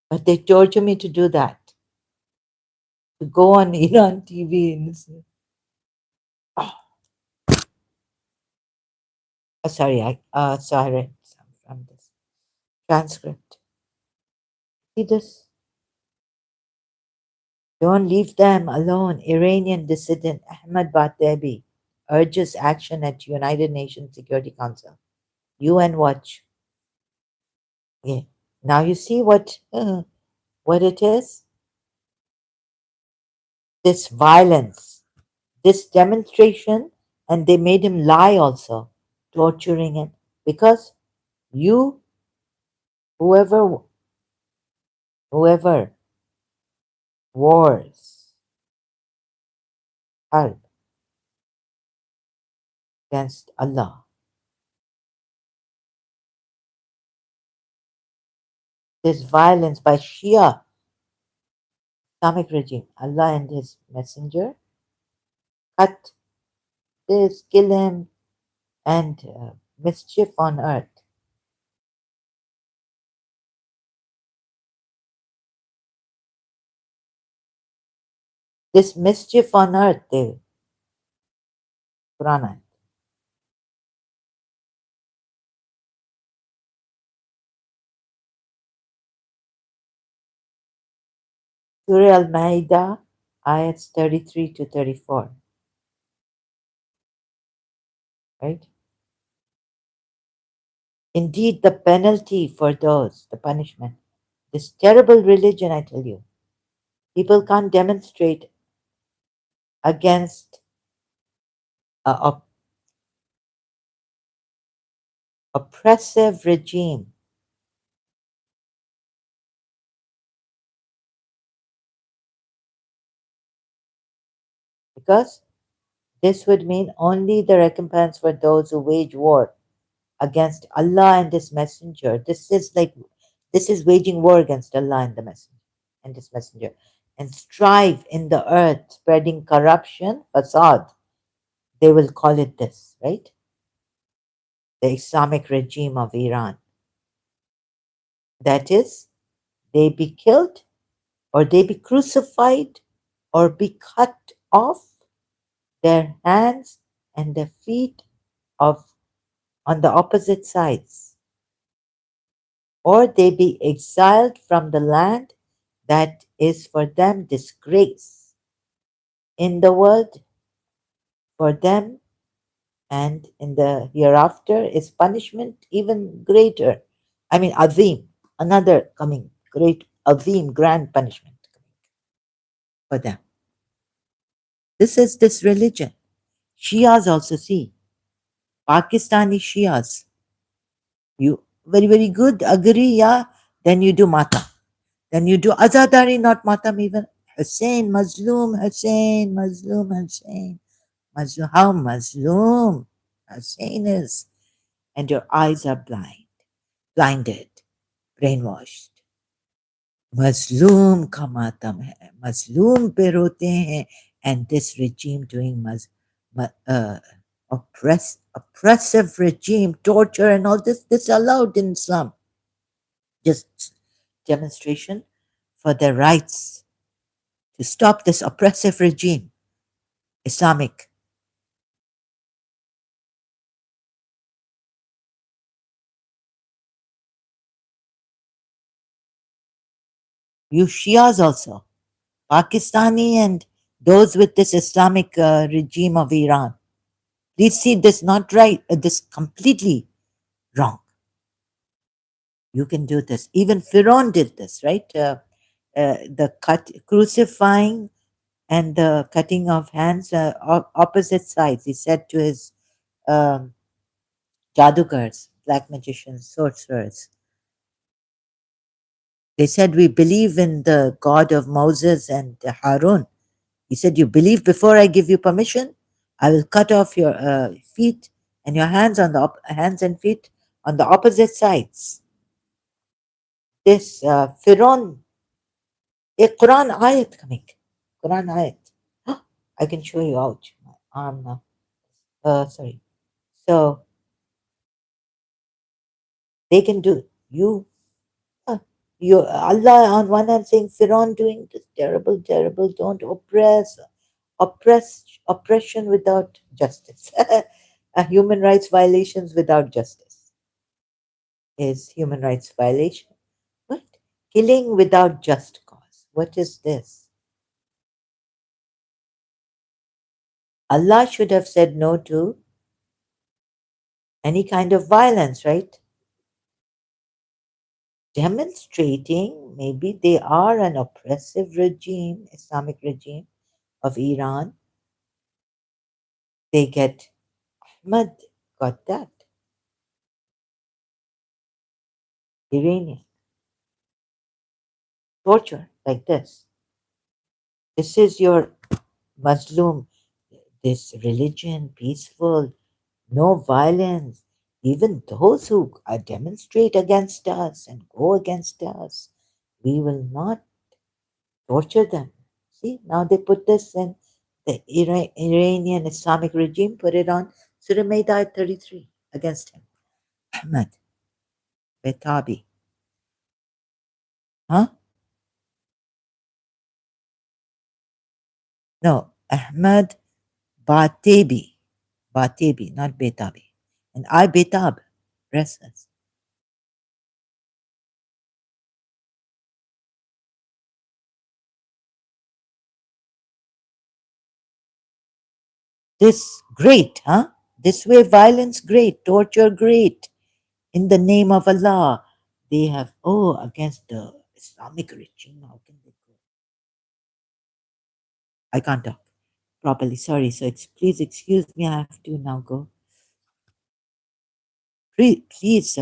But they torture me to do that. To go on Iran TV and say, oh, sorry, I read some from this transcript. See this? Don't leave them alone. Iranian dissident Ahmad Batebi urges action at United Nations Security Council. UN watch. Yeah. Now you see what it is? This violence, this demonstration, and they made him lie also, torturing him because you, whoever, whoever wars harb against Allah, this violence by Shia Islamic regime, Allah and His Messenger cut this, kill him, and mischief on earth. This mischief on earth, the Quran. Surah Al Ma'idah, ayats 33 to 34. Right? Indeed, the penalty for those, the punishment, this terrible religion, I tell you, people can't demonstrate against a oppressive regime because this would mean only the recompense for those who wage war against Allah and His Messenger. This is waging war against Allah and the Messenger and His Messenger, and strive in the earth, spreading corruption, fasad. They will call it this, right? The Islamic regime of Iran. That is, they be killed, or they be crucified, or be cut off their hands and their feet of on the opposite sides, or they be exiled from the land that is for them disgrace in the world for them, and in the hereafter is punishment even greater. I mean, Azim, another coming great, Azim, grand punishment for them. This is this religion. Shias also see. Pakistani Shias. You very, very good, agree, yeah. Then you do Mata. Then you do Azadari, not Matam even. Hussein, Mazlum, Hussein, Mazlum, Hussein. Mazlum, how Mazlum Hussein is. And your eyes are blinded, brainwashed. मजलूम का मातम है मजलूम पे रोते हैं and this regime doing oppressive regime torture and all this allowed in Islam, just demonstration for their rights to stop this oppressive regime, Islamic. You Shias also, Pakistani and those with this Islamic regime of Iran. Please see this not right, this completely wrong. You can do this. Even Firon did this, right? The crucifying and the cutting of hands, opposite sides. He said to his um, jadugars, black magicians, sorcerers, they said, "We believe in the God of Moses and Harun." He said, "You believe before I give you permission? I will cut off your feet and your hands on the hands and feet on the opposite sides." This Firon, a Quran ayat coming. Quran ayat. I can show you out my arm now. Sorry. So they can do it. Uh, you Allah on one hand saying Firon doing this terrible, terrible. Don't oppression without justice. Human rights violations without justice is human rights violation. What? Killing without just cause. What is this? Allah should have said no to any kind of violence, right? Demonstrating maybe they are an oppressive regime, Islamic regime of Iran. They get Ahmad got that. Iranian torture like this. This is your Muslim, this religion, peaceful, no violence. Even those who demonstrate against us and go against us, we will not torture them. See, now they put this in the Iranian Islamic regime, put it on Surah Maida 33 against him. Ahmad Betabi. Huh? No, Ahmad Batebi. Batebi, not Betabi. And I Betab, restless. This great, huh? This way violence great, torture great. In the name of Allah, they have, oh, against the Islamic regime. How can they go? I can't talk properly. Sorry. So please excuse me. I have to now go. Please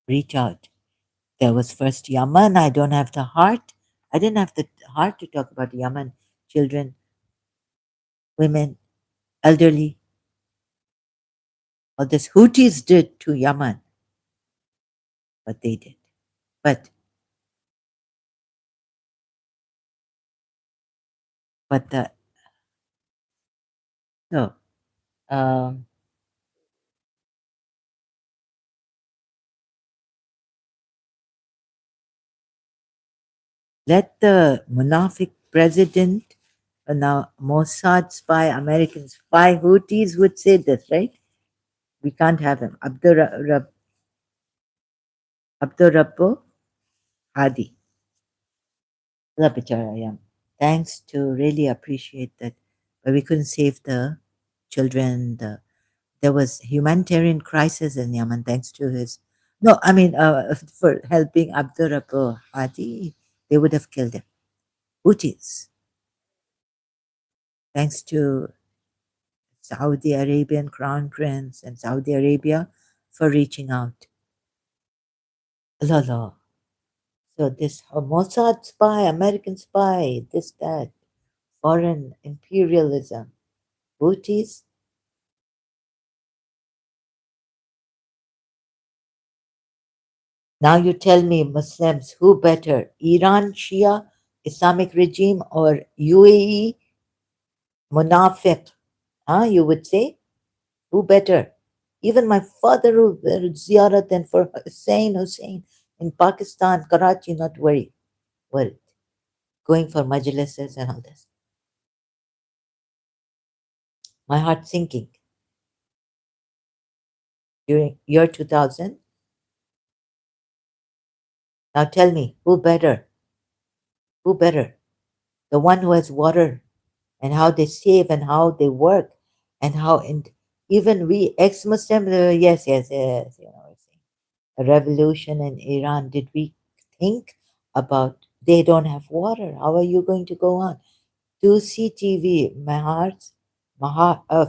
reach out. There was first Yemen. I don't have the heart. I didn't have the heart to talk about Yemen. Children, women, elderly. All this Houthis did to Yemen, but they did. But the so um, let the Munafiq president, now Mossad spy, American spy, Houthis would say this, right? We can't have him. Abdurrabbo Hadi. La bichara, yeah. Thanks to really appreciate that, but we couldn't save the children. There was humanitarian crisis in Yemen thanks to his. No, I mean for helping Abdurrabbo Hadi, they would have killed him. Houthis, thanks to Saudi Arabian Crown Prince and Saudi Arabia for reaching out. La la. So this Mossad spy, American spy, this, that, foreign imperialism. Houthis. Now you tell me, Muslims, who better, Iran Shia Islamic regime or UAE Munafiq? Huh, you would say? Who better? Even my father who ziyarat and for Hussein in Pakistan, Karachi, not worry. What? Going for majlises and all this. My heart sinking. During year 2000. Now tell me, who better? Who better? The one who has water and how they save and how they work and how even we ex-Muslim, yes, yes, yes, a revolution in Iran. Did we think about they don't have water? How are you going to go on? To see TV,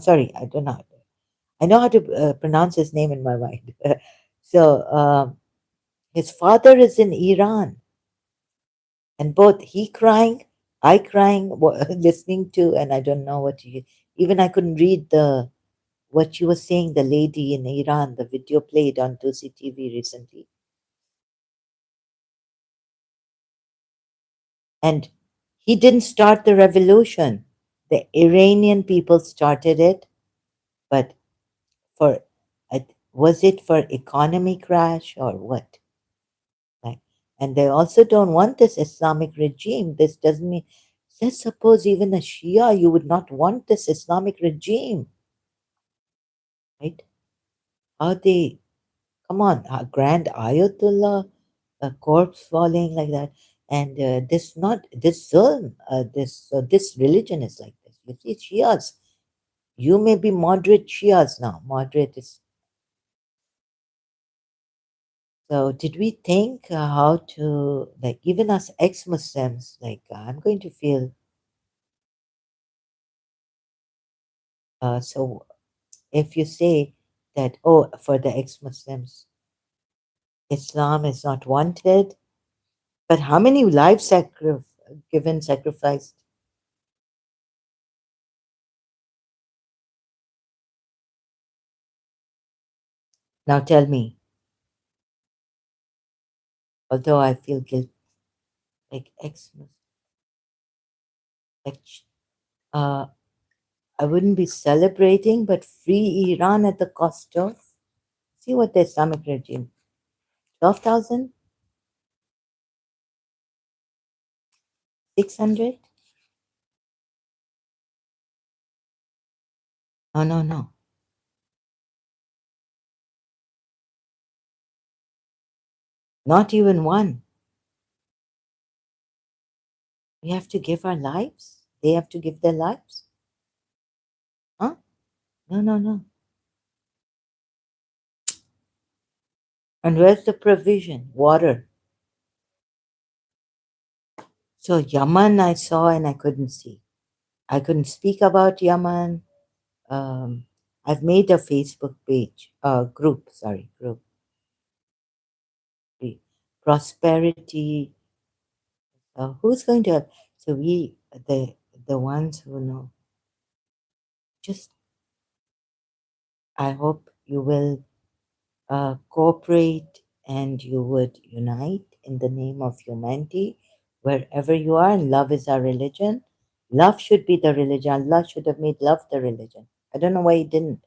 sorry, I don't know. I know how to pronounce his name in my mind. So his father is in Iran, and both he crying, I crying, listening to, and I don't know what you. Even I couldn't read the what you were saying. The lady in Iran, the video played on 2CTV recently, and he didn't start the revolution. The Iranian people started it, but for was it for economy crash or what? Like, and they also don't want this Islamic regime. This doesn't mean. Let's suppose even a Shia, you would not want this Islamic regime, right? How they come on, a grand Ayatollah, a corpse falling like that, and this not this zulm, this religion is like this. You see, Shias, you may be moderate Shias now. Moderate is so. Did we think how to like even us ex-Muslims? Like I'm going to feel so if you say that oh for the ex-Muslims, Islam is not wanted, but how many lives given sacrificed? Now tell me, although I feel guilt, like Xmas, like uh, I wouldn't be celebrating, but free Iran at the cost of, see what the Islamic regime, 12,600? No, no, no, not even one. We have to give our lives. They have to give their lives. Huh? No, no, no. And where's the provision? Water. So Yaman I saw and I couldn't see. I couldn't speak about Yaman. Um, I've made a Facebook page, group, sorry, group, prosperity. Who's going to help? So we, the ones who know, just I hope you will cooperate and you would unite in the name of humanity wherever you are. And love is our religion. Love should be the religion. Allah should have made love the religion. I don't know why He didn't.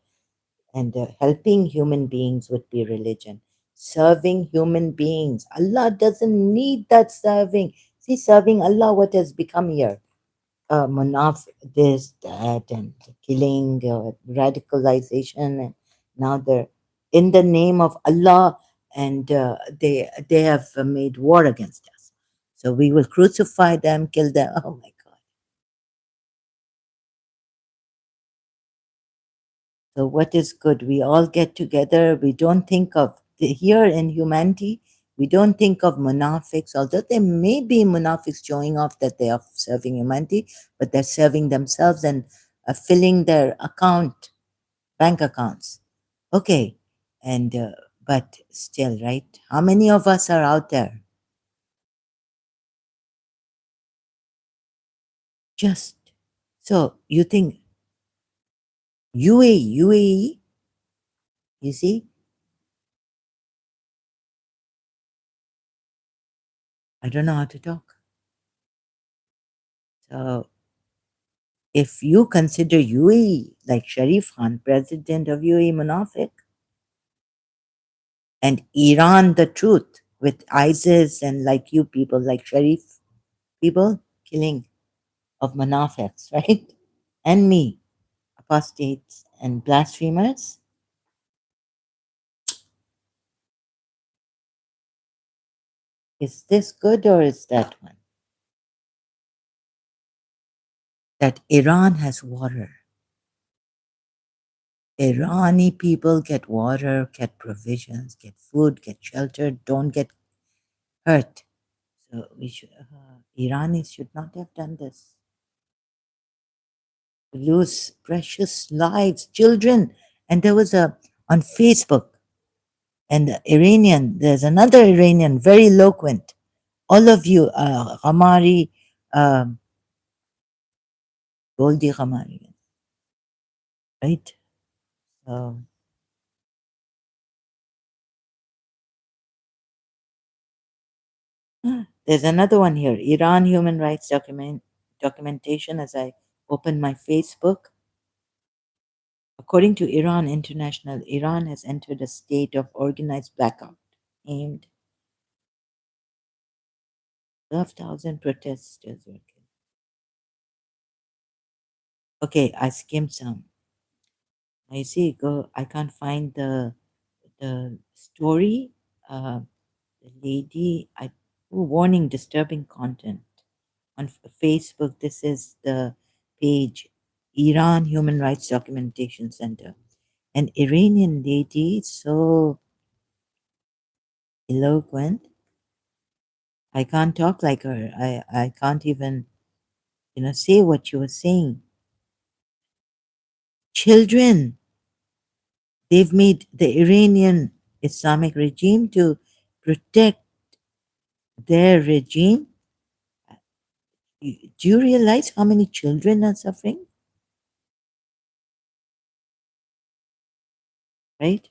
And helping human beings would be religion. Serving human beings. Allah doesn't need that serving. See, serving Allah, what has become here? Munaf, this, that, and killing, radicalization, and now they're in the name of Allah, and they have made war against us. So we will crucify them, kill them. Oh my God! So what is good? We all get together. We don't think of here in humanity. We don't think of munafiqs, although there may be munafiqs showing off that they are serving humanity, but they're serving themselves and filling their bank accounts. Okay, and but still, right? How many of us are out there? Just so you think UAE, you see, I don't know how to talk. So if you consider UAE like Sharif Khan, president of UAE Munafiq, and Iran the truth with ISIS and like you people like Sharif, people, killing of Manafics, right? And me, apostates and blasphemers. Is this good or is that one? That Iran has water. Irani people get water, get provisions, get food, get shelter, don't get hurt. So we should, Iranis should not have done this. Lose precious lives, children. And there was a on Facebook, and the Iranian, there's another Iranian, very eloquent. All of you, Ghamari, um, Goldie Ghamari, right? So there's another one here, Iran human rights documentation. As I open my Facebook, according to Iran International, Iran has entered a state of organized blackout aimed 12,000 protesters were killed. Okay, I skimmed some. I see. Go. I can't find the story. The lady. Warning: disturbing content on Facebook. This is the page, Iran Human Rights Documentation Center. An Iranian lady, so eloquent. I can't talk like her. I can't even say what she was saying. Children. They've made the Iranian Islamic regime to protect their regime. Do you realize how many children are suffering? Right?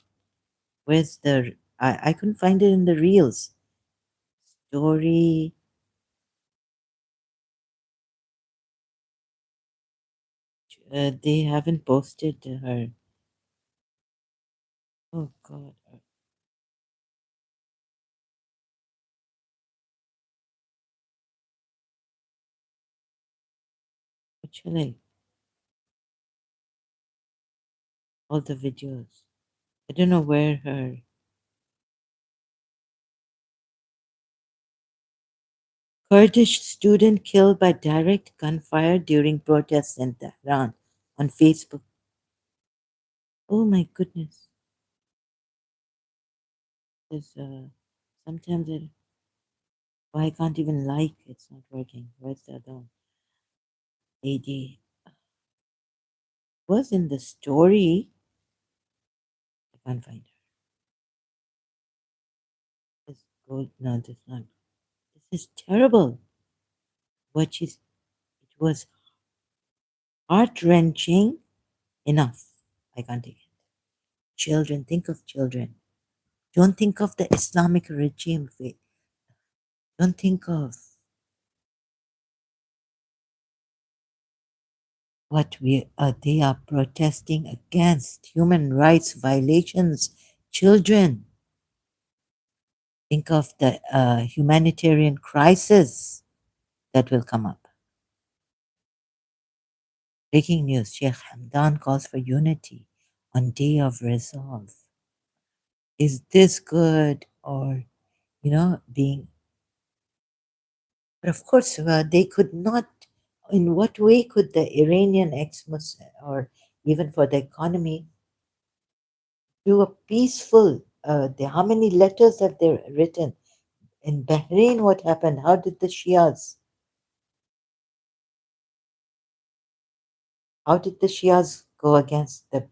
Where's the? I couldn't find it in the reels. Story. They haven't posted her. Oh God. What shall I? All the videos. I don't know where her. Kurdish student killed by direct gunfire during protests in Tehran on Facebook. Oh my goodness. There's sometimes it, oh, I can't even like it's not working. Where's the other one? AD was in the story. I can't find her. This gold. No, this not. This is terrible. What she's. It was heart wrenching. Enough. I can't take it. Children. Think of children. Don't think of the Islamic regime. Don't think of what they are protesting against. Human rights violations. Children. Think of the humanitarian crisis that will come up. Breaking news: Sheikh Hamdan calls for unity on Day of Resolve. Is this good or, being. But of course, they could not. In what way could the Iranian ex-Muslim, or even for the economy, do a peaceful? How many letters have they written? In Bahrain, what happened? How did the Shias? How did the Shias go against the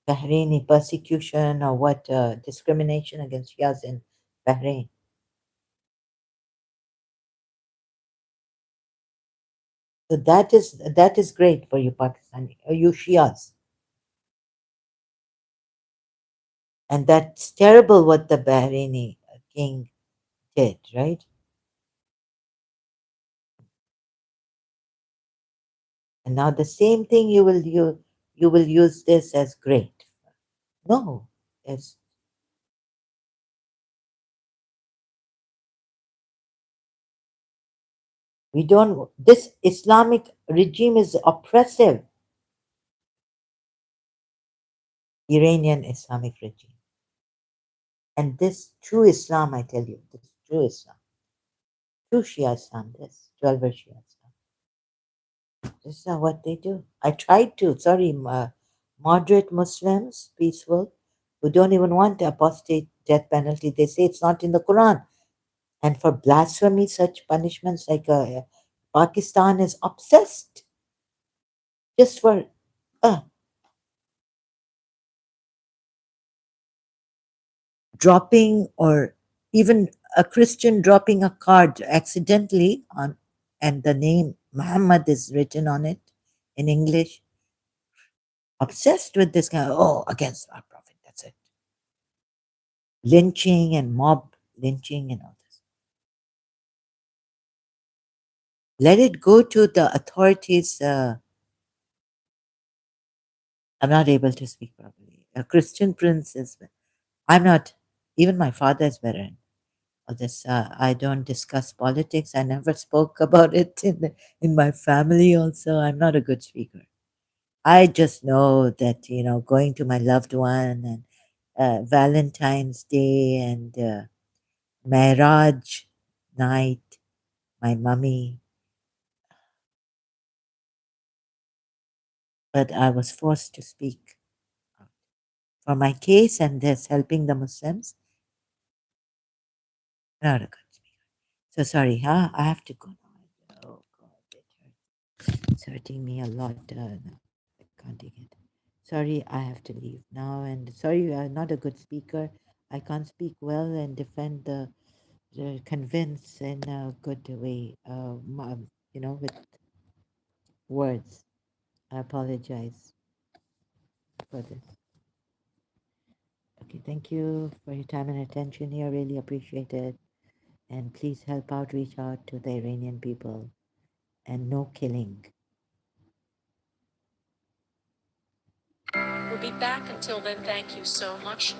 Bahraini persecution or what discrimination against Shias in Bahrain? So that is great for you Pakistani, you Shias, and that's terrible what the Bahraini king did, right? And now the same thing you will use this as great. No, it's We don't, this Islamic regime is oppressive, Iranian Islamic regime. And this true Islam, I tell you, this true Islam, true Shia Islam, this 12 Shia Islam. This is not what they do. I tried to, sorry, moderate Muslims, peaceful, who don't even want the apostate death penalty. They say it's not in the Quran. And for blasphemy, such punishments like Pakistan is obsessed just for uh, dropping, or even a Christian dropping a card accidentally on, and the name Muhammad is written on it in English. Obsessed with this kind of, oh, against our prophet. That's it. Lynching and mob lynching and all this. Let it go to the authorities. I'm not able to speak properly. A Christian prince is. I'm not. Even my father is veteran of this. I don't discuss politics. I never spoke about it in my family. Also, I'm not a good speaker. I just know that going to my loved one and Valentine's Day and Mehraj night, my mummy. But I was forced to speak for my case and this helping the Muslims. Not a good speaker. So sorry, huh? I have to go now. Oh God, it hurts. It's hurting me a lot. No, I can't take it. Sorry, I have to leave now. And sorry, I'm not a good speaker. I can't speak well and defend the convince in a good way. With words. I apologize for this. Okay, thank you for your time and attention here. Really appreciate it. And please help out, reach out to the Iranian people. And no killing. We'll be back. Until then, thank you so much.